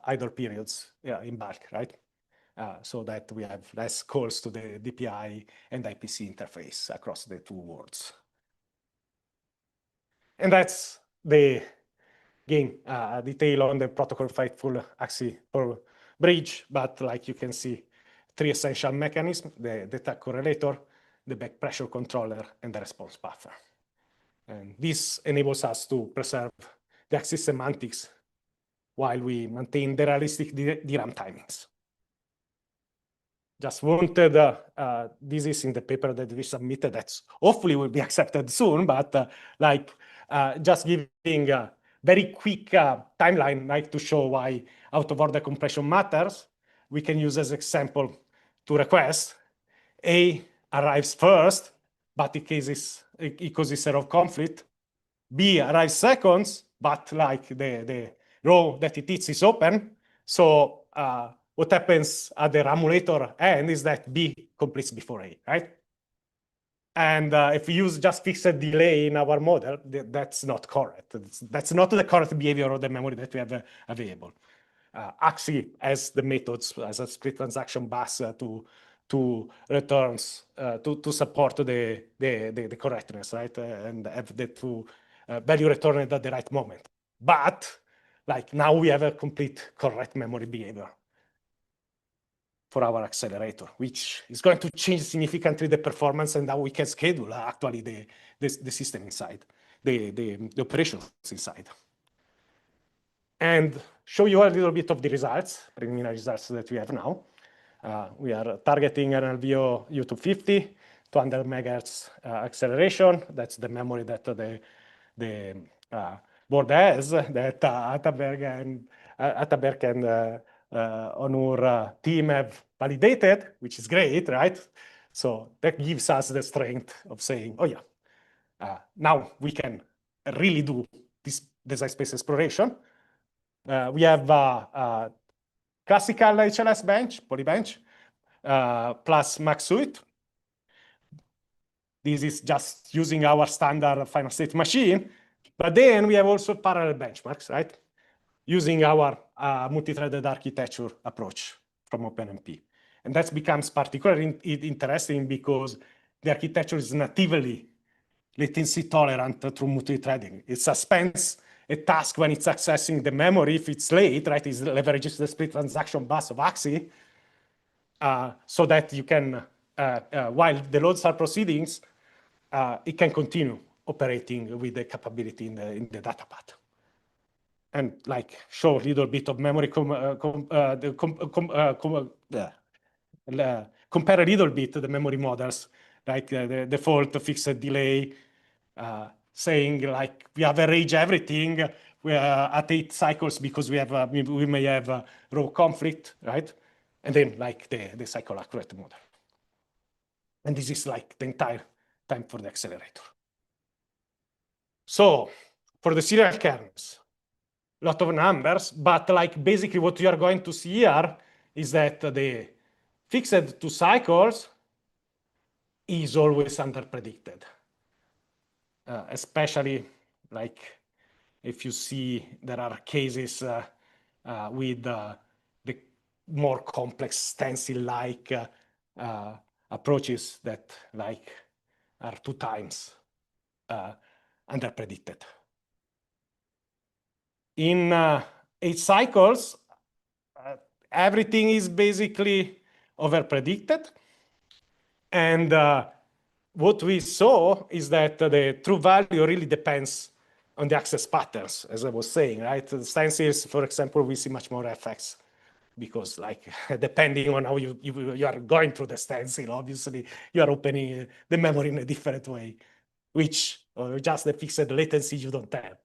idle periods in bulk, right? So that we have less calls to the DPI and IPC interface across the two worlds. And that's the detail on the protocol faithful axis or bridge. But like you can see, 3 essential mechanisms: the detect correlator, the back pressure controller, and the response buffer. And this enables us to preserve the axis semantics while we maintain the realistic DRAM timings. Just wanted, this is in the paper that we submitted, that's hopefully will be accepted soon, but just giving a very quick timeline, like to show why out-of-order compression matters. We can use as example to request A arrives first, but it causes error of conflict. B arrives second, but like the row that it hits is open. So what happens at the Ramulator end is that B completes before A, right? And if we use just fixed delay in our model, that's not correct. That's not the correct behavior of the memory that we have available. AXI has the methods as a split transaction bus to returns to support the correctness, right? And have the two value returned at the right moment. But like now we have a complete correct memory behavior for our accelerator, which is going to change significantly the performance and how we can schedule actually the system inside, the operations inside. And show you a little bit of the results, preliminary results that we have now. We are targeting an LVO U250, 200 megahertz acceleration. That's the memory that the board has, that Ataberk and Onur team have validated, which is great, right? So that gives us the strength of saying, oh yeah, now we can really do this design space exploration. We have classical HLS bench, polybench, plus MaxSuite. This is just using our standard final state machine. But then we have also parallel benchmarks, right? Using our multi-threaded architecture approach from OpenMP. And that becomes particularly interesting because the architecture is natively latency tolerant through multi-threading. It suspends a task when it's accessing the memory. If it's late, right, it leverages the split transaction bus of AXI so that you can, while the loads are proceeding, it can continue operating with the capability in the data path. And like show a little bit of memory, compare a little bit the memory models, like the default fixed delay, saying like we average everything at 8 cycles because we may have a row conflict, right? And then like the cycle accurate model. And this is like the entire time for the accelerator. So for the serial kernels, a lot of numbers, but like basically what you are going to see here is that the fixed 2 cycles is always underpredicted. Especially like if you see there are cases with the more complex stencil-like approaches that like are 2 times underpredicted. In 8 cycles, everything is basically overpredicted. And what we saw is that the true value really depends on the access patterns, as I was saying, right? The stencils, for example, we see much more effects because, like, depending on how you are going through the stencil, obviously, you are opening the memory in a different way, which just the fixed latency you don't have.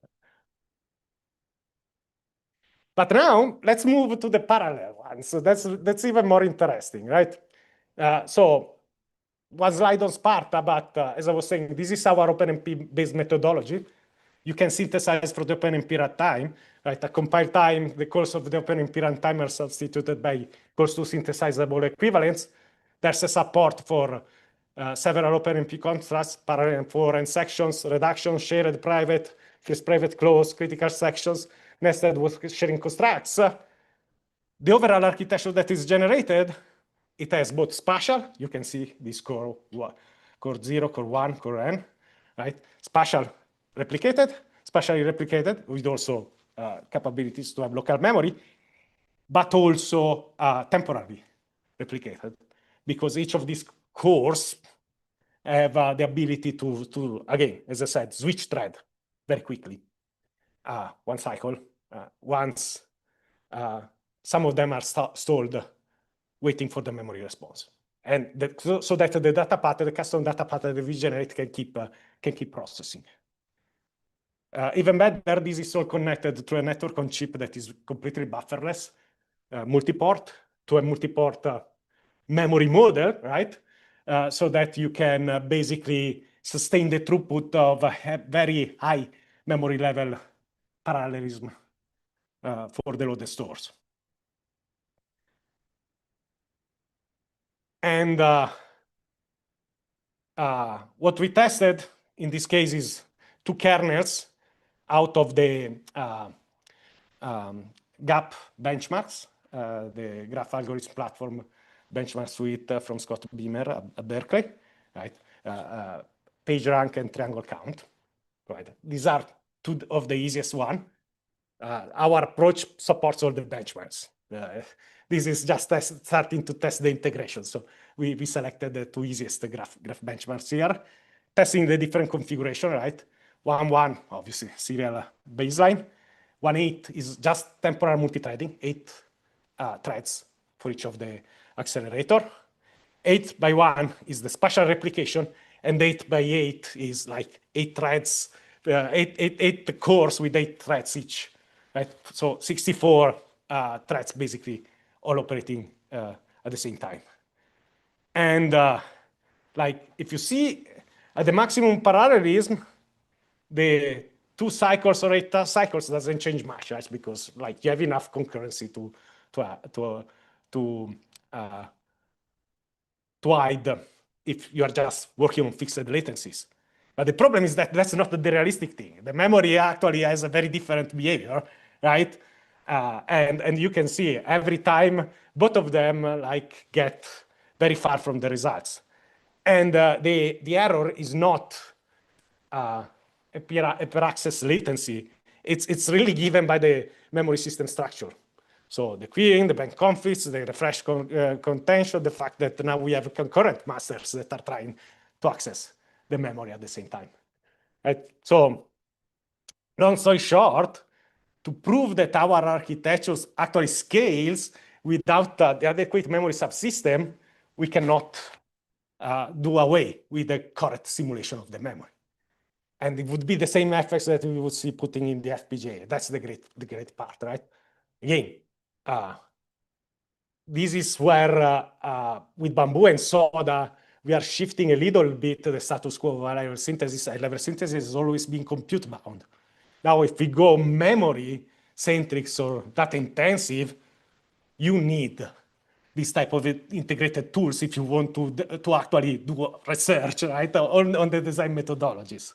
But now let's move to the parallel one. So that's even more interesting, right? So one slide on Sparta, but as I was saying, this is our OpenMP-based methodology. You can synthesize for the OpenMP runtime, right? At compile time, the calls of the OpenMP runtime are substituted by calls to synthesizable equivalents. There's a support for several OpenMP contracts, parallel and foreign sections, reduction, shared, private, first private, close, critical sections, nested with sharing constructs. The overall architecture that is generated, it has both spatial, you can see this core 0, core 1, core n, right? Spatial replicated, spatially replicated with also capabilities to have local memory, but also temporally replicated, because each of these cores have the ability to, again, as I said, switch thread very quickly. One cycle, once some of them are stalled waiting for the memory response. And so that the data pattern, the custom data pattern that we generate can keep processing. Even better, this is all connected to a network on chip that is completely bufferless, multiport, to a multiport memory model, right? So that you can basically sustain the throughput of a very high memory level parallelism for the loaded stores. And what we tested in this case is 2 kernels out of the GAP benchmarks, the graph algorithm platform benchmark suite from Scott Beamer at Berkeley, right? PageRank and triangle count, right? These are 2 of the easiest one. Our approach supports all the benchmarks. This is just starting to test the integration. So we selected the 2 easiest graph benchmarks here, testing the different configuration, right? 1.1, obviously, serial baseline. 1.8 is just temporal multithreading, 8 threads for each of the accelerator. 8x1 is the spatial replication, and 8x8 is like 8 threads, 8 cores with 8 threads each, right? So 64 threads basically all operating at the same time. And like if you see at the maximum parallelism, the 2 cycles or 8 cycles doesn't change much, right? Because like you have enough concurrency to hide if you are just working on fixed latencies. But the problem is that that's not the realistic thing. The memory actually has a very different behavior, right? And you can see every time both of them like get very far from the results. And the error is not a per access latency. It's really given by the memory system structure. So the queuing, the bank conflicts, the refresh contention, the fact that now we have concurrent masters that are trying to access the memory at the same time. Right? So long story short, to prove that our architectures actually scales without the adequate memory subsystem, we cannot do away with the correct simulation of the memory. And it would be the same effects that we would see putting in the FPGA. That's the great part, right? Again, this is where with Bamboo and Soda, we are shifting a little bit the status quo of high-level synthesis. High-level synthesis has always been compute-bound. Now, if we go memory-centric or data-intensive, you need this type of integrated tools if you want to actually do research, right, on the design methodologies.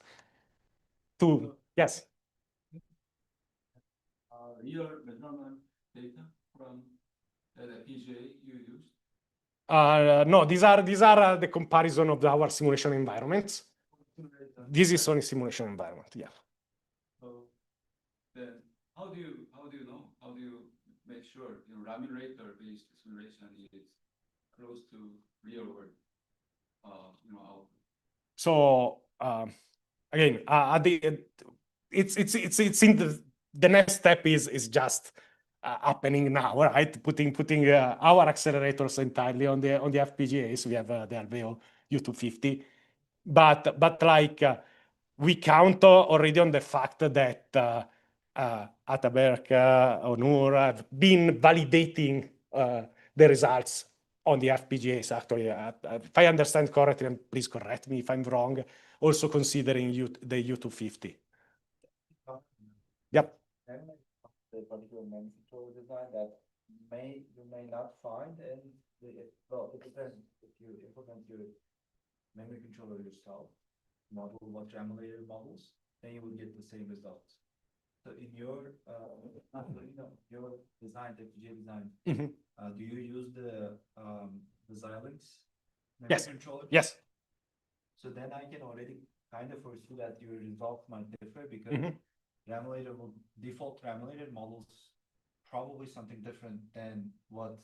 Yes? Real measurement data from the FPGA you used? No, these are the comparison of our simulation environments. This is only simulation environment, yeah. So then how do you know? How do you make sure Ramulator based simulation is close to real world? output? So again, it's in the next step is just happening now, right? Putting our accelerators entirely on the FPGAs. We have the Alveo U250, but like we count already on the fact that Ataberk, Onur have been validating the results on the FPGAs. Actually, if I understand correctly, and please correct me if I'm wrong, also considering the U250. Yep. The particular memory controller design that you may not find, and well, it depends. If you implement your memory controller yourself, model what Ramulator models, then you will get the same results. So in your your design, the FPGA design, do you use the Xilinx memory controller? Yes. So then I can already kind of foresee that your results might differ because Ramulator will default Ramulator models probably something different than what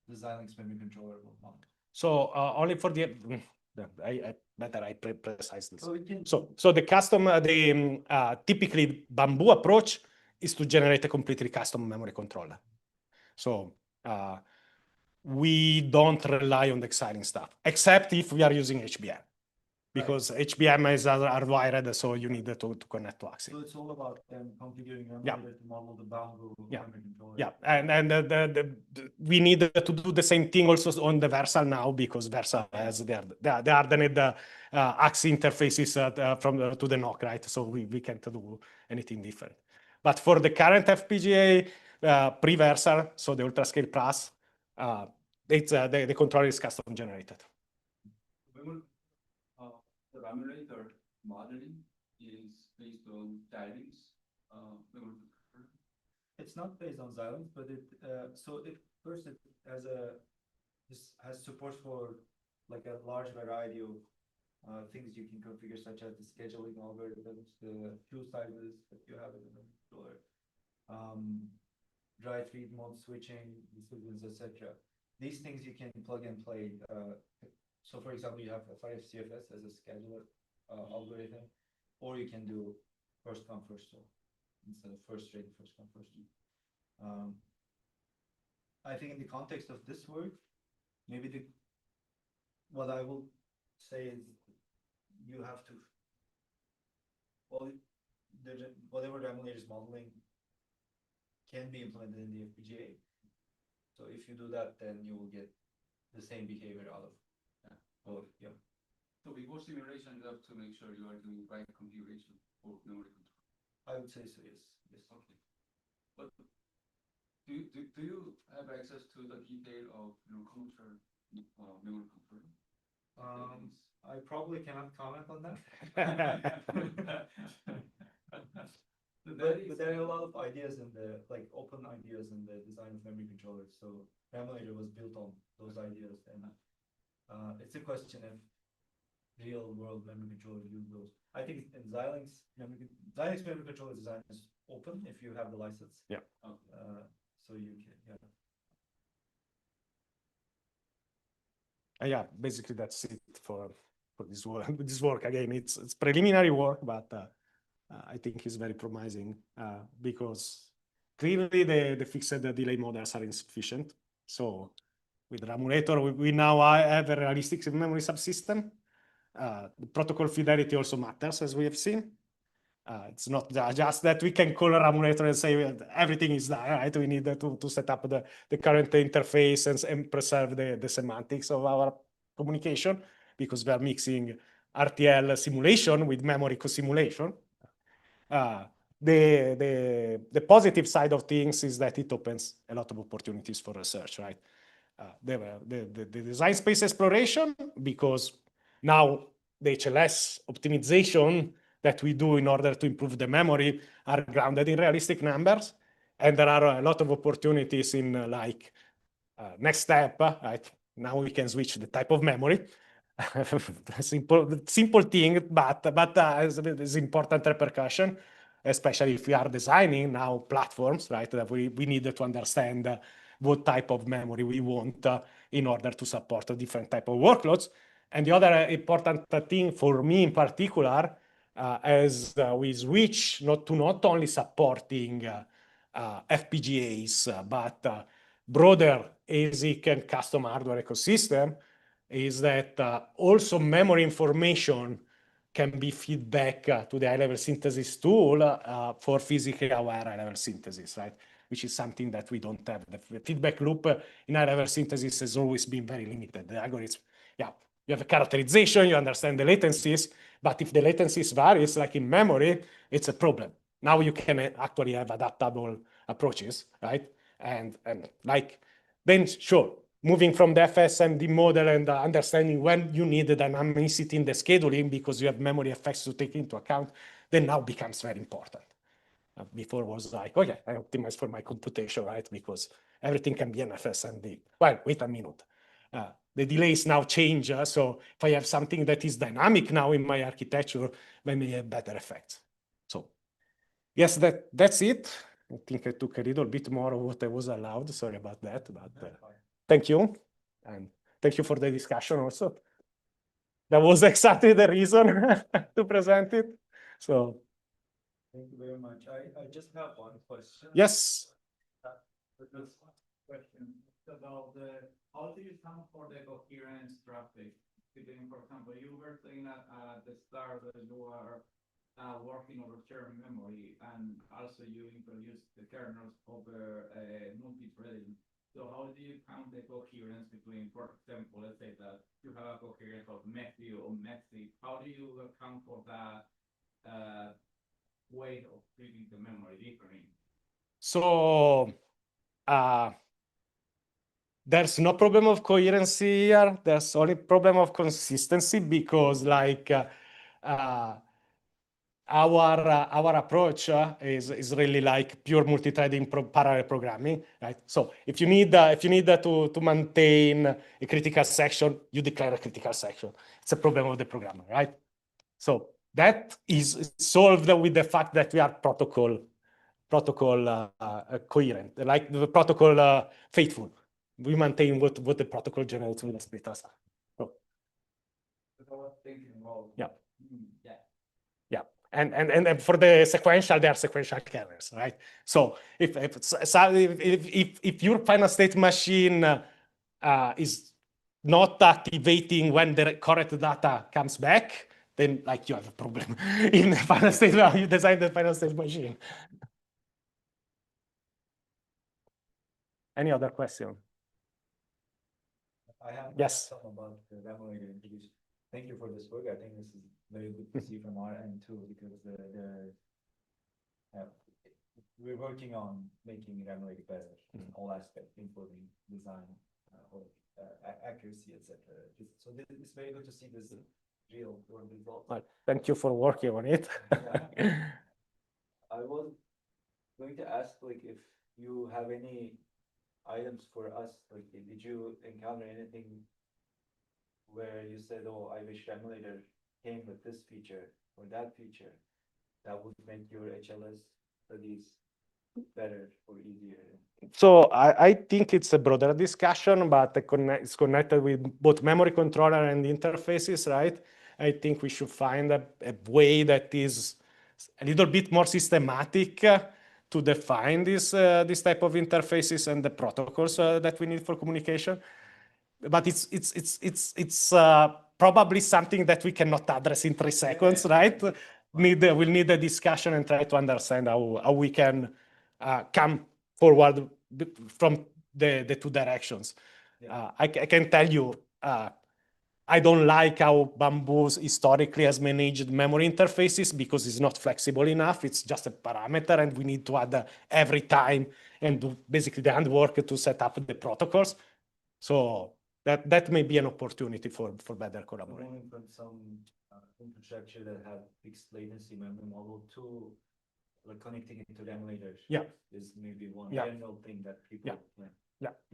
the Xilinx memory controller will model. So only for the I precise this. So the custom, typically Bamboo approach is to generate a completely custom memory controller. So we don't rely on the Xilinx stuff, except if we are using HBM. Because HBM is hardwired, so you need to connect to AXI. So it's all about configuring Ramulator to model the Bamboo memory controller. Yeah, and we need to do the same thing also on the Versal now, because Versal has the hardened AXI interfaces to the NOC, right? So we can't do anything different. But for the current FPGA pre-Versal, so the UltraScale Plus, the controller is custom generated. The Ramulator modeling is based on Xilinx memory controller. It's not based on Xilinx, but first it has support for like a large variety of things you can configure, such as the scheduling algorithms, the queue sizes that you have in the controller, write read mode switching decisions, etc. These things you can plug and play. So for example, you have FIFCFS as a scheduler algorithm, or you can do first come, first serve instead of first come, first serve. I think in the context of this work, maybe what I will say is you have to, whatever Ramulator is modeling can be implemented in the FPGA. So if you do that, then you will get the same behavior out of. So before simulation, you have to make sure you are doing right configuration for memory control. I would say so, yes. Okay. But do you have access to the detail of your computer memory controller? I probably cannot comment on that. But there are a lot of ideas in the open ideas in the design of memory controllers. So Ramulator was built on those ideas, and it's a question of real world memory controllers use those. I think in Xilinx memory controller design is open if you have the license. Yeah. So you can, yeah, basically that's it for this work. This work again, it's preliminary work, but I think it's very promising because clearly the fixed delay models are insufficient. So with Ramulator, we now have a realistic memory subsystem. The protocol fidelity also matters, as we have seen. It's not just that we can call a Ramulator and say everything is there, right? We need to set up the current interface and preserve the semantics of our communication, because we are mixing RTL simulation with memory co-simulation. The positive side of things is that it opens a lot of opportunities for research, right? The design space exploration, because now the HLS optimization that we do in order to improve the memory are grounded in realistic numbers. And there are a lot of opportunities in next step, right? Now we can switch the type of memory. simple thing, but it's important repercussion, especially if we are designing now platforms, right? That we need to understand what type of memory we want in order to support a different type of workloads. And the other important thing for me in particular, as we switch not only supporting FPGAs, but broader ASIC and custom hardware ecosystem, is that also memory information can be feedback to the high-level synthesis tool for physically aware high-level synthesis, right? Which is something that we don't have. The feedback loop in high-level synthesis has always been very limited. The algorithm, yeah, you have a characterization, you understand the latencies, but if the latencies varies, like in memory, it's a problem. Now you can actually have adaptable approaches, right? And like, then sure, moving from the FSMD model and understanding when you need the dynamicity in the scheduling because you have memory effects to take into account, then now becomes very important. Before was like, okay, I optimize for my computation, right? Because everything can be an FSMD. Well, wait a minute. The delays now change. So if I have something that is dynamic now in my architecture, I may have better effects. So yes, that's it. I think I took a little bit more of what I was allowed. Sorry about that, but thank you. And thank you for the discussion also. That was exactly the reason to present it. So thank you very much. I just have one question. yes. The first question about how do you count for the coherence traffic? For example, you were saying at the start that you are working over shared memory, and also you introduced the kernels over multi-threading. So how do you count the coherence between, for example, let's say that you have a coherence of messy or messy. How do you account for that way of treating the memory differently? So there's no problem of coherency here. There's only problem of consistency because like our approach is really like pure multi-threading parallel programming, right? So if you need to maintain a critical section, you declare a critical section. It's a problem of the programmer, right? So that is solved with the fact that we are protocol coherent, like the protocol faithful. We maintain what the protocol generates with the splitters. So, yeah. Yeah. Yeah. And for the sequential, they are sequential kernels, right? So if your final state machine is not activating when the correct data comes back, then like you have a problem in the final state. You design the final state machine. Any other question? I have yes. some about the Ramulator introduced. Thank you for this work. I think this is very good to see from our end too, because we're working on making Ramulator better in all aspects, including design, accuracy, etc. So it's very good to see this real world result. Well, thank you for working on it. I was going to ask, like, if you have any items for us, like, did you encounter anything where you said, oh, I wish Ramulator came with this feature or that feature that would make your HLS studies better or easier? So I think it's a broader discussion, but it's connected with both memory controller and interfaces, right? I think we should find a way that is a little bit more systematic to define this type of interfaces and the protocols that we need for communication. But it's probably something that we cannot address in 3 seconds, right? We'll need a discussion and try to understand how we can come forward from the 2 directions. I can tell you, I don't like how Bamboo historically has managed memory interfaces because it's not flexible enough. It's just a parameter, and we need to add every time and do basically the handwork to set up the protocols. So that may be an opportunity for better collaboration. Moving from some infrastructure that have fixed latency memory model to like connecting it to Ramulator is maybe one general thing that people,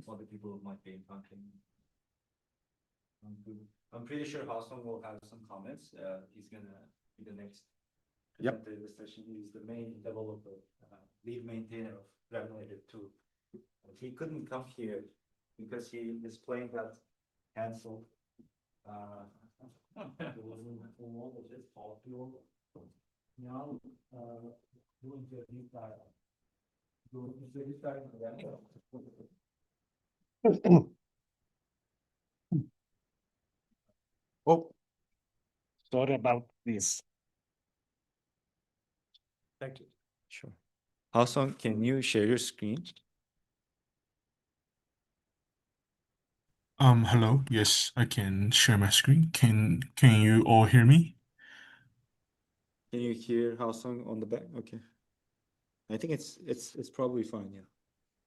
other people might be encountering. I'm pretty sure Haocong will have some comments. He's gonna be the next presenter in the session. He's the main developer, lead maintainer of Ramulator 2. He couldn't come here because his plane got canceled Oh, sorry about this. Thank you. Sure. Haocong, can you share your screen? Hello. Yes, I can share my screen. Can you all hear me? Can you hear Haocong on the back? Okay. I think it's probably fine, yeah.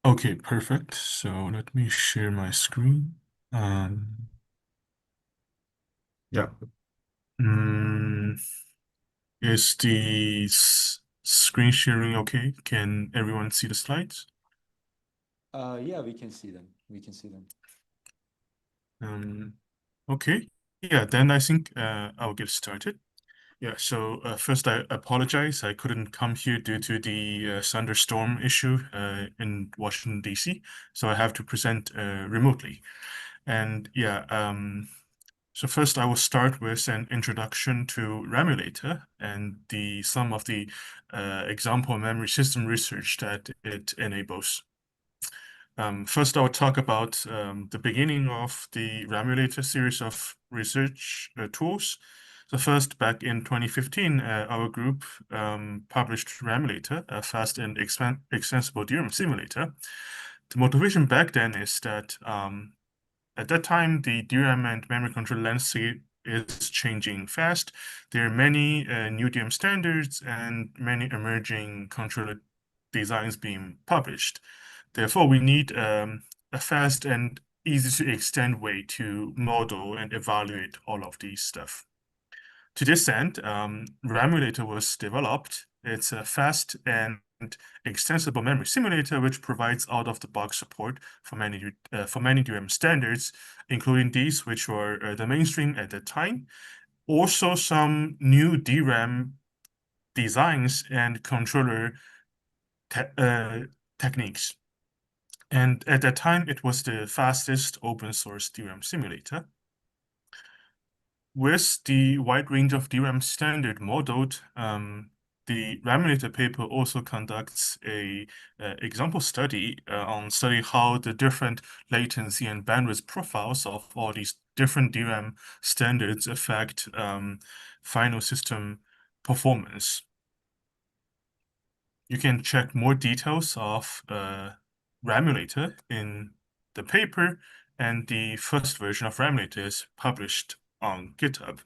Okay, perfect. So let me share my screen. Yeah. Is the screen sharing okay? Can everyone see the slides? Yeah, we can see them. We can see them. Okay. Yeah, then I think I'll get started. Yeah, so first I apologize. I couldn't come here due to the thunderstorm issue in Washington, D.C., so I have to present remotely. And yeah, so first I will start with an introduction to Ramulator and some of the example memory system research that it enables. First, I will talk about the beginning of the Ramulator series of research tools. So first, back in 2015, our group published Ramulator, a fast and extensible DRAM simulator. The motivation back then is that at that time, the DRAM and memory control landscape is changing fast. There are many new DRAM standards and many emerging controller designs being published. Therefore, we need a fast and easy to extend way to model and evaluate all of these stuff. To this end, Ramulator was developed. It's a fast and extensible memory simulator which provides out-of-the-box support for many DRAM standards, including these which were the mainstream at the time. Also, some new DRAM designs and controller techniques. And at that time, it was the fastest open source DRAM simulator. With the wide range of DRAM standard modeled, the Ramulator paper also conducts a example study on studying how the different latency and bandwidth profiles of all these different DRAM standards affect final system performance. You can check more details of Ramulator in the paper, and the first version of Ramulator is published on GitHub.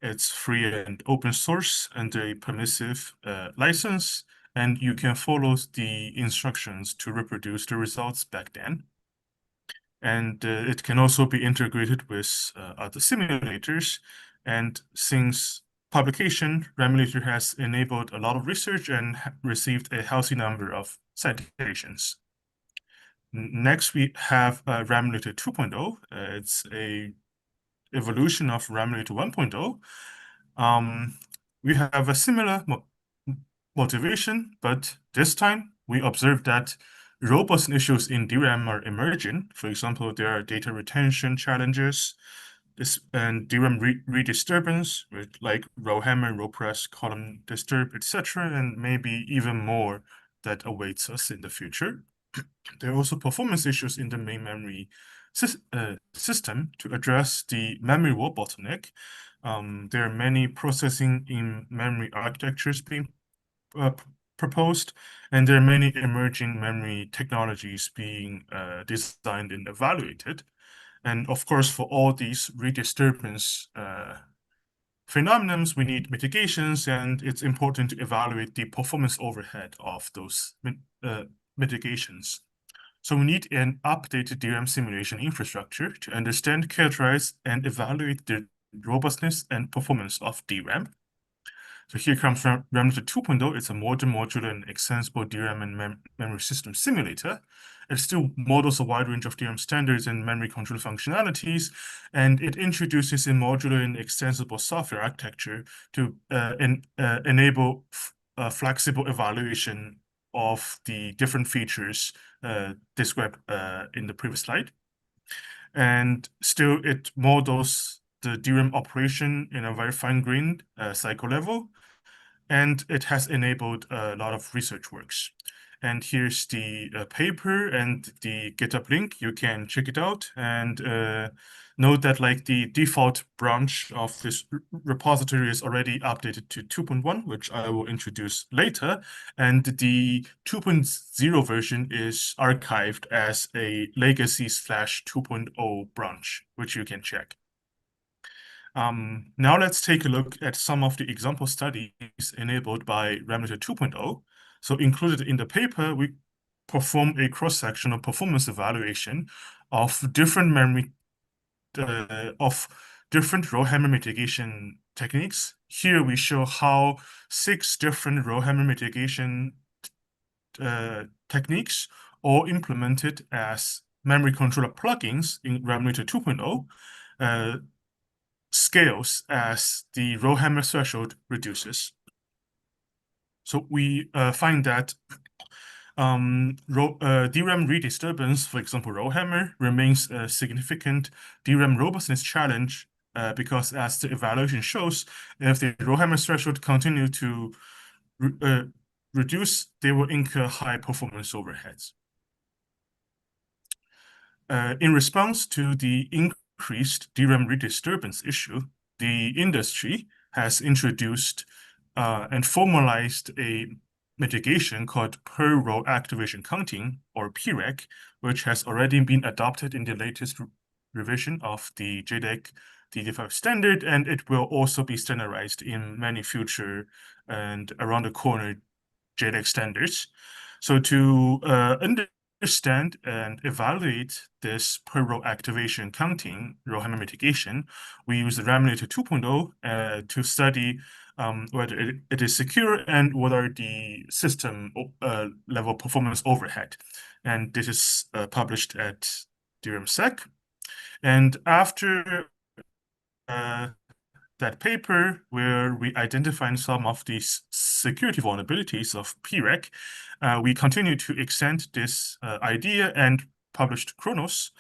It's free and open source under a permissive license, and you can follow the instructions to reproduce the results back then. And it can also be integrated with other simulators. And since publication, Ramulator has enabled a lot of research and received a healthy number of citations. Next, we have Ramulator 2.0. It's a evolution of Ramulator 1.0. We have a similar motivation, but this time we observe that robust issues in DRAM are emerging. For example, there are data retention challenges and DRAM redisturbance with like row hammer, row press, column disturb, etc., and maybe even more that awaits us in the future. There are also performance issues in the main memory system to address the memory wall bottleneck. There are many processing in memory architectures being proposed, and there are many emerging memory technologies being designed and evaluated. And of course, for all these redisturbance phenomena, we need mitigations, and it's important to evaluate the performance overhead of those mitigations. So we need an updated DRAM simulation infrastructure to understand, characterize, and evaluate the robustness and performance of DRAM. So here comes Ramulator 2.0. It's a modern, modular, and extensible DRAM and memory system simulator. It still models a wide range of DRAM standards and memory control functionalities, and it introduces a modular and extensible software architecture to enable flexible evaluation of the different features described in the previous slide. And still, it models the DRAM operation in a very fine-grained cycle level, and it has enabled a lot of research works. And here's the paper and the GitHub link. You can check it out and note that like the default branch of this repository is already updated to 2.1, which I will introduce later. And the 2.0 version is archived as a legacy/2.0 branch, which you can check. Now let's take a look at some of the example studies enabled by Ramulator 2.0. So included in the paper, we perform a cross-sectional performance evaluation of different rowhammer mitigation techniques. Here we show how 6 different rowhammer mitigation techniques are implemented as memory controller plugins in Ramulator 2.0. Scales as the rowhammer threshold reduces. So we find that DRAM redisturbance, for example, rowhammer, remains a significant DRAM robustness challenge because, as the evaluation shows, if the rowhammer threshold continue to reduce, they will incur high performance overheads. In response to the increased DRAM redisturbance issue, the industry has introduced and formalized a mitigation called per row activation counting, or PRAC, which has already been adopted in the latest revision of the JEDEC DD5 standard, and it will also be standardized in many future and around the corner JEDEC standards. So to understand and evaluate this per row activation counting rowhammer mitigation, we use the Ramulator 2.0 to study whether it is secure and what are the system level performance overhead. And this is published at DRAMsec. And after that paper, where we identified some of these security vulnerabilities of PRAC, we continue to extend this idea and published Kronos,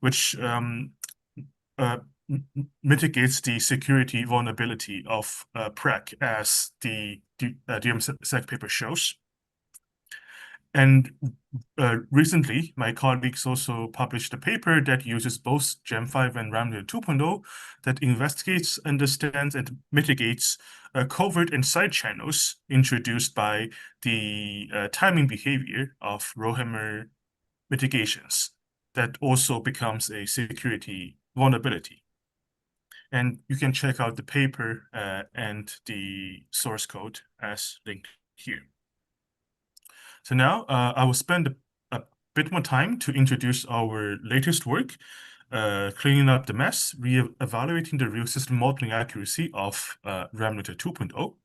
which mitigates the security vulnerability of PRAC, as the DRAMsec paper shows. And recently, my colleagues also published a paper that uses both Gem5 and Ramulator 2.0 that investigates, understands, and mitigates covert and side channels introduced by the timing behavior of rowhammer mitigations that also becomes a security vulnerability. And you can check out the paper and the source code as linked here. So now I will spend a bit more time to introduce our latest work, cleaning up the mess, re-evaluating the real system modeling accuracy of Ramulator 2.0.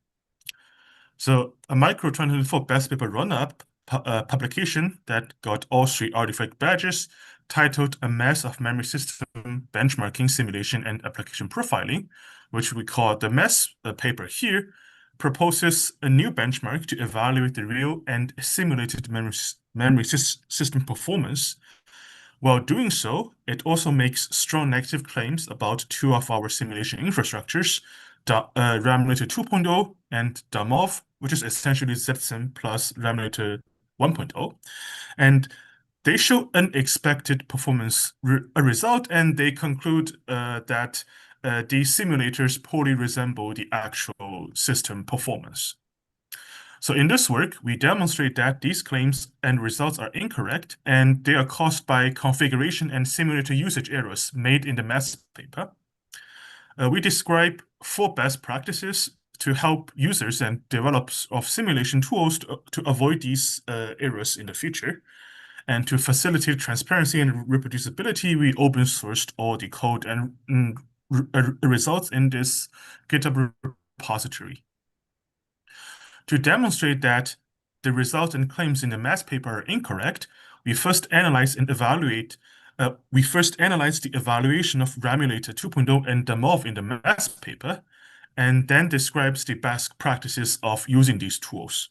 So a Micro 2024 best paper run-up publication that got all 3 artifact badges, titled A Mess of Memory System Benchmarking, Simulation, and Application Profiling, which we call the MESS paper here, proposes a new benchmark to evaluate the real and simulated memory system performance. While doing so, it also makes strong negative claims about 2 of our simulation infrastructures, Ramulator 2.0 and DAMOV, which is essentially ZSIM plus Ramulator 1.0. And they show unexpected performance result, and they conclude that these simulators poorly resemble the actual system performance. So in this work, we demonstrate that these claims and results are incorrect, and they are caused by configuration and simulator usage errors made in the MESS paper. We describe 4 best practices to help users and developers of simulation tools to avoid these errors in the future. And to facilitate transparency and reproducibility, we open sourced all the code and results in this GitHub repository. To demonstrate that the results and claims in the MESS paper are incorrect, we first analyze the evaluation of Ramulator 2.0 and DAMOV in the MESS paper, and then describes the best practices of using these tools.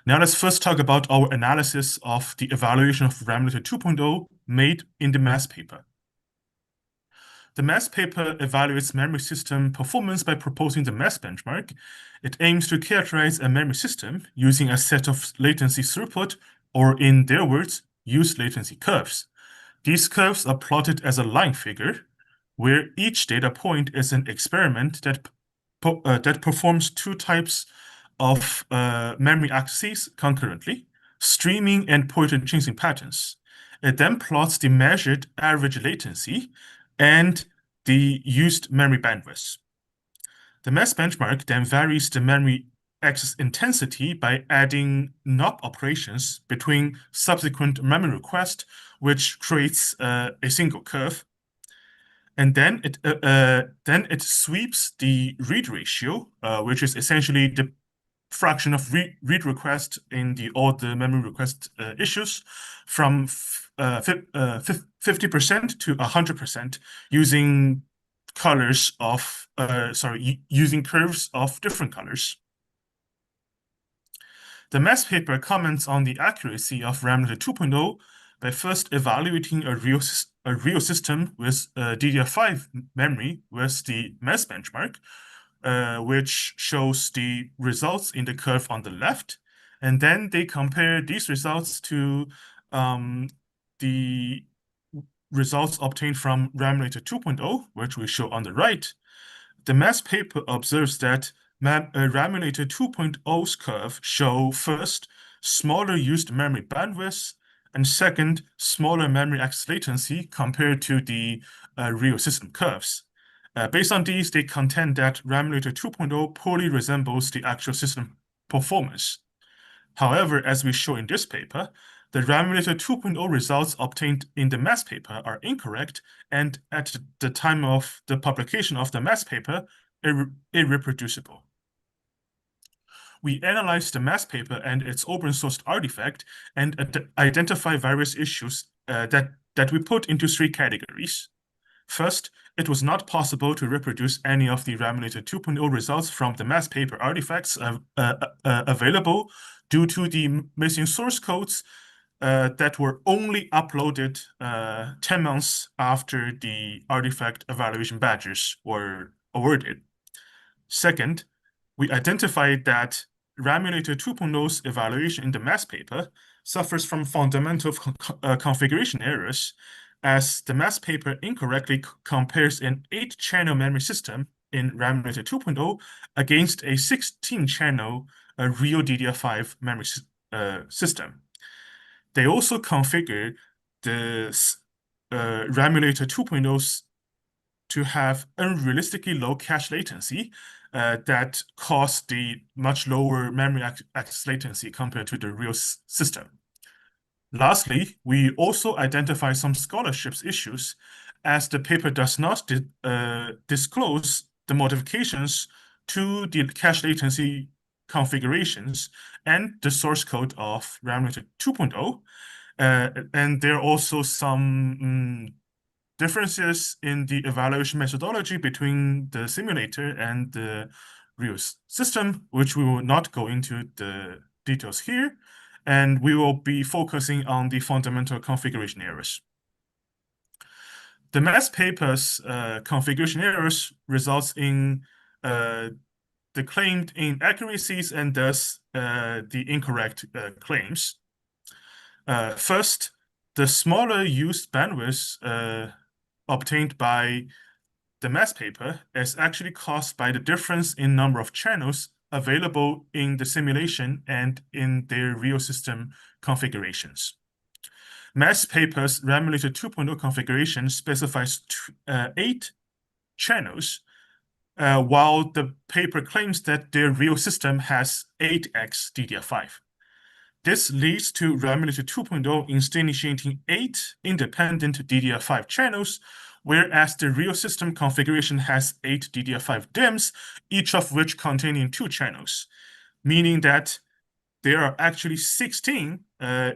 Now let's first talk about our analysis of the evaluation of Ramulator 2.0 made in the MESS paper. The mass paper evaluates memory system performance by proposing the mass benchmark. It aims to characterize a memory system using a set of latency throughput, or in their words, use latency curves. These curves are plotted as a line figure, where each data point is an experiment that performs two types of memory accesses concurrently, streaming and point changing patterns. It then plots the measured average latency and the used memory bandwidth. The mass benchmark then varies the memory access intensity by adding NOP operations between subsequent memory requests, which creates a single curve. And then it sweeps the read ratio, which is essentially the fraction of read request in all the memory request issues, from 50% to 100% using using curves of different colors. The mass paper comments on the accuracy of Ramulator 2.0 by first evaluating a real system with DDR5 memory with the mass benchmark, which shows the results in the curve on the left. And then they compare these results to the results obtained from Ramulator 2.0, which we show on the right. The mass paper observes that Ramulator 2.0's curve show first smaller used memory bandwidth, and second, smaller memory access latency compared to the real system curves. Based on these, they contend that Ramulator 2.0 poorly resembles the actual system performance. However, as we show in this paper, the Ramulator 2.0 results obtained in the mass paper are incorrect, and at the time of the publication of the mass paper, irreproducible. We analyzed the mass paper and its open-sourced artifact and identify various issues that we put into three categories. First, it was not possible to reproduce any of the Ramulator 2.0 results from the mass paper artifacts available due to the missing source codes that were only uploaded 10 months after the artifact evaluation badges were awarded. Second, we identified that Ramulator 2.0's evaluation in the mass paper suffers from fundamental configuration errors, as the mass paper incorrectly compares an 8-channel memory system in Ramulator 2.0 against a 16-channel real DDR5 memory system. They also configure the Ramulator 2.0's to have unrealistically low cache latency that cause the much lower memory access latency compared to the real system. Lastly, we also identify some scholarships issues, as the paper does not disclose the modifications to the cache latency configurations and the source code of Ramulator 2.0. And there are also some differences in the evaluation methodology between the simulator and the real system, which we will not go into the details here. And we will be focusing on the fundamental configuration errors. The mass paper's configuration errors results in the claimed inaccuracies and thus the incorrect claims. First, the smaller used bandwidth obtained by the mass paper is actually caused by the difference in number of channels available in the simulation and in their real system configurations. Mass paper's Ramulator 2.0 configuration specifies 8 channels, while the paper claims that their real system has 8x DDR5. This leads to Ramulator 2.0 instantiating 8 independent DDR5 channels, whereas the real system configuration has 8 DDR5 DIMMs, each of which containing 2 channels, meaning that there are actually 16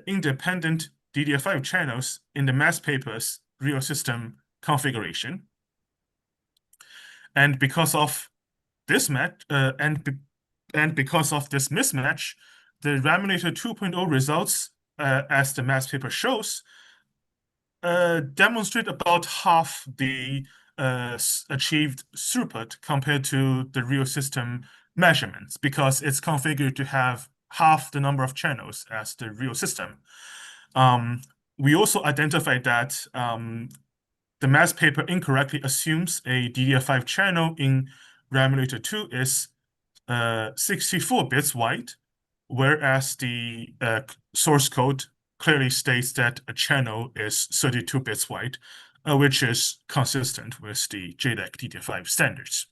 independent DDR5 channels in the mass paper's real system configuration. And because of this because of this mismatch, the Ramulator 2.0 results, as the mass paper shows, demonstrate about half the achieved throughput compared to the real system measurements because it's configured to have half the number of channels as the real system. We also identified that the math paper incorrectly assumes a DDR5 channel in Ramulator 2 is 64 bits wide, whereas the source code clearly states that a channel is 32 bits wide, which is consistent with the JEDEC DDR5 standards.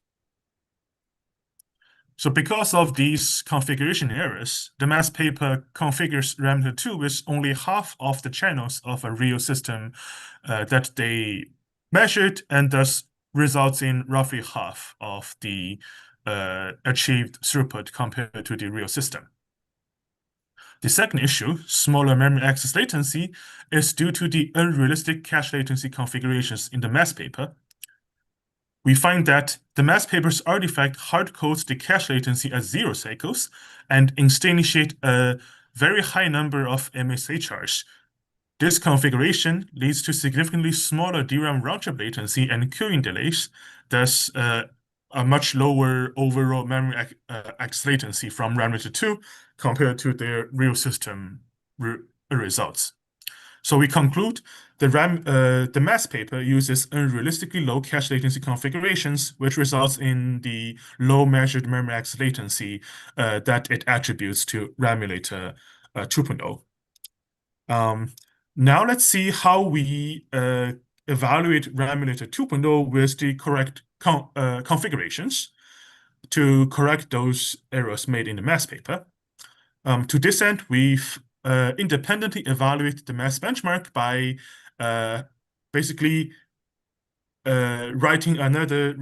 So because of these configuration errors, the math paper configures Ramulator 2 with only half of the channels of a real system that they measured, and thus results in roughly half of the achieved throughput compared to the real system. The second issue, smaller memory access latency, is due to the unrealistic cache latency configurations in the math paper. We find that the math paper's artifact hardcodes the cache latency as 0 cycles and instantiate a very high number of MSHRs. This configuration leads to significantly smaller DRAM round-trip latency and queuing delays, thus a much lower overall memory access latency from Ramulator 2 compared to their real system results. So we conclude the math paper uses unrealistically low cache latency configurations, which results in the low measured memory access latency that it attributes to Ramulator 2.0. Now let's see how we evaluate Ramulator 2.0 with the correct configurations to correct those errors made in the math paper. To this end, we've independently evaluated the math benchmark by basically writing another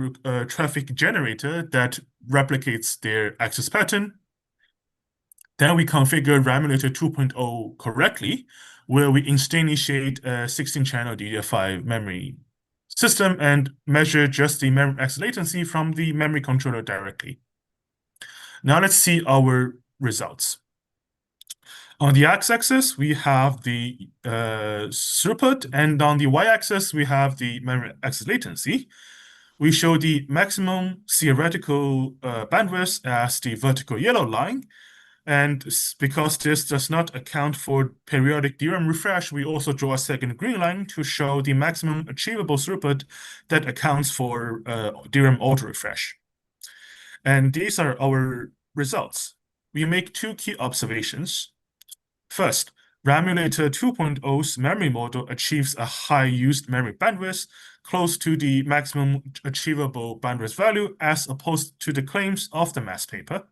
traffic generator that replicates their access pattern. Then we configure Ramulator 2.0 correctly, where we instantiate a 16-channel DDR5 memory system and measure just the memory access latency from the memory controller directly. Now let's see our results. On the x-axis, we have the throughput, and on the y-axis, we have the memory access latency. We show the maximum theoretical bandwidth as the vertical yellow line, and because this does not account for periodic DRAM refresh, we also draw a second green line to show the maximum achievable throughput that accounts for DRAM auto-refresh. And these are our results. We make two key observations. First, Ramulator 2.0's memory model achieves a high used memory bandwidth, close to the maximum achievable bandwidth value, as opposed to the claims of the math paper.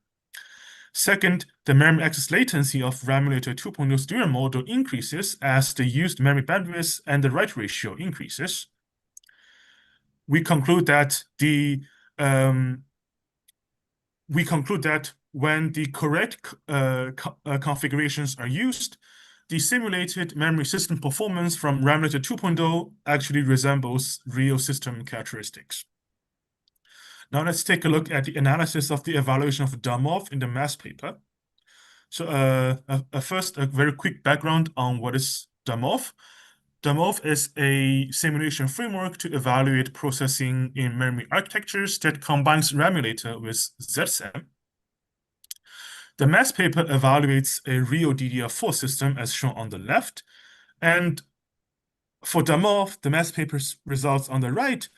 Second, the memory access latency of Ramulator 2.0's DRAM model increases as the used memory bandwidth and the write ratio increases. We conclude that when the correct configurations are used, the simulated memory system performance from Ramulator 2.0 actually resembles real system characteristics. Now let's take a look at the analysis of the evaluation of DAMOV in the math paper. So first, a very quick background on what is DAMOV. DAMOV is a simulation framework to evaluate processing in memory architectures that combines Ramulator with ZSIM. The math paper evaluates a real DDR4 system as shown on the left. And for DAMOV, the math paper's results on the right,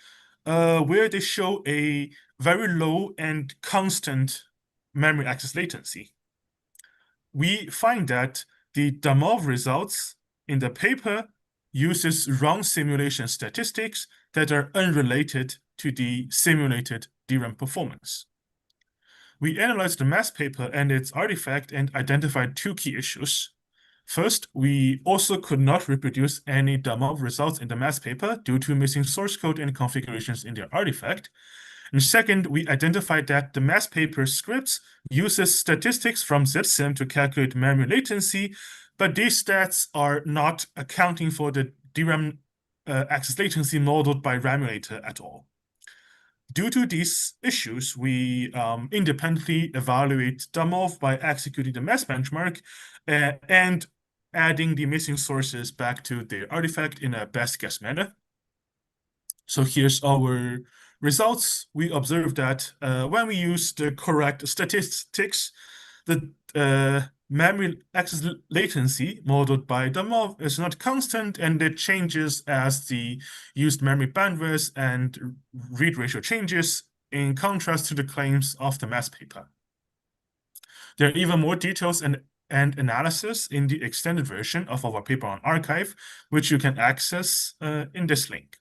where they show a very low and constant memory access latency. We find that the DAMOV results in the paper uses wrong simulation statistics that are unrelated to the simulated DRAM performance. We analyzed the math paper and its artifact and identified two key issues. First, we also could not reproduce any DAMOV results in the math paper due to missing source code and configurations in their artifact. And second, we identified that the math paper scripts uses statistics from ZSIM to calculate memory latency, but these stats are not accounting for the DRAM access latency modeled by Ramulator at all. Due to these issues, we independently evaluate DAMOV by executing the math benchmark and adding the missing sources back to the artifact in a best guess manner. So here's our results. We observed that when we use the correct statistics, the memory access latency modeled by Damov is not constant, and it changes as the used memory bandwidth and read ratio changes, in contrast to the claims of the math paper. There are even more details and analysis in the extended version of our paper on arXiv, which you can access in this link.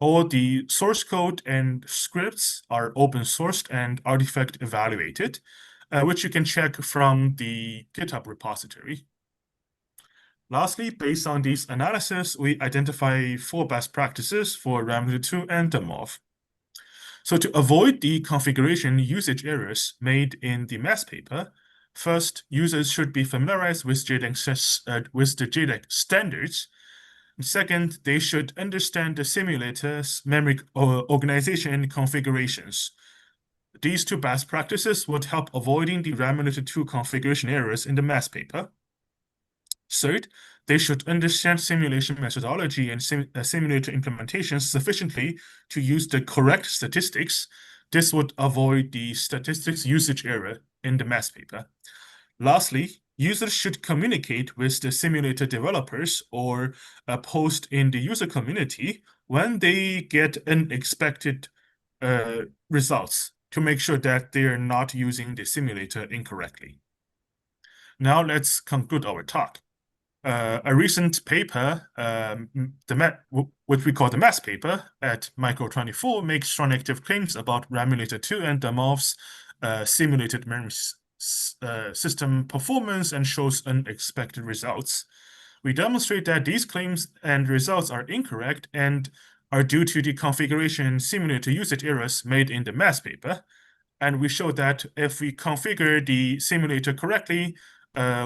All the source code and scripts are open sourced and artifact evaluated, which you can check from the GitHub repository. Lastly, based on these analysis, we identify 4 best practices for Ramulator 2 and Damov. So to avoid the configuration usage errors made in the math paper, first, users should be familiarized with the JEDEC standards. Second, they should understand the simulator's memory organization and configurations. These 2 best practices would help avoiding the Ramulator 2 configuration errors in the math paper. Third, they should understand simulation methodology and simulator implementation sufficiently to use the correct statistics. This would avoid the statistics usage error in the math paper. Lastly, users should communicate with the simulator developers or post in the user community when they get unexpected results to make sure that they are not using the simulator incorrectly. Now let's conclude our talk. A recent paper, what we call the math paper at Micro24, makes strong negative claims about Ramulator 2 and Damov's simulated memory system performance and shows unexpected results. We demonstrate that these claims and results are incorrect and are due to the configuration and simulator usage errors made in the math paper. And we show that if we configure the simulator correctly,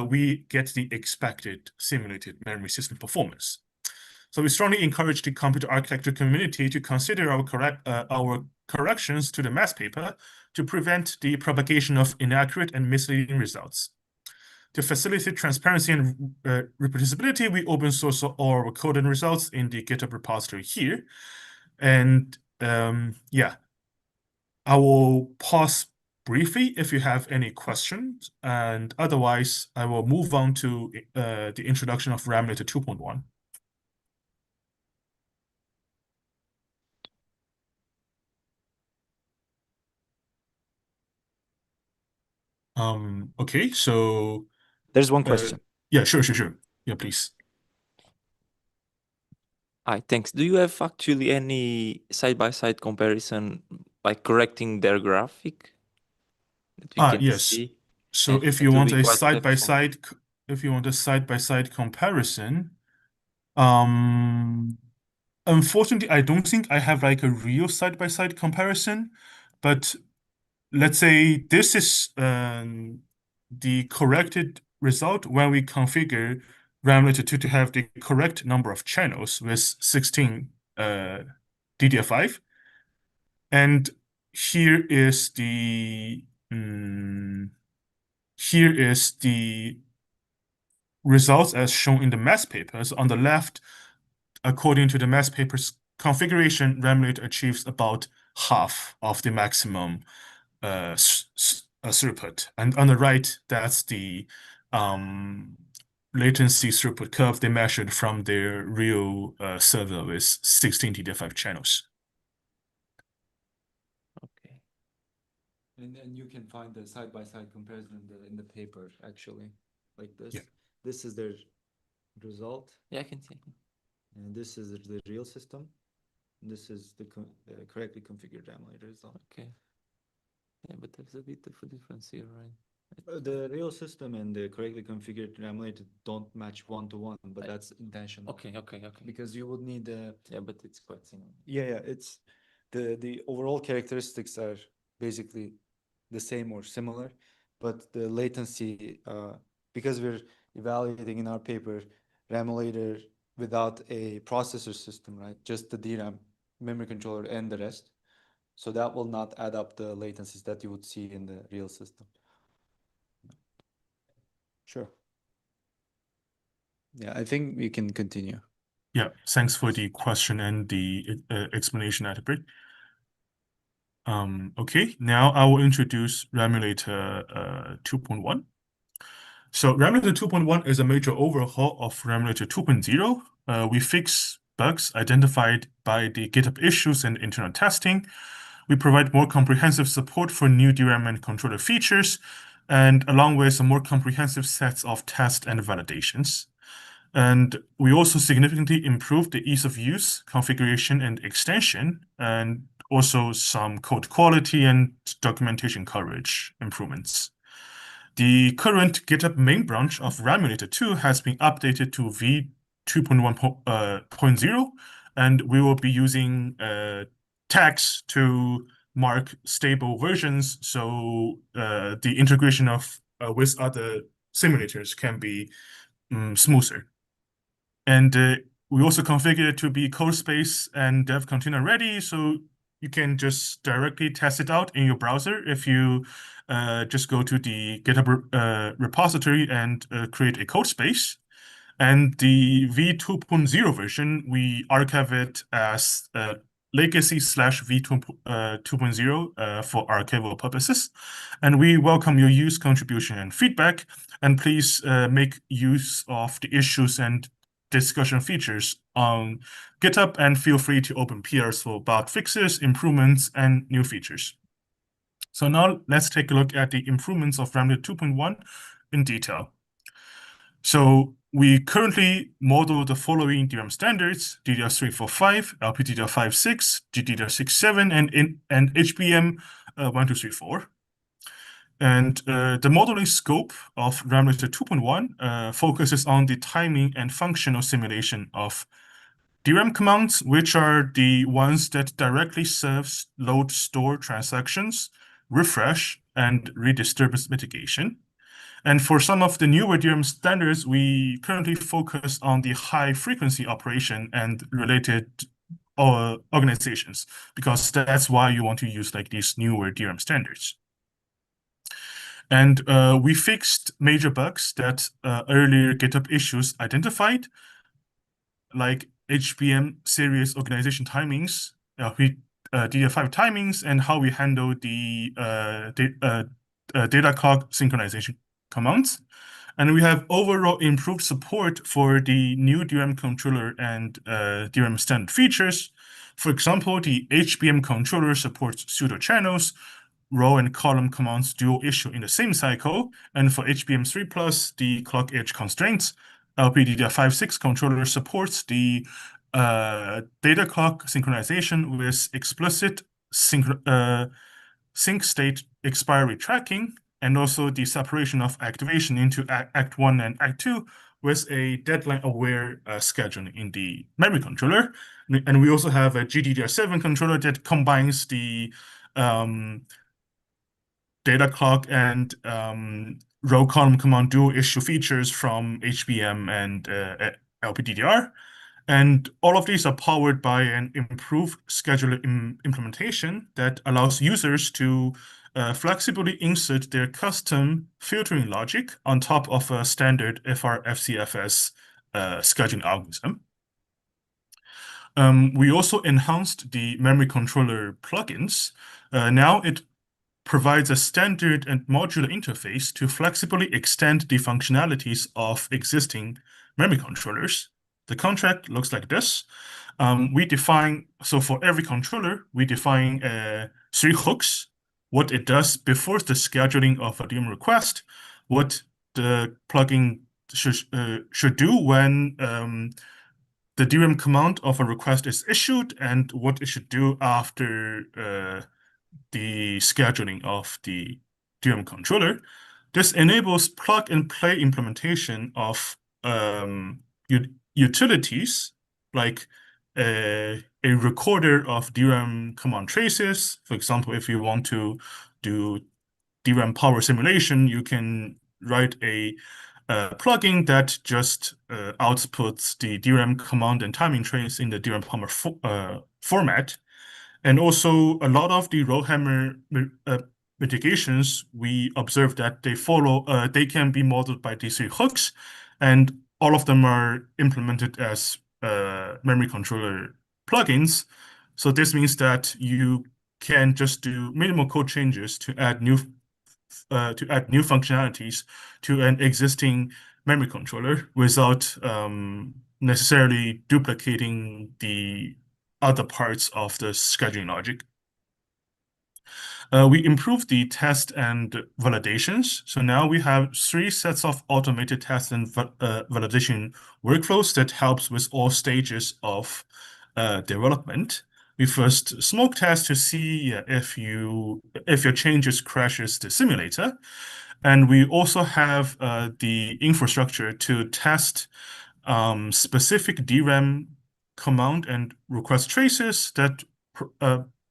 we get the expected simulated memory system performance. So we strongly encourage the computer architecture community to consider our corrections to the math paper to prevent the propagation of inaccurate and misleading results. To facilitate transparency and reproducibility, we open source our code and results in the GitHub repository here. And yeah, I will pause briefly if you have any questions, and otherwise I will move on to the introduction of Ramulator 2.1. Okay, so There's one question. yeah, sure. Yeah, please. Hi, thanks. Do you have actually any side-by-side comparison by correcting their graphic that we can Yes. see? So And if it you will want be a quite side-by-side, comparison, unfortunately, I don't think I have like a real side-by-side comparison, but let's say this is the corrected result when we configure Ramulator 2 to have the correct number of channels with 16 DDR5. And here is the results as shown in the math papers. On the left, according to the math papers configuration, Ramulator achieves about half of the maximum throughput. And on the right, that's the latency throughput curve they measured from their real server with 16 DDR5 channels. okay. And you can find the side-by-side comparison in the paper, actually, like this. Yeah. This is their result, Yeah, I can see. and this is the real system. And this is the correctly configured Ramulator result. Okay. Yeah, but there's a bit of a difference here, right? The real system and the correctly configured Ramulator don't match one-to-one, but that's intentional. Okay. Because you would need Yeah, but it's quite similar. yeah, it's the overall characteristics are basically the same or similar, but the latency, because we're evaluating in our paper Ramulator without a processor system, right? Just the DRAM, memory controller, and the rest. So that will not add up the latencies that you would see in the real system. Sure. Yeah, I think we can continue. Yeah, thanks for the question and the explanation, Ataberk. Okay, now I will introduce Ramulator 2.1. So Ramulator 2.1 is a major overhaul of Ramulator 2.0. We fix bugs identified by the GitHub issues and internal testing. We provide more comprehensive support for new DRAM and controller features, and along with some more comprehensive sets of tests and validations. And we also significantly improved the ease of use, configuration, and extension, and also some code quality and documentation coverage improvements. The current GitHub main branch of Ramulator 2 has been updated to v2.1.0, and we will be using tags to mark stable versions, so the integration of with other simulators can be smoother. And we also configured it to be code space and dev container ready, so you can just directly test it out in your browser if you just go to the GitHub repository and create a code space. And the v2.0 version, we archive it as legacy/v2.0 for archival purposes. And we welcome your use, contribution, and feedback. And please make use of the issues and discussion features on GitHub, and feel free to open PRs for bug fixes, improvements, and new features. So now let's take a look at the improvements of Ramulator 2.1 in detail. So we currently model the following DRAM standards: DDR345, LPDDR56, GDDR67, and HBM 1234. And the modeling scope of Ramulator 2.1 focuses on the timing and functional simulation of DRAM commands, which are the ones that directly serve load store transactions, refresh, and redisturbance mitigation. And for some of the newer DRAM standards, we currently focus on the high frequency operation and related organizations, because that's why you want to use like these newer DRAM standards. And we fixed major bugs that earlier GitHub issues identified, like HBM series organization timings, DDR5 timings, and how we handle the data clock synchronization commands. And we have overall improved support for the new DRAM controller and DRAM standard features. For example, the HBM controller supports pseudo channels, row and column commands dual issue in the same cycle, and for HBM3+, the clock edge constraints. LPDDR56 controller supports the data clock synchronization with explicit sync state expiry tracking, and also the separation of activation into Act 1 and Act 2 with a deadline-aware scheduling in the memory controller. And we also have a GDDR7 controller that combines the data clock and row column command dual issue features from HBM and LPDDR. And all of these are powered by an improved scheduler implementation that allows users to flexibly insert their custom filtering logic on top of a standard FRFCFS scheduling algorithm. We also enhanced the memory controller plugins. Now it provides a standard and modular interface to flexibly extend the functionalities of existing memory controllers. The contract looks like this. So for every controller, we define 3 hooks: what it does before the scheduling of a DRAM request, what the plugin should do when the DRAM command of a request is issued, and what it should do after the scheduling of the DRAM controller. This enables plug-and-play implementation of utilities like a recorder of DRAM command traces. For example, if you want to do DRAM power simulation, you can write a plugin that just outputs the DRAM command and timing trace in the DRAM power format. And also, a lot of the row hammer mitigations, we observe that they can be modeled by these 3 hooks, and all of them are implemented as memory controller plugins. So this means that you can just do minimal code changes to add new functionalities to an existing memory controller without necessarily duplicating the other parts of the scheduling logic. We improved the test and validations. So now we have 3 sets of automated test and validation workflows that helps with all stages of development. We first smoke test to see if your changes crashes the simulator. And we also have the infrastructure to test specific DRAM command and request traces that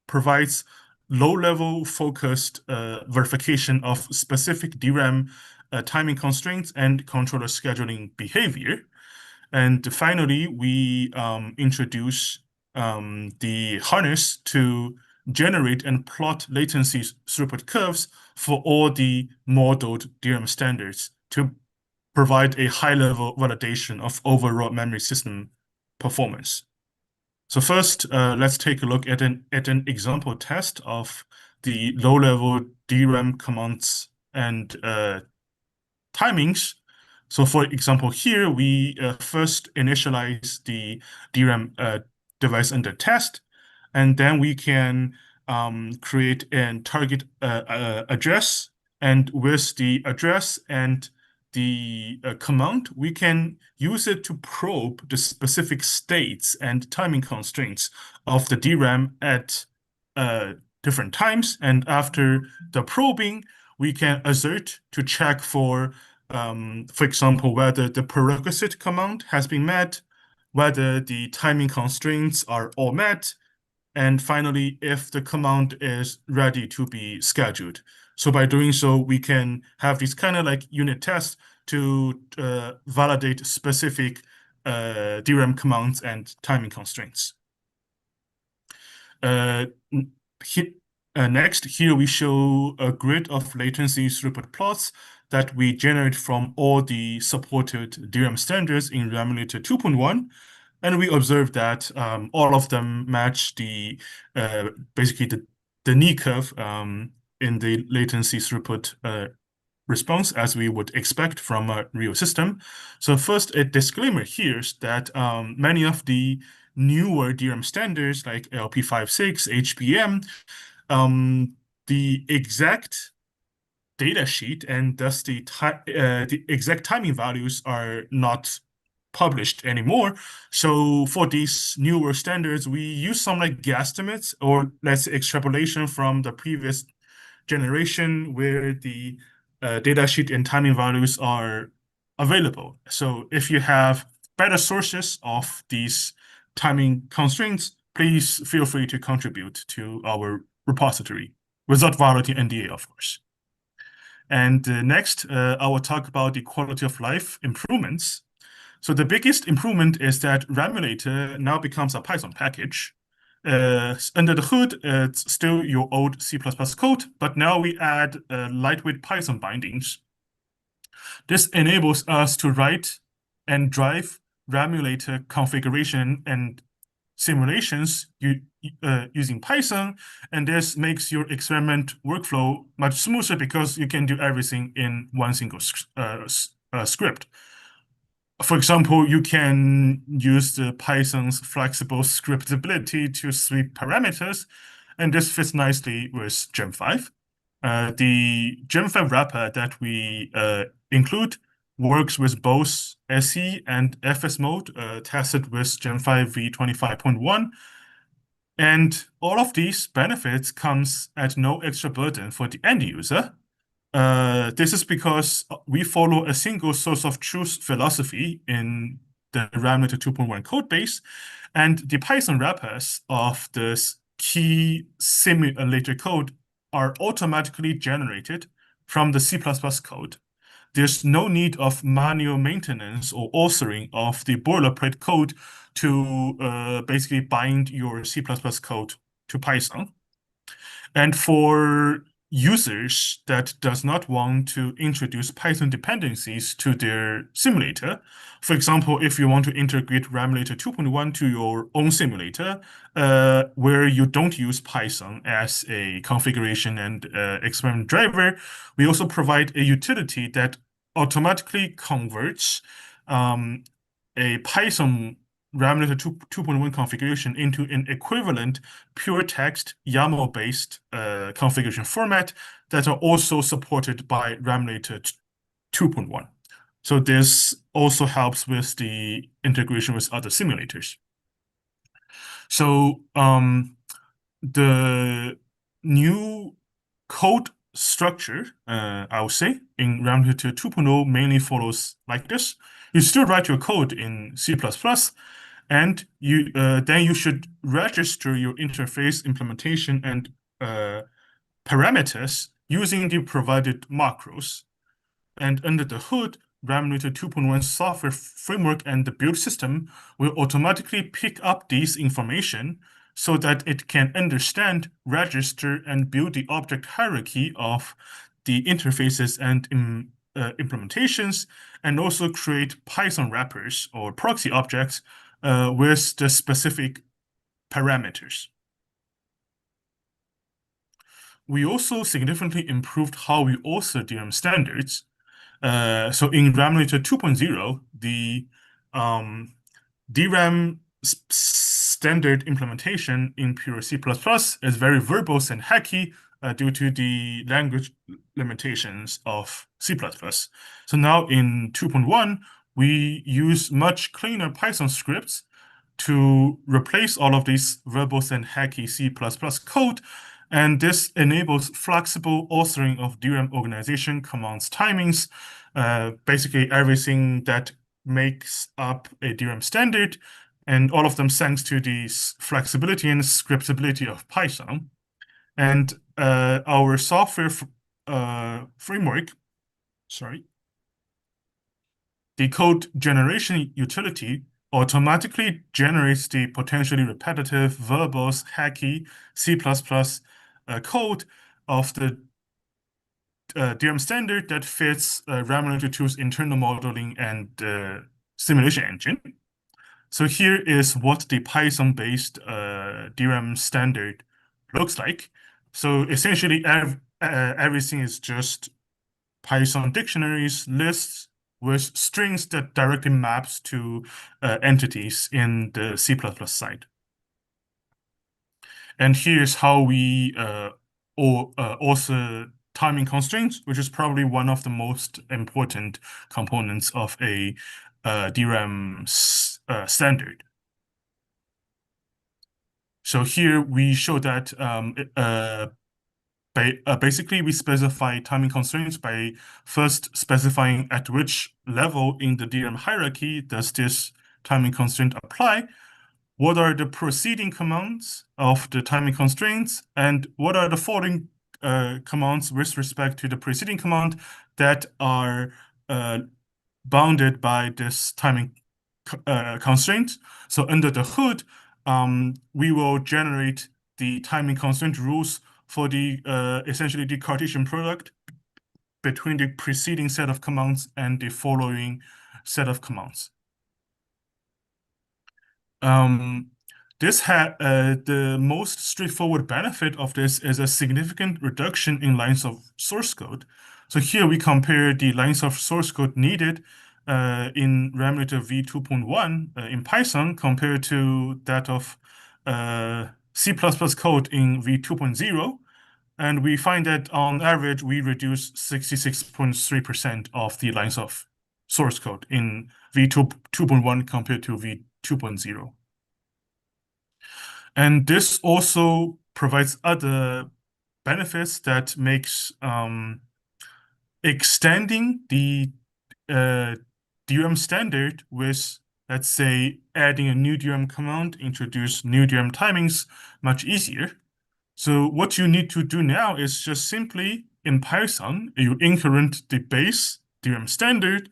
provides low-level focused verification of specific DRAM timing constraints and controller scheduling behavior. And finally, we introduce the harness to generate and plot latency throughput curves for all the modeled DRAM standards to provide a high-level validation of overall memory system performance. So first, let's take a look at an example test of the low-level DRAM commands and timings. So for example, here we first initialize the DRAM device under test, and then we can create a target address, and with the address and the command, we can use it to probe the specific states and timing constraints of the DRAM at different times. And after the probing, we can assert to check for example, whether the prerequisite command has been met, whether the timing constraints are all met, and finally, if the command is ready to be scheduled. So by doing so, we can have these kind of like unit tests to validate specific DRAM commands and timing constraints. Next, here we show a grid of latency throughput plots that we generate from all the supported DRAM standards in Ramulator 2.1. And we observe that all of them match the basically the knee curve in the latency throughput response as we would expect from a real system. So first, a disclaimer here is that many of the newer DRAM standards like LP56, HBM, the exact data sheet and thus the exact timing values are not published anymore. So for these newer standards, we use some like guesstimates or let's say extrapolation from the previous generation where the data sheet and timing values are available. So if you have better sources of these timing constraints, please feel free to contribute to our repository without violating NDA, of course. And next, I will talk about the quality of life improvements. So the biggest improvement is that Ramulator now becomes a Python package. Under the hood, it's still your old C++ code, but now we add lightweight Python bindings. This enables us to write and drive Ramulator configuration and simulations using Python, and this makes your experiment workflow much smoother because you can do everything in one single script. For example, you can use the Python's flexible scriptability to sweep parameters, and this fits nicely with Gem 5. The Gem 5 wrapper that we include works with both SE and FS mode, tested with Gem 5 v25.1. And all of these benefits comes at no extra burden for the end user. This is because we follow a single source of truth philosophy in the Ramulator 2.1 codebase, and the Python wrappers of this key simulator code are automatically generated from the C++ code. There's no need of manual maintenance or authoring of the boilerplate code to basically bind your C++ code to Python. And for users that does not want to introduce Python dependencies to their simulator. For example, if you want to integrate Ramulator 2.1 to your own simulator, where you don't use Python as a configuration and experiment driver, we also provide a utility that automatically converts a Python Ramulator 2.1 configuration into an equivalent pure text YAML-based configuration format that are also supported by Ramulator 2.1. So this also helps with the integration with other simulators. So the new code structure, I would say, in Ramulator 2.0 mainly follows like this. You still write your code in C++, and then you should register your interface implementation and parameters using the provided macros. And under the hood, Ramulator 2.1 software framework and the build system will automatically pick up this information so that it can understand, register, and build the object hierarchy of the interfaces and implementations, and also create Python wrappers or proxy objects with the specific parameters. We also significantly improved how we author DRAM standards. So in Ramulator 2.0, the DRAM standard implementation in pure C++ is very verbose and hacky due to the language limitations of C++. So now in 2.1, we use much cleaner Python scripts to replace all of these verbose and hacky C++ code, and this enables flexible authoring of DRAM organization commands timings, basically everything that makes up a DRAM standard, and all of them thanks to the flexibility and scriptability of Python. And our software framework, the code generation utility automatically generates the potentially repetitive, verbose, hacky C++ code of the DRAM standard that fits Ramulator 2's internal modeling and simulation engine. So here is what the Python-based DRAM standard looks like. So essentially, everything is just Python dictionaries, lists, with strings that directly maps to entities in the C++ side. And here's how we also timing constraints, which is probably one of the most important components of a DRAM standard. So here we show that basically we specify timing constraints by first specifying at which level in the DRAM hierarchy does this timing constraint apply, what are the preceding commands of the timing constraints, and what are the following commands with respect to the preceding command that are bounded by this timing constraint. So under the hood, we will generate the timing constraint rules for the essentially the Cartesian product between the preceding set of commands and the following set of commands. The most straightforward benefit of this is a significant reduction in lines of source code. So here we compare the lines of source code needed in Ramulator v2.1 in Python compared to that of C++ code in v2.0. And we find that on average, we reduce 66.3% of the lines of source code in v2.1 compared to v2.0. And this also provides other benefits that makes extending the DRAM standard with, let's say, adding a new DRAM command, introduce new DRAM timings much easier. So what you need to do now is just simply in Python, you increment the base DRAM standard,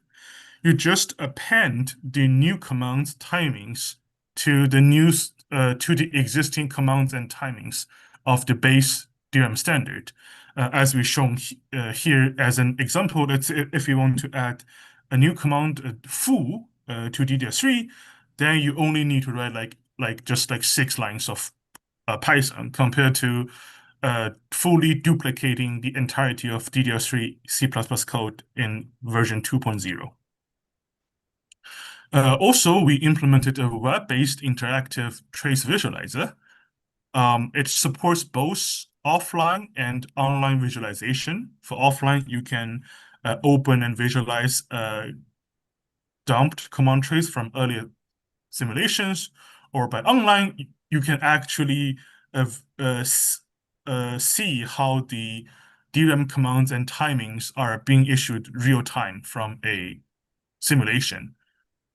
you just append the new command's timings to the existing commands and timings of the base DRAM standard. as we've shown here as an example. Let's say if you want to add a new command, foo, to DDR3, then you only need to write just 6 lines of Python compared to fully duplicating the entirety of DDR3 C++ code in version 2.0. Also, we implemented a web-based interactive trace visualizer. It supports both offline and online visualization. For offline, you can open and visualize dumped command trace from earlier simulations, or by online, you can actually see how the DRAM commands and timings are being issued real time from a simulation.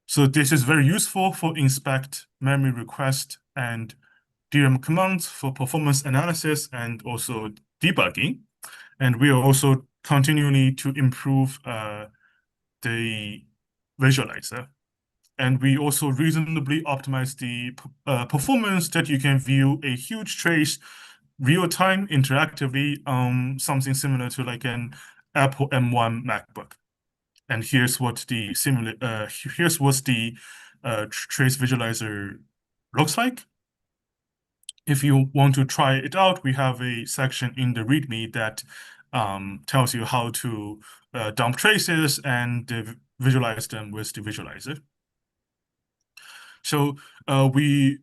So this is very useful for inspect memory request and DRAM commands for performance analysis and also debugging. And we are also continually to improve the visualizer. And we also reasonably optimize the performance that you can view a huge trace real-time interactively on something similar to an Apple M1 MacBook. And here's what the trace visualizer looks like. If you want to try it out, we have a section in the README that tells you how to dump traces and visualize them with the visualizer. So we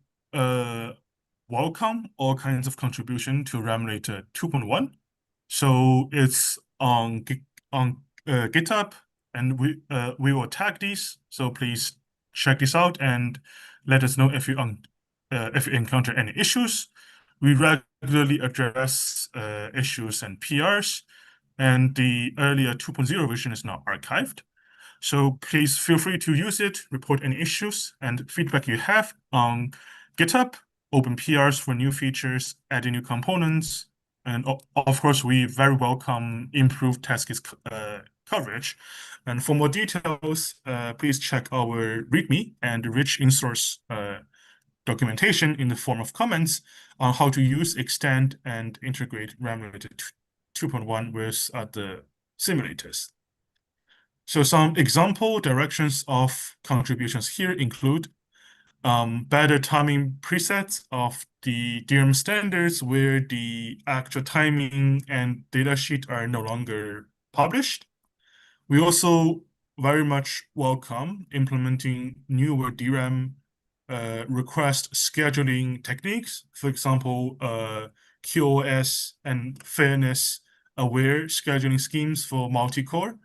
welcome all kinds of contribution to Ramulator 2.1. So it's on GitHub, and we will tag these. So please check this out and let us know if you encounter any issues. We regularly address issues and PRs, and the earlier 2.0 version is now archived. So please feel free to use it, report any issues and feedback you have on GitHub, open PRs for new features, add new components, and of course, we very welcome improved test case coverage. And for more details, please check our README and rich in-source documentation in the form of comments on how to use, extend, and integrate Ramulator 2.1 with other simulators. So some example directions of contributions here include better timing presets of the DRAM standards where the actual timing and datasheet are no longer published. We also very much welcome implementing newer DRAM request scheduling techniques, for example, QoS and fairness aware scheduling schemes for multi-core,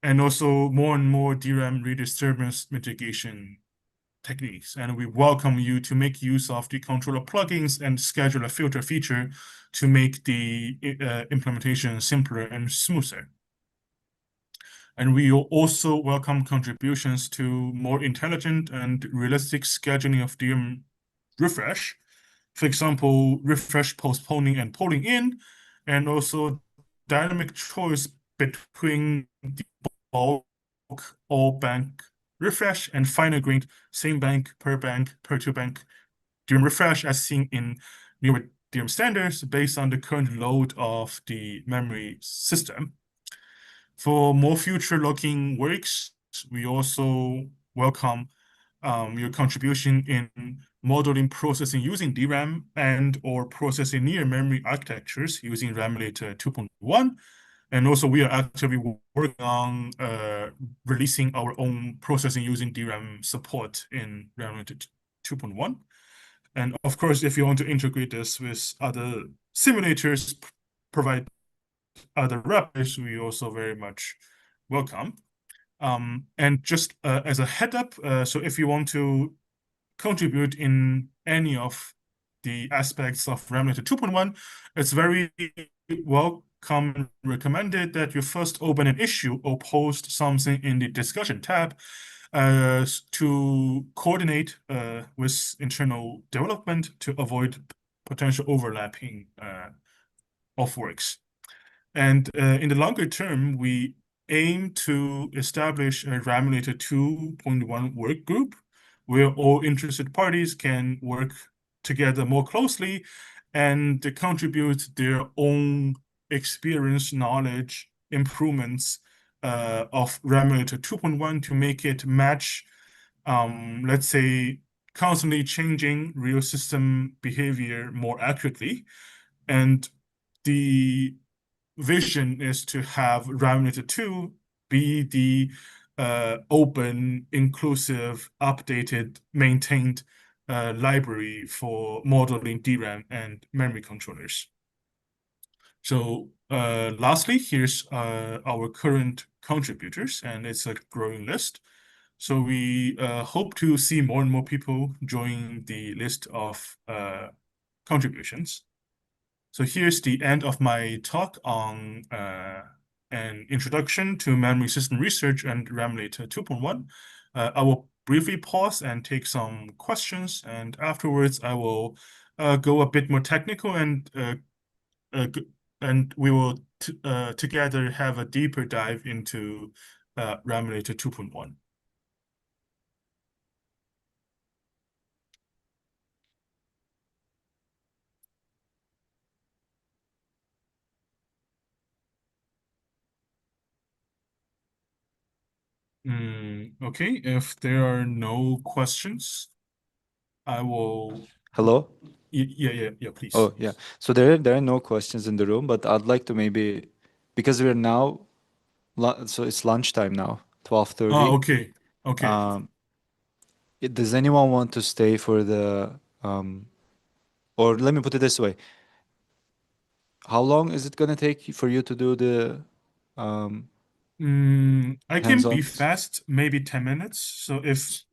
and also more and more DRAM redisturbance mitigation techniques. And we welcome you to make use of the controller plugins and scheduler filter feature to make the implementation simpler and smoother. And we also welcome contributions to more intelligent and realistic scheduling of DRAM refresh. For example, refresh postponing and pulling in, and also dynamic choice between the bulk all bank refresh and finer grained same bank per two bank DRAM refresh as seen in newer DRAM standards based on the current load of the memory system. For more future-looking works, we also welcome your contribution in modeling processing using DRAM and or processing near memory architectures using Ramulator 2.1. And also we are actively working on releasing our own processing using DRAM support in Ramulator 2.1. And of course, if you want to integrate this with other simulators, provide other wrappers, we also very much welcome. And just as a head up, so if you want to contribute in any of the aspects of Ramulator 2.1, it's very welcome and recommended that you first open an issue or post something in the discussion tab to coordinate with internal development to avoid potential overlapping of works. And in the longer term, we aim to establish a Ramulator 2.1 work group where all interested parties can work together more closely and contribute their own experience, knowledge, improvements of Ramulator 2.1 to make it match, let's say, constantly changing real system behavior more accurately. And the vision is to have Ramulator 2 be the open, inclusive, updated, maintained library for modeling DRAM and memory controllers. So lastly, here's our current contributors, and it's a growing list. So we hope to see more and more people join the list of contributions. So here's the end of my talk on an introduction to memory system research and Ramulator 2.1. I will briefly pause and take some questions, and afterwards I will go a bit more technical, and we will together have a deeper dive into Ramulator 2.1. Okay, if there are no questions, I will. Hello? Yeah, please. Oh, yeah. So there are no questions in the room, but I'd like to maybe, because we're now, so it's lunchtime now, 12:30. Ah, okay. Does anyone want to stay for or let me put it this way. How long is it going to take for you to do the I can be hands-on? fast, maybe 10 minutes. So if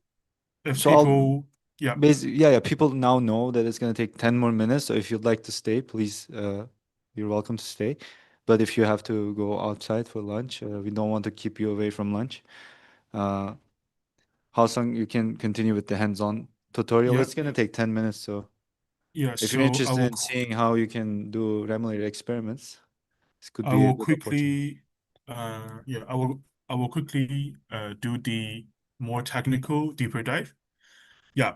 So people, yeah. basically, people now know that it's going to take 10 more minutes. So if you'd like to stay, please, you're welcome to stay. But if you have to go outside for lunch, we don't want to keep you away from lunch. Haocong, you can continue with the hands-on tutorial. Yeah. It's going to take 10 minutes. So Yeah, if you're so interested in seeing how you can do Ramulator experiments, this could I be a will good opportunity. quickly, I will quickly do the more technical deeper dive. Yeah.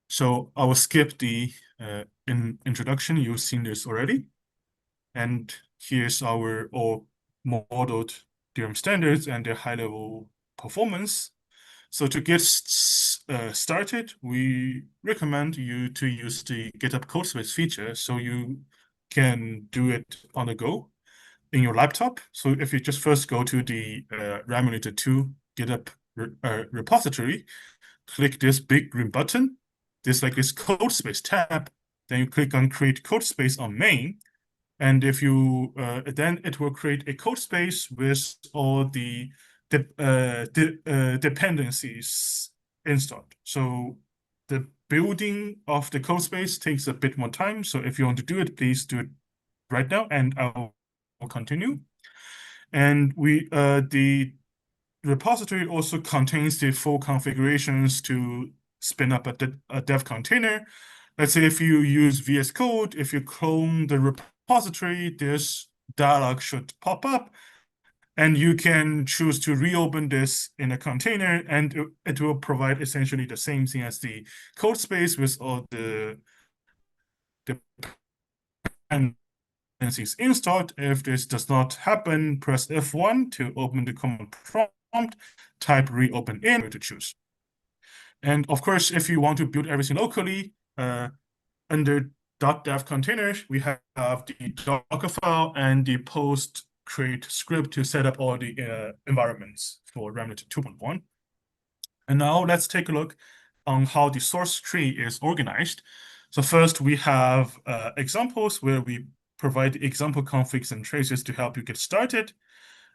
So I will skip the introduction. You've seen this already. And here's our all modeled DRAM standards and their high-level performance. So to get started, we recommend you to use the GitHub Codespace feature so you can do it on the go in your laptop. So if you just first go to the Ramulator 2 GitHub repository, click this big green button. There's like this Codespace tab. Then you click on Create Codespace on main. And if you then it will create a Codespace with all the dependencies installed. So the building of the Codespace takes a bit more time. So if you want to do it, please do it right now, and I'll continue. And the repository also contains the full configurations to spin up a dev container. Let's say if you use VS Code, if you clone the repository, this dialog should pop up, and you can choose to reopen this in a container, and it will provide essentially the same thing as the code space with all the dependencies installed. If this does not happen, press F1 to open the command prompt, type reopen in to choose. And of course, if you want to build everything locally, under .dev containers, we have the Docker file and the post create script to set up all the environments for Ramulator 2.1. And now let's take a look on how the source tree is organized. So first we have examples where we provide example configs and traces to help you get started.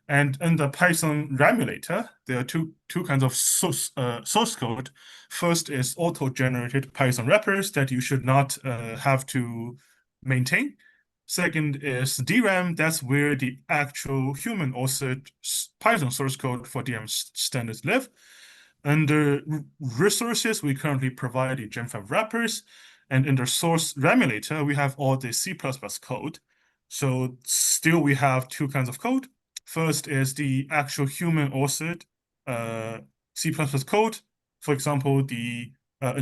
And in the Python Ramulator, there are two kinds of source code. First is auto-generated Python wrappers that you should not have to maintain. Second is DRAM. That's where the actual human authored Python source code for DRAM standards live. Under resources, we currently provide the Gen5 wrappers. And in the source Ramulator, we have all the C++ code. So still we have two kinds of code. First is the actual human authored C++ code. For example, in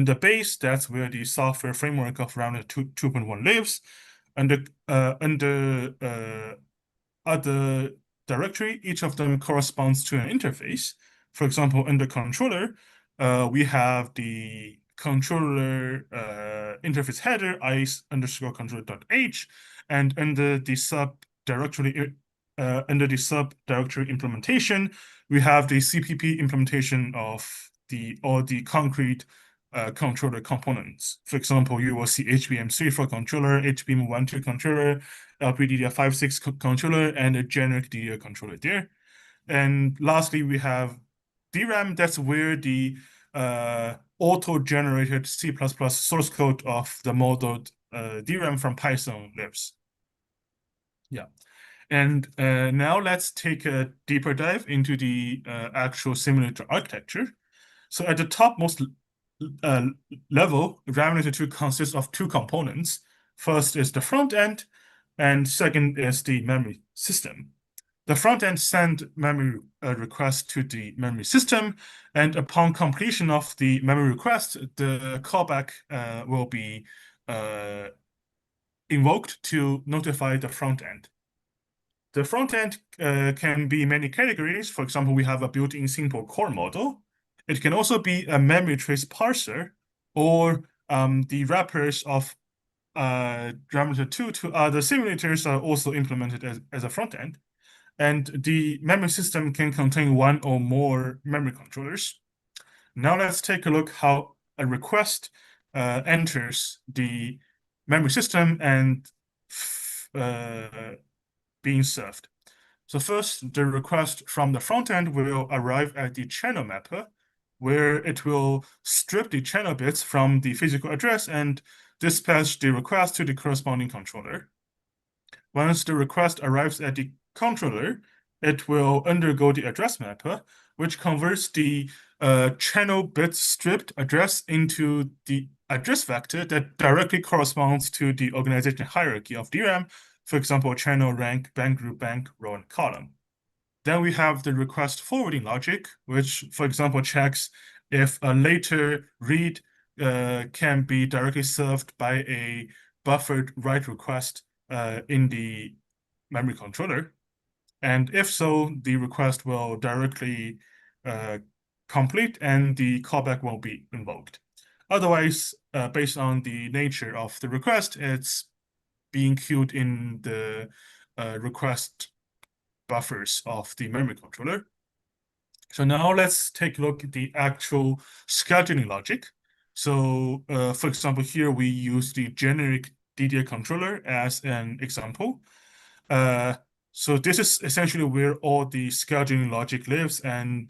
the base, that's where the software framework of Ramulator 2.1 lives. under other directory, each of them corresponds to an interface. For example, under controller, we have the controller interface header ice_controller.h, and under the subdirectory implementation, we have the CPP implementation of all the concrete controller components. For example, you will see HBM3 for controller, HBM1, 2 controller, LPDDR5, 6 controller, and a generic DDR controller there. And lastly, we have DRAM. That's where the auto-generated C++ source code of the modeled DRAM from Python lives. Yeah. And now let's take a deeper dive into the actual simulator architecture. So at the topmost level, Ramulator 2 consists of 2 components. First is the front end, and second is the memory system. The front end sends memory requests to the memory system, and upon completion of the memory request, the callback will be invoked to notify the front end. The front end can be many categories. For example, we have a built-in simple core model. It can also be a memory trace parser, or the wrappers of Ramulator 2 to other simulators are also implemented as a front end. And the memory system can contain 1 or more memory controllers. Now let's take a look how a request enters the memory system and being served. So first, the request from the front end will arrive at the channel mapper, where it will strip the channel bits from the physical address and dispatch the request to the corresponding controller. Once the request arrives at the controller, it will undergo the address mapper, which converts the channel bit stripped address into the address vector that directly corresponds to the organization hierarchy of DRAM, for example, channel, rank, bank group, bank, row, and column. Then we have the request forwarding logic, which, for example, checks if a later read can be directly served by a buffered write request in the memory controller. And if so, the request will directly complete and the callback won't be invoked. Otherwise, based on the nature of the request, it's being queued in the request buffers of the memory controller. So now let's take a look at the actual scheduling logic. So for example, here we use the generic DDR controller as an example. So this is essentially where all the scheduling logic lives, and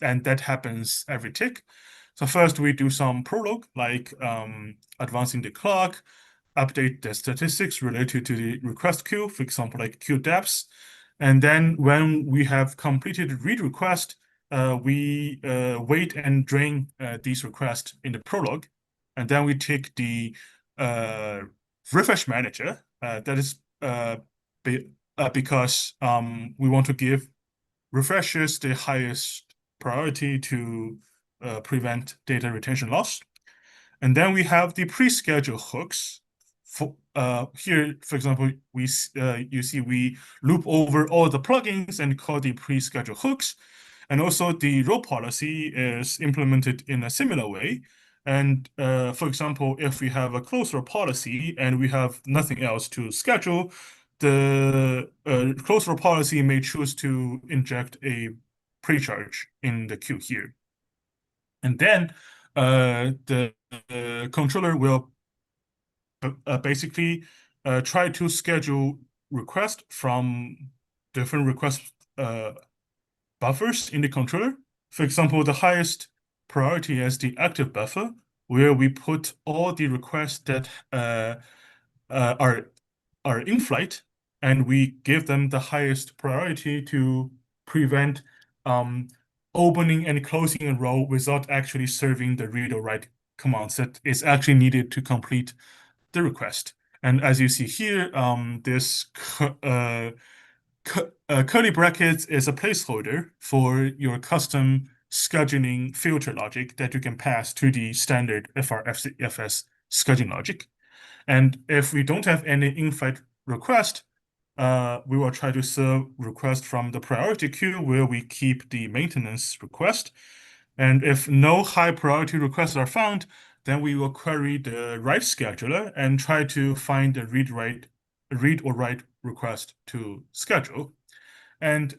that happens every tick. So first we do some prologue, like advancing the clock, update the statistics related to the request queue, for example, like queue depths. And then when we have completed read request, we wait and drain these requests in the prologue. And then we take the refresh manager. That is because we want to give refreshers the highest priority to prevent data retention loss. And then we have the pre-schedule hooks. Here, for example, you see we loop over all the plugins and call the pre-schedule hooks. And also the row policy is implemented in a similar way. And for example, if we have a closed row policy and we have nothing else to schedule, the closed row policy may choose to inject a pre-charge in the queue here. And then the controller will basically try to schedule requests from different request buffers in the controller. For example, the highest priority is the active buffer, where we put all the requests that are in flight, and we give them the highest priority to prevent opening and closing a row without actually serving the read or write commands that is actually needed to complete the request. And as you see here, this curly brackets is a placeholder for your custom scheduling filter logic that you can pass to the standard FRFS scheduling logic. And if we don't have any in-flight request, we will try to serve request from the priority queue where we keep the maintenance request. And if no high priority requests are found, then we will query the write scheduler and try to find a read or write request to schedule. And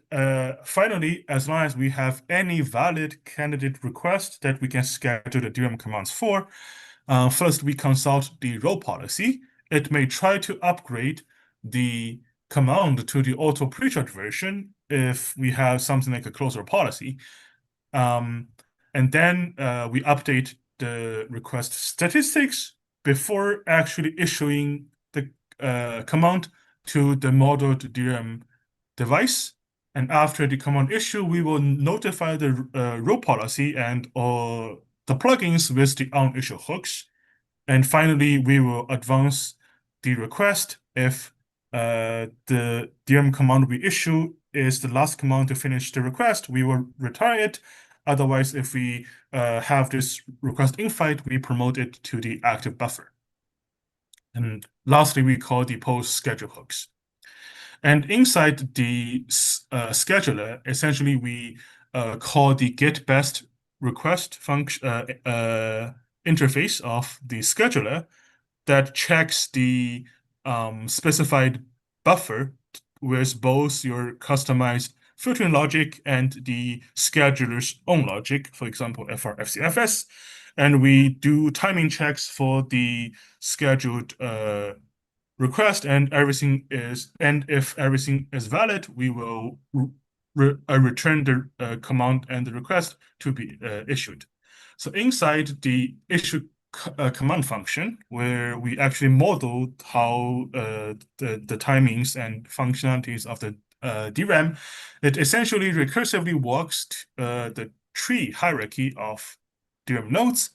finally, as long as we have any valid candidate request that we can schedule the DRAM commands for, first we consult the role policy. It may try to upgrade the command to the auto pre-charge version if we have something like a closer policy. And then we update the request statistics before actually issuing the command to the modeled DRAM device. And after the command issue, we will notify the role policy and all the plugins with the on-issue hooks. And finally, we will advance the request if the DRAM command we issue is the last command to finish the request, we will retire it. Otherwise, if we have this request in flight, we promote it to the active buffer. And lastly, we call the post schedule hooks. And inside the scheduler, essentially, we call the get best request function interface of the scheduler that checks the specified buffer with both your customized filtering logic and the scheduler's own logic, for example, FRFCFS. And we do timing checks for the scheduled request, and if everything is valid, we will return the command and the request to be issued. So inside the issue command function, where we actually modeled how the timings and functionalities of the DRAM, it essentially recursively walks the tree hierarchy of DRAM nodes.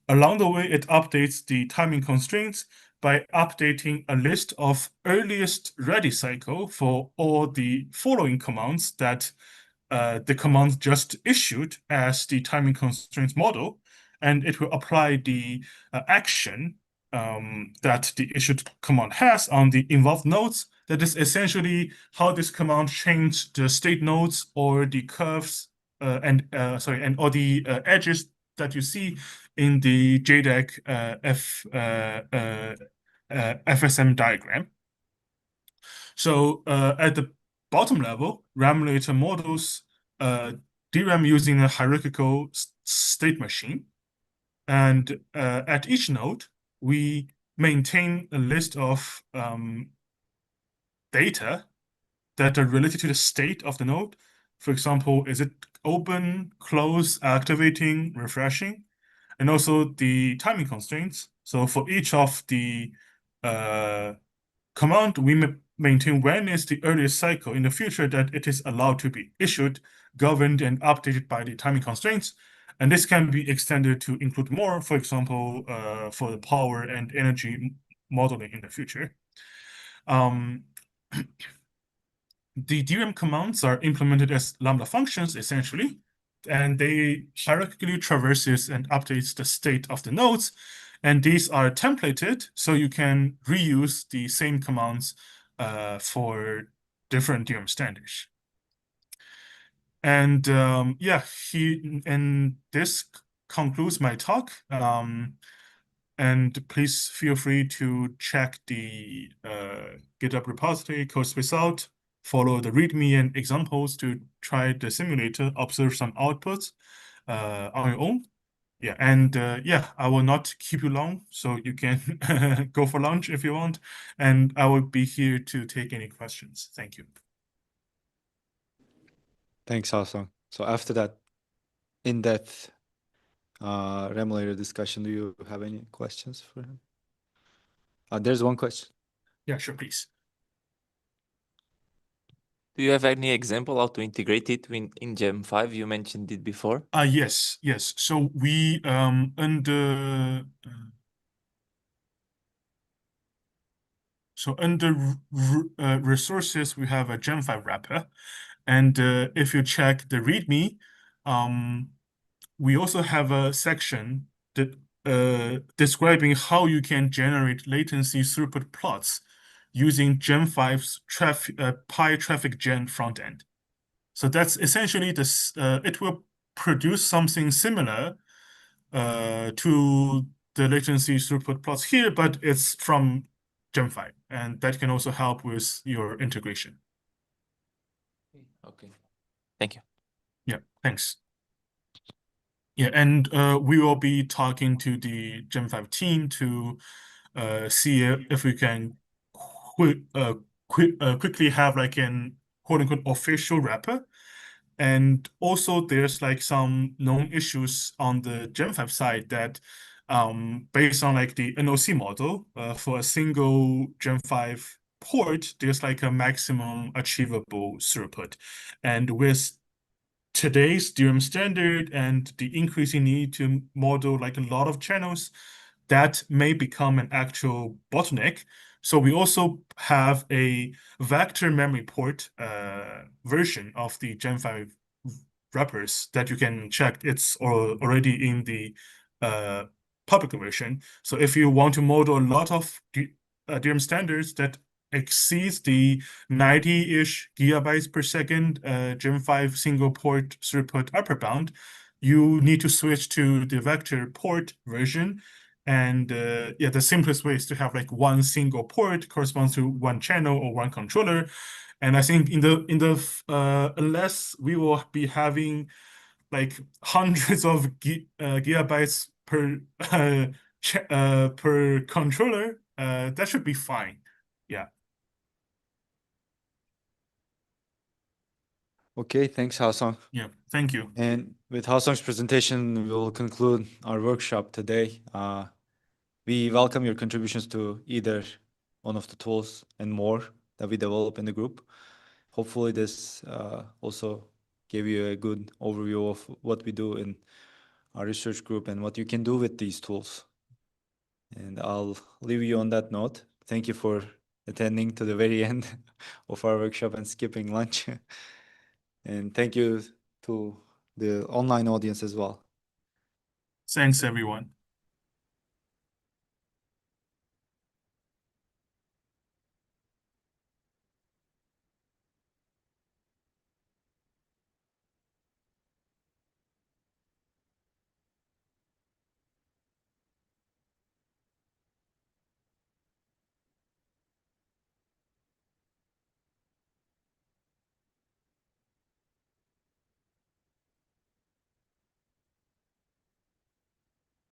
Along the way, it updates the timing constraints by updating a list of earliest ready cycle for all the following commands that the command just issued as the timing constraints model, and it will apply the action that the issued command has on the involved nodes. That is essentially how this command changed the state nodes or the curves and all the edges that you see in the JDEC FSM diagram. So at the bottom level, Ramulator models DRAM using a hierarchical state machine. And at each node, we maintain a list of data that are related to the state of the node. For example, is it open, close, activating, refreshing? And also the timing constraints. So for each of the command, we maintain when is the earliest cycle in the future that it is allowed to be issued, governed, and updated by the timing constraints. And this can be extended to include more, for example, for the power and energy modeling in the future. The DRAM commands are implemented as Lambda functions, essentially, and they hierarchically traverses and updates the state of the nodes. And these are templated, so you can reuse the same commands for different DRAM standards. And this concludes my talk. And please feel free to check the GitHub repository, code space out, follow the README and examples to try the simulator, observe some outputs on your own. Yeah, and I will not keep you long, so you can go for lunch if you want, and I will be here to take any questions. Thank you. Thanks, Haocong. So after that in-depth Ramulator discussion, do you have any questions for him? There's one question. Yeah, sure, please. Do you have any example how to integrate it in Gem 5? You mentioned it before. Yes. So we under resources, we have a Gem 5 wrapper, and if you check the README, we also have a section that describing how you can generate latency throughput plots using Gen5's Pi traffic gen front end. So that's essentially this. It will produce something similar to the latency throughput plots here, but it's from Gen5, and that can also help with your integration. Okay. Thank you. Yeah, thanks. Yeah, and we will be talking to the Gen5 team to see if we can quickly have like an quote-unquote official wrapper. And also there's like some known issues on the Gen5 side that based on like the NOC model for a single Gen5 port, there's like a maximum achievable throughput. And with today's DRAM standard and the increasing need to model like a lot of channels, that may become an actual bottleneck. So we also have a vector memory port version of the Gen5 wrappers that you can check. It's already in the public version. So if you want to model a lot of DRAM standards that exceeds the 90-ish gigabytes per second Gen5 single port throughput upper bound, you need to switch to the vector port version. And yeah, the simplest way is to have like one single port corresponds to one channel or one controller. And I think unless we will be having like hundreds of gigabytes per per controller, that should be fine. Yeah. Okay, thanks, Haocong. Yeah, thank you. And with Haocong's presentation, we'll conclude our workshop today. We welcome your contributions to either one of the tools and more that we develop in the group. Hopefully this also gave you a good overview of what we do in our research group and what you can do with these tools. And I'll leave you on that note. Thank you for attending to the very end of our workshop and skipping lunch. And thank you to the online audience as well. Thanks, everyone.